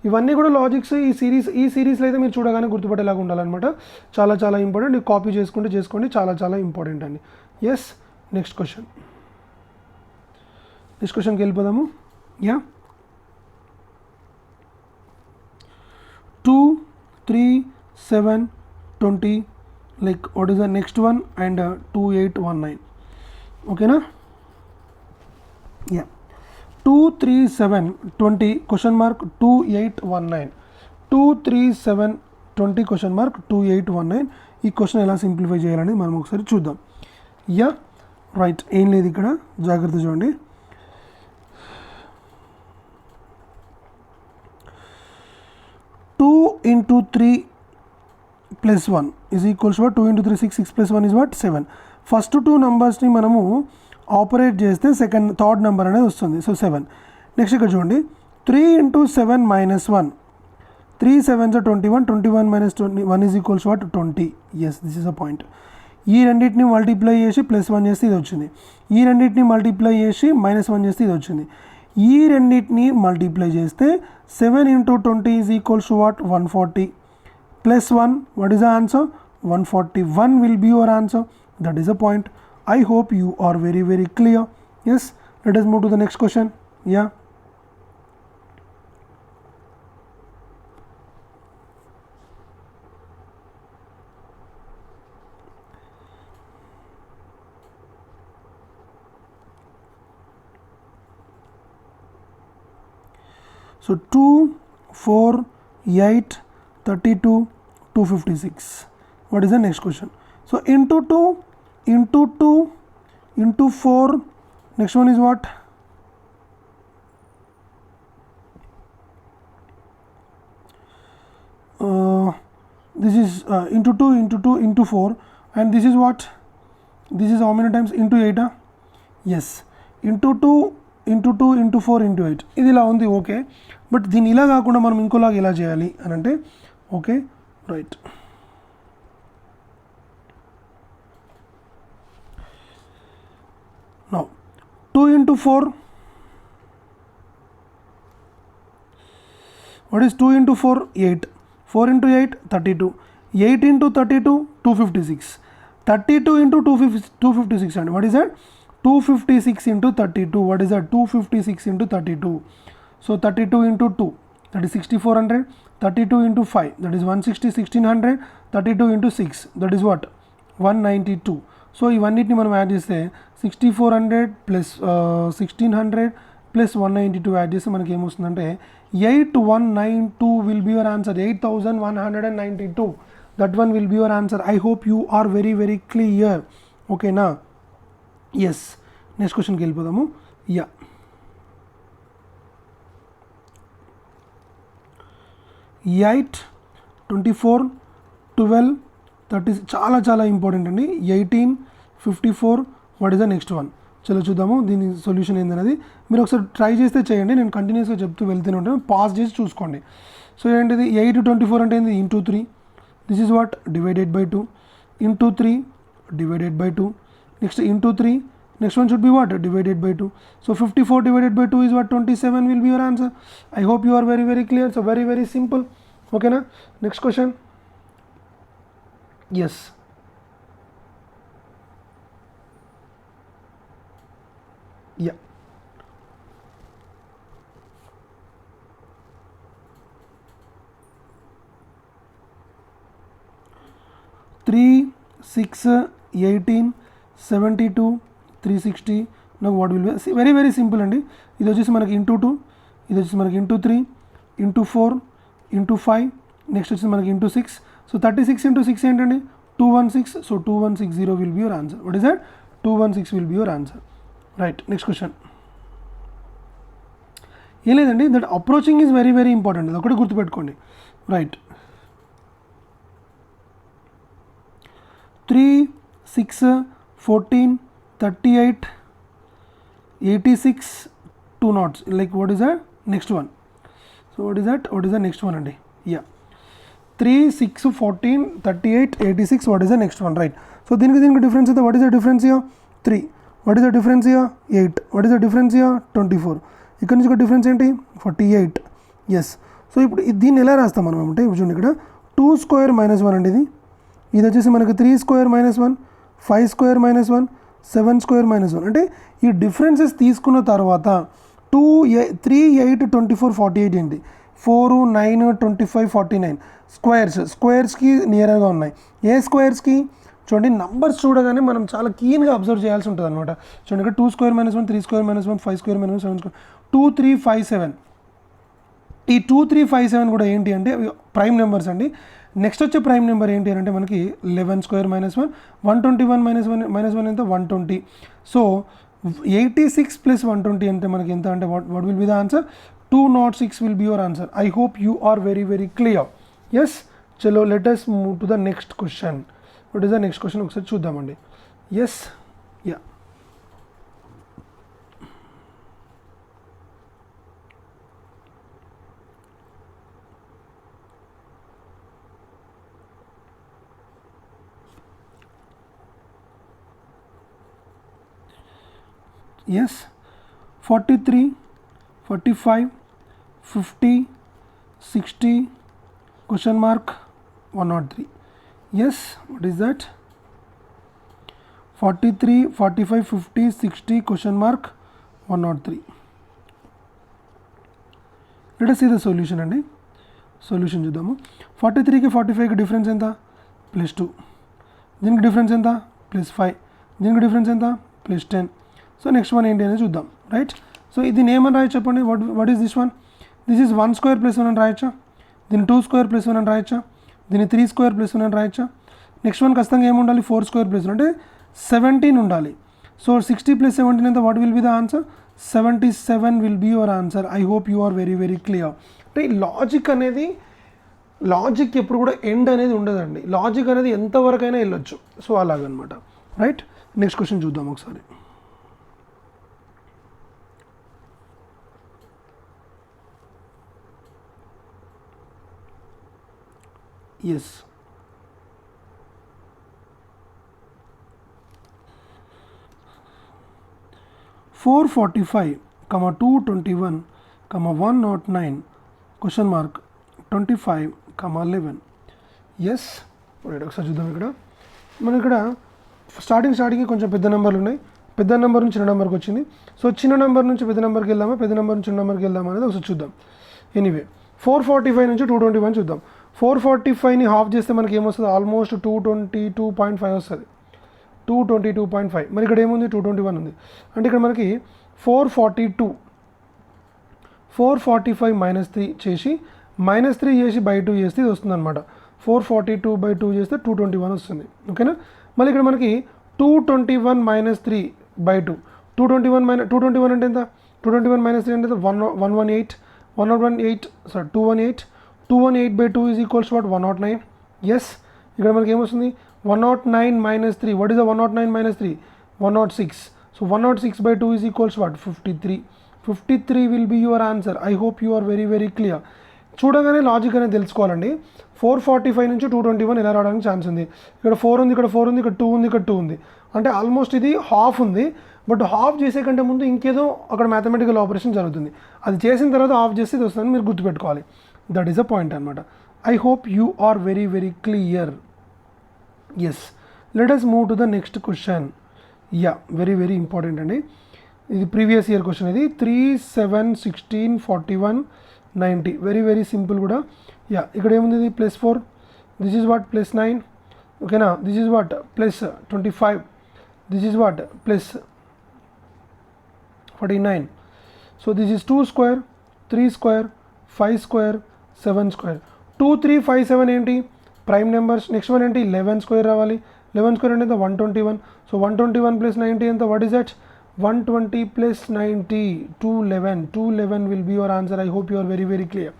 ఇవన్నీ కూడా logics ఈ సిరీస్లో అయితే మీరు చూడగానే గుర్తుపట్టేలాగా ఉండాలన్నమాట. చాలా చాలా ఇంపార్టెంట్. కాపీ చేసుకోండి, చాలా చాలా ఇంపార్టెంట్ అండి. ఎస్, నెక్స్ట్ క్వశ్చన్కి వెళ్ళిపోదాము. Yeah, 2, 3, 7, 20, like what is the next one, and 2, 8, 1, 9. ఓకేనా? Yeah, 2, 3, 7, 20 question mark 2, 8, 1, 9. 2, 3, 7, 20 question mark 2, 8, 1, 9. ఈ క్వశ్చన్ ఎలా సింప్లిఫై చేయాలని మనం ఒకసారి చూద్దాం. Yeah, right. ఏం లేదు ఇక్కడ, జాగ్రత్త చూడండి. 2 into 3 plus 1 is equals to what? 2 into 3 6, 6 plus 1 is what? 7. First 2 నెంబర్స్ని మనము ఆపరేట్ చేస్తే థర్డ్ నెంబర్ అనేది వస్తుంది. సో 7. నెక్స్ట్ ఇక్కడ చూడండి, 3 into 7 minus 1. 3 7s are 21. 21 minus 21 is equals to what? 20. Yes, this is a point. ఈ రెండింటిని మల్టిప్లై చేసి +1 చేస్తే ఇది వచ్చింది. ఈ రెండింటిని మల్టిప్లై చేసి -1 చేస్తే ఇది వచ్చింది. ఈ రెండింటిని మల్టిప్లై చేస్తే 7 into 20 is equals to what? 140. Plus 1, what is the answer? 141 will be your answer. That is the point. I hope you are very very clear. Yes, let us move to the next question. Yeah. So 2, 4, 8, 32, 256. What is the next question? So into 2, into 4. Next one is what? This is into 2, into 4, and this is what? This is how many times? Into 8. Yes, into 2, into 2, into 4, into 8. ఇది ఇలా ఉంది, okay. But దీన్ని ఇలా కాకుండా మనం ఇంకోలాగా ఇలా చేయాలి అని అంటే, okay, right. Now 2 into 4. What is 2 into 4? 8. 4 into 8, 32. 8 into 32, 256. 32 into 256 and what is that? 256 into 32. What is that? 256 into 32. So 32 into 2, that is 6400. 32 into 5, that is 160, 1600. 32 into 6, that is what? 192. So ఇవన్నిటిని మనం add చేస్తే 6400 plus 1600 plus 192 add చేస్తే మనకి ఏమొస్తుందంటే 8192 will be your answer. 8192, that one will be your answer. I hope you are very very clear. ఓకేనా? Yes, next క్వశ్చన్కి వెళ్ళిపోదాము. Yeah, 8, 24, 12, 30. చాలా చాలా ఇంపార్టెంట్ అండి. 18, 54. What is the next one? చలో చూద్దాము దీని సొల్యూషన్ ఏందనేది. మీరు ఒకసారి ట్రై చేస్తే చేయండి, నేను కంటిన్యూస్గా చెప్తూ వెళ్తూనే ఉంటాను, పాస్ చేసి చూసుకోండి. సో ఏంటిది 8 24 అంటే ఏంది? Into 3. This is what? Divided by 2. Into 3 divided by 2. Next into 3. Next one should be what? Divided by 2. So 54 divided by 2 is what? 27 will be your answer. I hope you are very very clear. So very very simple. Okay na? Next question. Yes. Yeah. Three, 6, 18, 72, 360. Now what will be? See, very very simple అండి. ఇది వచ్చేసి మనకి into 2, ఇది వచ్చేసి మనకి into 3, into 4, into 5, next వచ్చేసి మనకి into 6. So 36 into 6 ఏంటండి? 216. So 2160 will be your answer. What is that? 216 will be your answer. Right. Next question. ఏం లేదండి, that approaching is very very important. అది ఒకటి గుర్తుపెట్టుకోండి. Right. 3, 6, 14, 38, 86, 2 knots. Like what is that? Next one. So what is that? What is the next one అండి? Yeah. 3, 6, 14, 38, 86. What is the next one? Right. So దీనికి difference అయితే what is the difference here? 3. What is the difference here? 8. What is the difference here? 24. ఇక్కడ నుంచి ఒక difference ఏంటి 48. Yes. So ఇప్పుడు దీన్ని ఎలా రాస్తాం మనం అంటే ఇప్పుడు చూడండి ఇక్కడ 2 స్క్వేర్ మైనస్ 1 అండి ఇది వచ్చేసి మనకి 3 square minus 1, 5 square minus 1, 7 square minus 1. అంటే ఈ డిఫరెన్సెస్ తీసుకున్న తర్వాత 2, 3, 8, 24, 48 ఏంటి 4, 9, 25, 49 స్క్వేర్స్కి నియర్గా ఉన్నాయి. ఏ స్క్వేర్స్కి చూడండి నంబర్స్ చూడగానే మనం చాలా క్లీన్గా అబ్జర్వ్ చేయాల్సి ఉంటుంది అనమాట. చూడండి ఇక్కడ 2 square minus 1, 3 square minus 1, 5 square minus 1, 7 square 2, 3, 5, 7. ఈ 2, 3, 5, 7 కూడా ఏంటి అంటే ప్రైమ్ నెంబర్స్ అండి. నెక్స్ట్ వచ్చే ప్రైమ్ నెంబర్ ఏంటి అంటే మనకి 11 స్క్వేర్ మైనస్ 1, 121 మైనస్ 1 ఎంత 120. సో 86 ప్లస్ 120 అంటే మనకి ఎంత అంటే what will be the answer 206 will be your answer. I hope you are very very clear. Yes. చలో let us move to the next question. What is the next question ఒకసారి చూద్దామండి. Yes. Yeah. Yes, 43, 45, 50, 60, question mark 103. Yes, what is that? 43, 45, 50, 60, question mark 103. Let us see the solution అండి. Solution చూద్దాము. 43కి 45కి difference ఎంత +2, దీనికి difference ఎంత +5, దీనికి difference ఎంత +10. So next one ఏంటి అనేది చూద్దాం. రైట్. సో ఇది ఏమని రాయొచ్చు చెప్పండి. What is this one? This is 1 square + 1 అని రాయొచ్చా? దీన్ని 2 స్క్వేర్ + 1 అని రాయొచ్చా? దీన్ని 3 స్క్వేర్ + 1 అని రాయొచ్చా? నెక్స్ట్ వన్ ఖచ్చితంగా ఏముండాలి 4 స్క్వేర్ + 1 అంటే 17 ఉండాలి. సో 60 + 17 ఎంత what will be the answer 77 will be your answer. I hope you are very very clear. అంటే లాజిక్ అనేది లాజిక్ ఎప్పుడు కూడా ఎండ్ అనేది ఉండదండి. లాజిక్ అనేది ఎంతవరకైనా వెళ్ళొచ్చు. సో అలాగనమాట. రైట్. నెక్స్ట్ క్వశ్చన్ చూద్దాం ఒకసారి. Yes. 445, 221, 109, question mark 25, 11. Yes. Right. ఒకసారి చూద్దాం. ఇక్కడ మనం ఇక్కడ స్టార్టింగ్ కొంచెం పెద్ద నెంబర్లు ఉన్నాయి. పెద్ద నెంబర్ నుంచి చిన్న నెంబర్కి వచ్చింది. సో చిన్న నెంబర్ నుంచి పెద్ద నెంబర్కి వెళ్దామా, పెద్ద నెంబర్ నుంచి చిన్న నెంబర్కి వెళ్దామా అనేది ఒకసారి చూద్దాం. ఎనీవే 445 నుంచి 221 చూద్దాం. 445ని హాఫ్ చేస్తే మనకి ఏమొస్తుంది ఆల్మోస్ట్ 222.5 వస్తుంది. 222.5. మరి ఇక్కడ ఏముంది 221 ఉంది. అంటే ఇక్కడ మనకి 445 -3 చేసి -3 చేసి /2 చేస్తే ఇది వస్తుంది అనమాట. 442/2 చేస్తే 221 వస్తుంది. ఓకేనా. మళ్ళీ ఇక్కడ మనకి 221 - 3/2. 221 అంటే ఎంత 221 - 3 అంటే 118. 218/2 ఈజ్ ఈక్వల్స్ వాట్ 109. ఎస్. ఇక్కడ మనకి ఏమొస్తుంది 109 - 3. What is the 109 - 3? 106. So 106/2 is equals what 53. 53 will be your answer. I hope you are very very clear. చూడగానే లాజిక్ అనేది తెలుసుకోవాలండి. 445 నుంచి 221 ఎలా రావడానికి ఛాన్స్ ఉంది. ఇక్కడ 4 ఉంది, ఇక్కడ 4 ఉంది, ఇక్కడ 2 ఉంది, ఇక్కడ 2 ఉంది. అంటే ఆల్మోస్ట్ ఇది హాఫ్ ఉంది. బట్ హాఫ్ చేసే కంటే ముందు ఇంకేదో అక్కడ మ్యాథమెటికల్ ఆపరేషన్ జరుగుతుంది. అది చేసిన తర్వాత హాఫ్ చేస్తే ఇది వస్తుందని మీరు గుర్తుపెట్టుకోవాలి. దట్ ఈస్ అ పాయింట్ అనమాట. I hope you are very very clear. Yes. Let us move to the next question. Yeah, very very important అండి. ఇది ప్రీవియస్ ఇయర్ క్వశ్చన్. ఇది 3, 7, 16, 41, 90. వెరీ వెరీ సింపుల్ కూడా. యా, ఇక్కడ ఏముంది ఇది +4. This is what +9. ఓకేనా. This is what +25. This is what +49. So this is 2 square, 3 square, 5 square, 7 square. 2, 3, 5, 7 ఏంటి prime numbers. Next one ఏంటి 11 స్క్వేర్ రావాలి. 11 స్క్వేర్ అంటే 121. సో 121 + 90 ఎంత what is that 120 + 90 211. 211 will be your answer. I hope you are very very clear.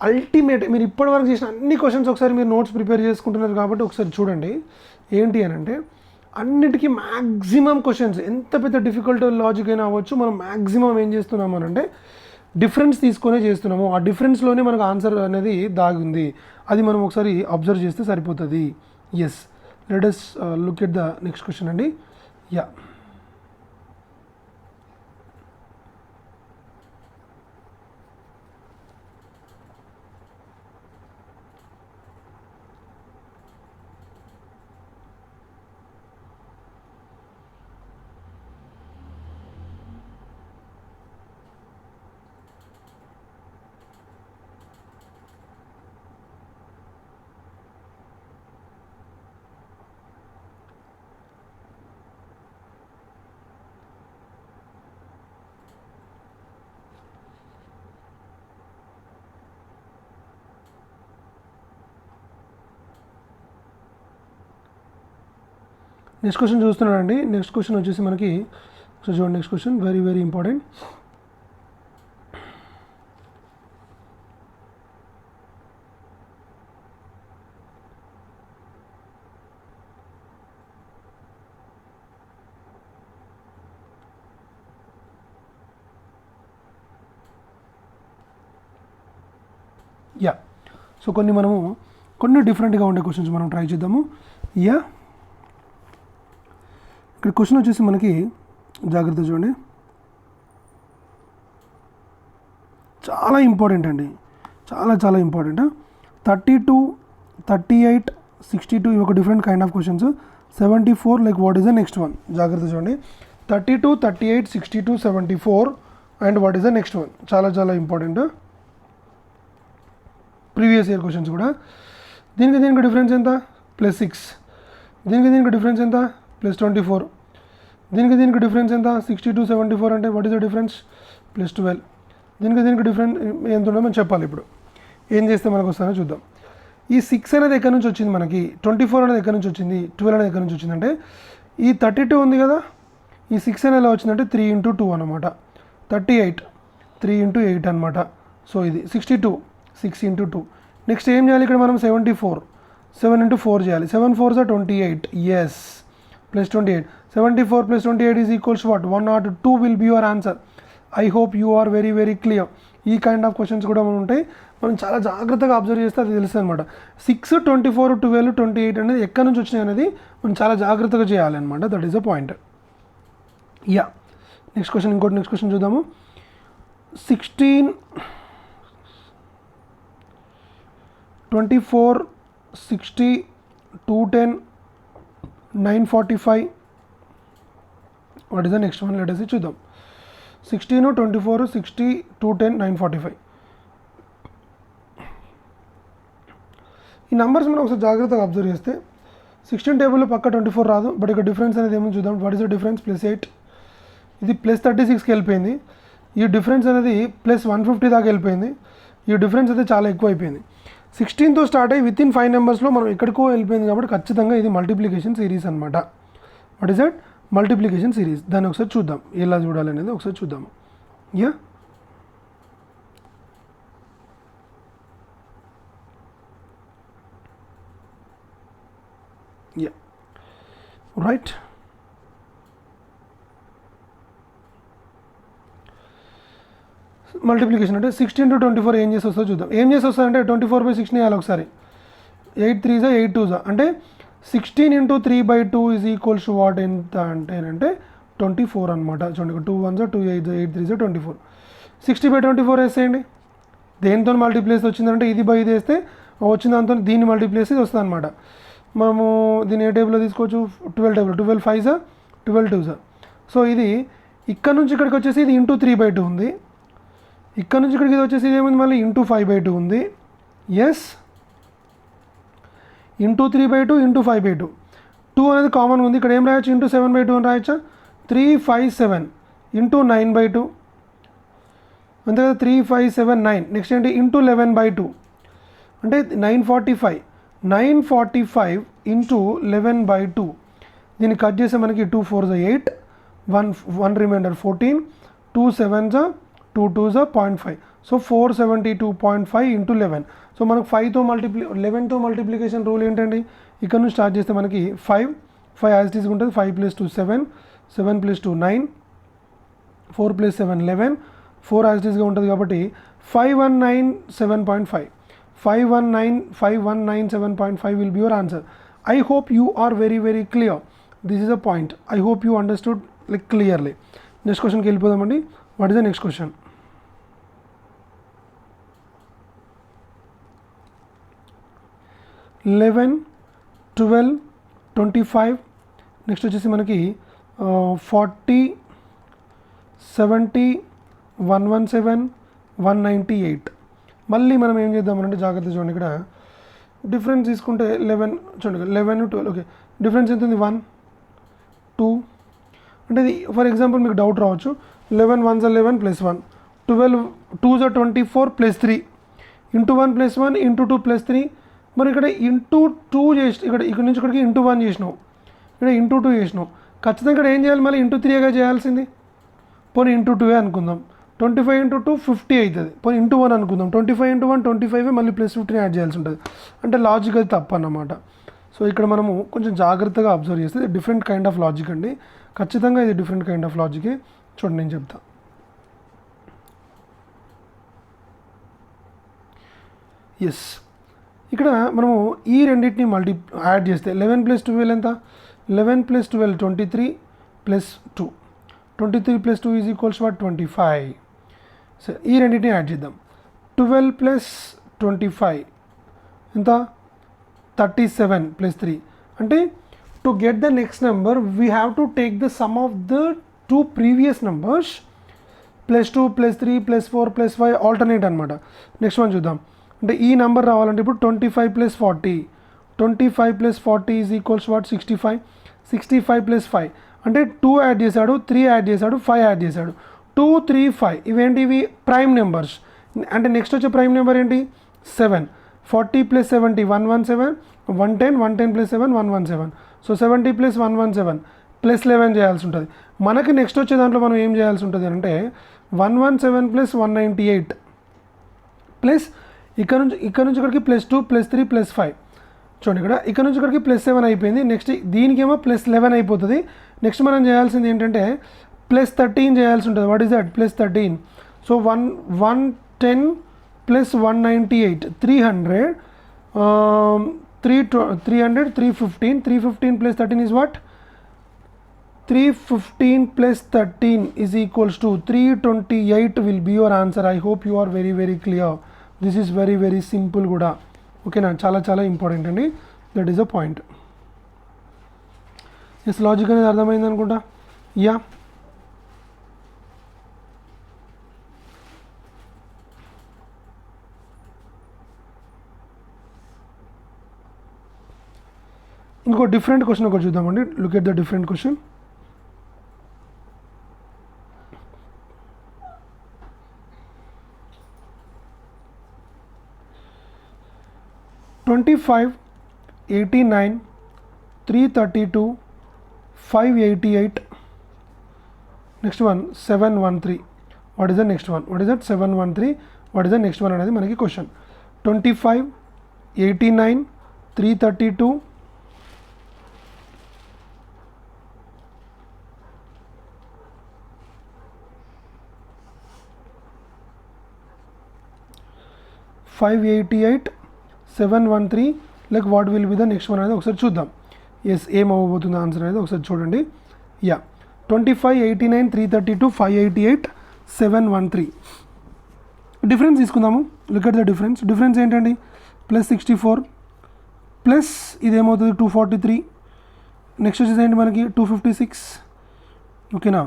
Ultimate మీరు ఇప్పటివరకు చేసిన అన్ని questions ఒకసారి మీరు నోట్స్ ప్రిపేర్ చేసుకుంటున్నారు కాబట్టి ఒకసారి చూడండి. ఏంటి అని అంటే అన్నిటికీ మ్యాక్సిమం క్వశ్చన్స్ ఎంత పెద్ద డిఫికల్ట్ లాజిక్ అయినా అవ్వచ్చు, మనం మ్యాక్సిమం ఏం చేస్తున్నాము అని అంటే డిఫరెన్స్ తీసుకొనే చేస్తున్నాము. ఆ డిఫరెన్స్లోనే మనకు ఆన్సర్ అనేది దాగి ఉంది. అది మనం ఒకసారి అబ్జర్వ్ చేస్తే సరిపోతుంది. Yes. Let us look at the next question అండి. యా, నెక్స్ట్ క్వశ్చన్ చూస్తున్నానండి. నెక్స్ట్ క్వశ్చన్ వచ్చేసి మనకి సో చూడండి, next question very very important. Yeah, so కొన్ని డిఫరెంట్గా ఉండే క్వశ్చన్స్ మనం ట్రై చేద్దాము. యా, ఇక్కడ క్వశ్చన్ వచ్చేసి మనకి జాగ్రత్త చూడండి, చాలా ఇంపార్టెంట్ అండి, చాలా ఇంపార్టెంట్. 32, 38, 62 ఇవి ఒక different kind of questions. 74 like what is the next one? జాగ్రత్త చూడండి, 32, 38, 62, 74 and what is the next one? చాలా ఇంపార్టెంట్. ప్రీవియస్ ఇయర్ క్వశ్చన్స్ కూడా. దీనికి డిఫరెన్స్ ఎంత? +6. దీనికి డిఫరెన్స్ ఎంత? +24. దీనికి డిఫరెన్స్ ఎంత? 62, 74 అంటే వాట్ ఈస్ ద డిఫరెన్స్? +12. దీనికి డిఫరెన్స్ ఎంత ఉందో మనం చెప్పాలి. ఇప్పుడు ఏం చేస్తే మనకు వస్తుందో చూద్దాం. ఈ 6 అనేది ఎక్కడి నుంచి వచ్చింది మనకి? 24 అనేది ఎక్కడి నుంచి వచ్చింది? 12 అనేది ఎక్కడి నుంచి వచ్చిందంటే ఈ 32 ఉంది కదా, ఈ 6 అనేది ఎలా వచ్చిందంటే 3 × 2 అనమాట. 38 3 × 8 అనమాట. సో ఇది 62 6 × 2. నెక్స్ట్ ఏం చేయాలి ఇక్కడ మనం? 74 7 × 4 చేయాలి. 7 4s are 28. Yes, +28. 74 + 28 is equals what? 102 will be your answer. I hope you are very very clear. ఈ కైండ్ ఆఫ్ క్వశ్చన్స్ కూడా మనం ఉంటాయి, మనం చాలా జాగ్రత్తగా అబ్జర్వ్ చేస్తే అది తెలుస్తుంది అనమాట. 6, 24, 12, 28 అనేది ఎక్కడి నుంచి వచ్చినాయి అనేది మనం చాలా జాగ్రత్తగా చేయాలి అనమాట. That is the point. Yeah, next question చూద్దాము. 16, 24, 60, 210, 945. What is the next one? Let us see, చూద్దాం. 16, 24, 60, 210, 945. ఈ నెంబర్స్ మనం ఒకసారి జాగ్రత్తగా అబ్జర్వ్ చేస్తే 16 టేబుల్లో పక్క 24 రాదు, బట్ ఇక్కడ డిఫరెన్స్ అనేది ఏమో చూద్దాం. What is the difference? +8. ఇది +36కి వెళ్ళిపోయింది. ఈ డిఫరెన్స్ అనేది +150 దాకా వెళ్ళిపోయింది. ఈ డిఫరెన్స్ అయితే చాలా ఎక్కువ అయిపోయింది. 16తో స్టార్ట్ అయ్యి విత్ ఇన్ 5 నెంబర్స్లో మనం ఎక్కడికో వెళ్ళిపోయింది కాబట్టి ఖచ్చితంగా ఇది మల్టిప్లికేషన్ సిరీస్ అనమాట. What is that? Multiplication series. దాన్ని ఒకసారి చూద్దాం, ఎలా చూడాలనేది ఒకసారి చూద్దాము. Yeah, right. మల్టిప్లికేషన్ అంటే 16 × 24 ఏం చేసి వస్తుందో చూద్దాం. ఏం చేసి వస్తుంది అంటే 24/6 వేయాలి ఒకసారి. 8 3s 8 2s అంటే 16 × 3/2 ఈజ్ ఈక్వల్స్ టు వాట్? ఎంత అంటే 24 అనమాట. చూడండి, 2 1s 2 8s 8 3s 24. 60/24 వేసేయండి. దేనితో మల్టీప్లేస్ వచ్చిందంటే ఇది బై ఇది వేస్తే వచ్చిన దాంతో దీన్ని మల్టీప్లేస్ ఇది వస్తుంది అనమాట. మనము దీన్ని ఏ టేబుల్లో తీసుకోవచ్చు? 12 టేబుల్. 12 5s 12 2s. సో ఇది ఇక్కడ నుంచి ఇక్కడికి వచ్చేసి ఇది × 3/2 ఉంది. ఇక్కడ నుంచి ఇక్కడికి ఇది వచ్చేసి ఏముంది? మళ్ళీ × 5/2 ఉంది. ఎస్, × 3/2 × 5/2. 2 అనేది కామన్ ఉంది. ఇక్కడ ఏం రాయొచ్చు? × 7/2 అని రాయొచ్చా? 3 5 7 × 9/2 అంతే కదా. 3 5 7 9. నెక్స్ట్ ఏంటి? × 11/2 అంటే 945. 945 × 11/2. దీన్ని కట్ చేస్తే మనకి 2 4s 8, 1 reminder 14, 2 7s 2 2s 0.5. So 472.5 × 11. So మనకు 11తో మల్టిప్లికేషన్ రూల్ ఏంటండి? ఇక్కడ నుంచి స్టార్ట్ చేస్తే మనకి 5 యాజ్ తీసుకుంటుంది. 5 + 2 7, 7 + 2 9, 4 + 7 11, 4 యాజ్ టీస్గా ఉంటుంది కాబట్టి 5197.5. 5197.5 will be your answer. I hope you are very very clear. This is a point. I hope you understood like clearly. Next question కి వెళ్ళిపోదామండి. What is the next question? (11, 12, 25). Next వచ్చేసి మనకి 40, 70, 117, 198. మళ్ళీ మనం ఏం చేద్దామనంటే జాగ్రత్త చూడండి, ఇక్కడ డిఫరెన్స్ తీసుకుంటే 11 చూడండి, 11 12. ఓకే, డిఫరెన్స్ ఎంత ఉంది? 1 2. అంటే ఇది ఫర్ ఎగ్జాంపుల్ మీకు డౌట్ రావచ్చు. 11 1s 11 + 1, 12 2s 24 + 3 × 1 + 1 × 2 + 3. మరి ఇక్కడ × 2 చేసి ఇక్కడ నుంచి ఇక్కడికి × 1 చేసినావు. ఇక్కడ ఇంటూ 2 చేసినావు, ఖచ్చితంగా ఇక్కడ ఏం చేయాలి, మళ్ళీ ఇంటూ 3గా చేయాల్సింది. పోనీ ఇంటూ 2 అనుకుందాం. 25 ఇంటూ 2 50 అవుతుంది. పోనీ ఇంటూ 1 అనుకుందాం. 25 ఇంటూ 1 25, మళ్ళీ ప్లస్ 15 యాడ్ చేయాల్సి ఉంటుంది. అంటే లాజిక్ అది తప్పు అన్నమాట. సో ఇక్కడ మనము కొంచెం జాగ్రత్తగా అబ్జర్వ్ చేస్తే డిఫరెంట్ కైండ్ ఆఫ్ లాజిక్ అండి. ఖచ్చితంగా ఇది డిఫరెంట్ కైండ్ ఆఫ్ లాజికే. చూడండి నేను చెప్తా. ఎస్, ఇక్కడ మనము ఈ రెండింటిని యాడ్ చేస్తే 11 + 12 ఎంత, 11 + 12 23 + 2, 23 + 2 = what, 25. సరే, ఈ రెండింటిని యాడ్ చేద్దాం. 12 + 25 ఎంత, 37 + 3. అంటే to get the next number we have to take the sum of the 2 previous numbers +2 +3 +4 +5 alternate అనమాట. నెక్స్ట్ వన్ చూద్దాం. అంటే ఈ నెంబర్ రావాలంటే ఇప్పుడు 25 + 40, 25 + 40 = what, 65, 65 + 5 అంటే 2 యాడ్ చేశాడు, 3 యాడ్ చేశాడు, 5 యాడ్ చేశాడు. 2 3 5 ఇవేంటి, ఇవి ప్రైమ్ నెంబర్స్. అంటే నెక్స్ట్ వచ్చే ప్రైమ్ నెంబర్ ఏంటి, 7. 40 + 70 117, 110, 110 + 7 117. సో 70 + 117 +11 చేయాల్సి ఉంటుంది. మనకి నెక్స్ట్ వచ్చే దాంట్లో మనం ఏం చేయాల్సి ఉంటుంది అంటే 117 + 198 ప్లస్ ఇక్కడ నుంచి ఇక్కడికి +2 +3 +5. చూడండి ఇక్కడ నుంచి ఇక్కడికి +7 అయిపోయింది. నెక్స్ట్ దీనికేమో +11 అయిపోతుంది. నెక్స్ట్ మనం చేయాల్సింది ఏంటంటే +13 చేయాల్సి ఉంటుంది. What is that, +13. So 110 + 198 300, 315, 315 + 13 is what, 315 + 13 = 328 will be your answer. I hope you are very very clear. This is very very simple కూడా. ఓకేనా, చాలా చాలా ఇంపార్టెంట్ అండి. That is a point. Yes, logic అనేది అర్థమైంది అనుకుంటా. యా, ఇంకో డిఫరెంట్ క్వశ్చన్ ఒకటి చూద్దామండి. Look at the different question. $25, $89, $332, $588. Next one, 713. What is the next one? What is that? 713. What is the next one? అనేది మనకి question. 25, 89, 332, 588, 713. Like what will be the next one అనేది ఒకసారి చూద్దాం. Yes, ఏం అవ్వబోతుంది answer అనేది ఒకసారి చూడండి. యా, 25, 89, 332, 588, 713. డిఫరెన్స్ తీసుకుందాము. Look at the difference. Difference ఏంటండి, +64 ప్లస్ ఇదేమవుతుంది 243. నెక్స్ట్ వచ్చేసి ఏంటి మనకి 256. ఓకేనా,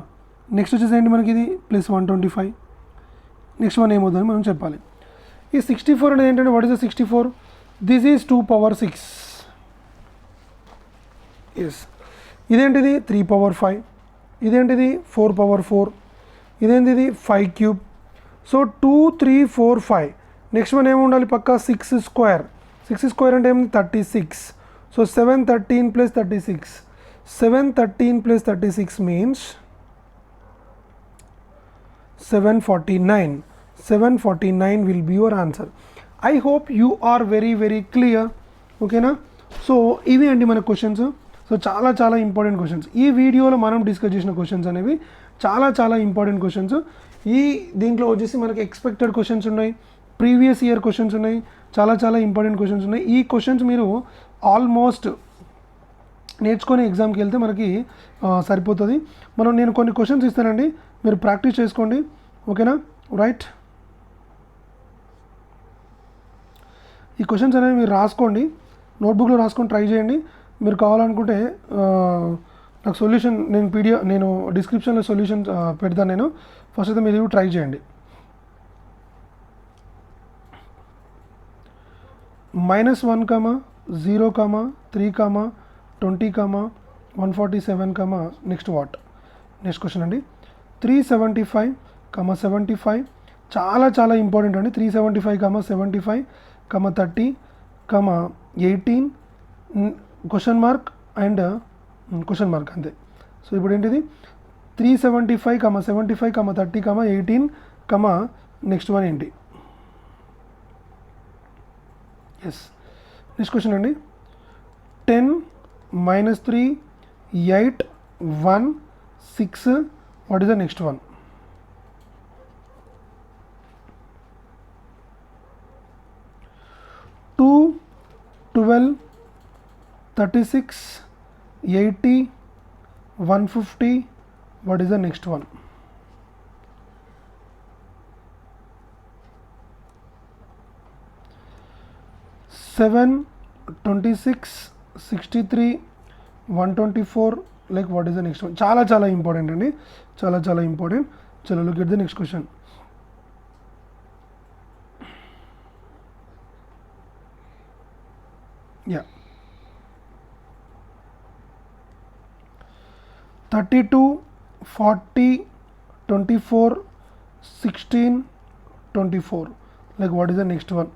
నెక్స్ట్ వచ్చేసి ఏంటి మనకి ఇది +125. నెక్స్ట్ వన్ ఏమవుతుందని మనం చెప్పాలి. ఈ 64 అనేది ఏంటంటే what is the 64? This is 2 power 6. Yes, ఇదేంటిది 3 power 5, ఇదేంటిది 4 power 4, ఇదేంటిది 5 cube. సో 2 3 4 5. నెక్స్ట్ వన్ ఏమి ఉండాలి పక్కా, 6 square. 6 square అంటే ఏమి, 36. So 713 + 36, 713 + 36 means 749. 749 will be your answer. I hope you are very very clear. ఓకేనా, సో ఇవి అండి మన క్వశ్చన్స్. సో చాలా చాలా ఇంపార్టెంట్ క్వశ్చన్స్. ఈ వీడియోలో మనం డిస్కస్ చేసిన క్వశ్చన్స్ అనేవి చాలా చాలా ఇంపార్టెంట్ క్వశ్చన్స్. దీంట్లో వచ్చేసి మనకి ఎక్స్పెక్టెడ్ క్వశ్చన్స్ ఉన్నాయి, ప్రీవియస్ ఇయర్ క్వశ్చన్స్ ఉన్నాయి, చాలా చాలా ఇంపార్టెంట్ క్వశ్చన్స్ ఉన్నాయి. ఈ క్వశ్చన్స్ మీరు ఆల్మోస్ట్ నేర్చుకొని ఎగ్జామ్కి వెళ్తే మనకి సరిపోతుంది. నేను కొన్ని క్వశ్చన్స్ ఇస్తానండి, మీరు ప్రాక్టీస్ చేసుకోండి. ఓకేనా, రైట్. ఈ క్వశ్చన్స్ అనేవి మీరు రాసుకోండి, నోట్బుక్లో రాసుకొని ట్రై చేయండి. మీరు కావాలనుకుంటే నాకు సొల్యూషన్ నేను డిస్క్రిప్షన్లో సొల్యూషన్ పెడతాను. నేను ఫస్ట్ అయితే మీరు ట్రై చేయండి. -1, 0, 3, 20, 147, నెక్స్ట్ వాట్. నెక్స్ట్ క్వశ్చన్ అండి, 375, 75 చాలా చాలా ఇంపార్టెంట్ అండి. 375, 75, 30, 18 question mark and question mark అంతే. సో ఇప్పుడు ఏంటిది 375, 75, 30, 18, నెక్స్ట్ వన్ ఏంటి? ఎస్, నెక్స్ట్ క్వశ్చన్ అండి. 10 - 3 8 1 6, what is the next one? 2 12 36 80 150, what is the next one? 7 26 63 124, like what is the next one? చాలా ఇంపార్టెంట్ అండి, చాలా ఇంపార్టెంట్. చలో look at the next question. Yeah 32 40 24 16 24, like what is the next one?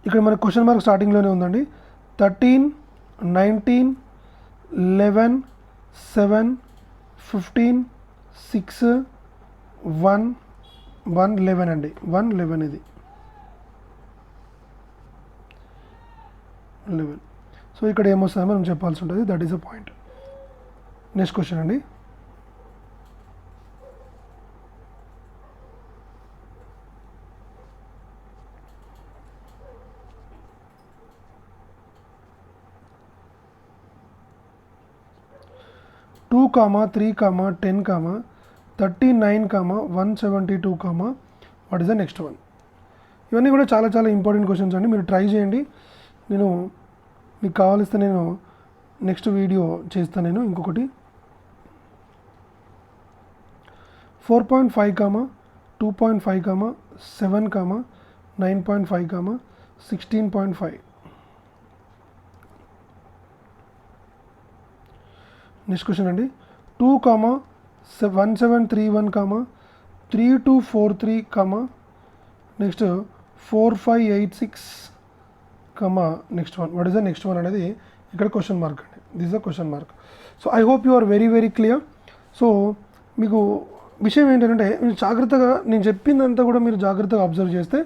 ఇక్కడ మన question mark స్టార్టింగ్లోనే ఉందండి. 13 19 11 7 15 6 1 1 11 అండి. 1 11 ఇది 11. సో ఇక్కడ ఏమొస్తుందో మనం చెప్పాల్సి ఉంటుంది, that is a point. Next question అండి. Two 3 10 39 172, what is the next one? ఇవన్నీ కూడా చాలా ఇంపార్టెంట్ క్వశ్చన్స్ అండి. మీరు ట్రై చేయండి. నేను మీకు కావాలిస్తే నేను నెక్స్ట్ వీడియో చేస్తాను. నేను ఇంకొకటి 4.5, 2.5, 7, 9.5, 16.5. నెక్స్ట్ క్వశ్చన్ అండి. 2, 1731, 3243, next 4586, next one. What is the next one అనేది ఇక్కడ క్వశ్చన్ మార్క్ అండి. This is the question mark. So I hope you are very clear. So మీకు విషయం ఏంటంటే మీరు జాగ్రత్తగా, నేను చెప్పిందంతా కూడా మీరు జాగ్రత్తగా అబ్జర్వ్ చేస్తే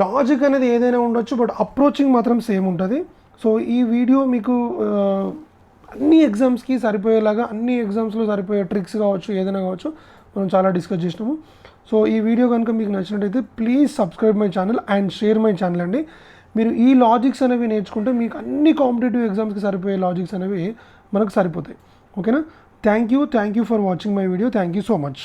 లాజిక్ అనేది ఏదైనా ఉండొచ్చు, బట్ అప్రోచింగ్ మాత్రం సేమ్ ఉంటుంది. సో ఈ వీడియో మీకు అన్ని ఎగ్జామ్స్కి సరిపోయేలాగా, అన్ని ఎగ్జామ్స్లో సరిపోయే ట్రిక్స్ కావచ్చు, ఏదైనా కావచ్చు, మనం చాలా డిస్కస్ చేసినాము. సో ఈ వీడియో కనుక మీకు నచ్చినట్టయితే please subscribe my channel and share my channel అండి. మీరు ఈ లాజిక్స్ అనేవి నేర్చుకుంటే మీకు అన్ని కాంపిటేటివ్ ఎగ్జామ్స్కి సరిపోయే లాజిక్స్ అనేవి మనకు సరిపోతాయి. ఓకేనా? Thank you for watching my video. Thank you so much.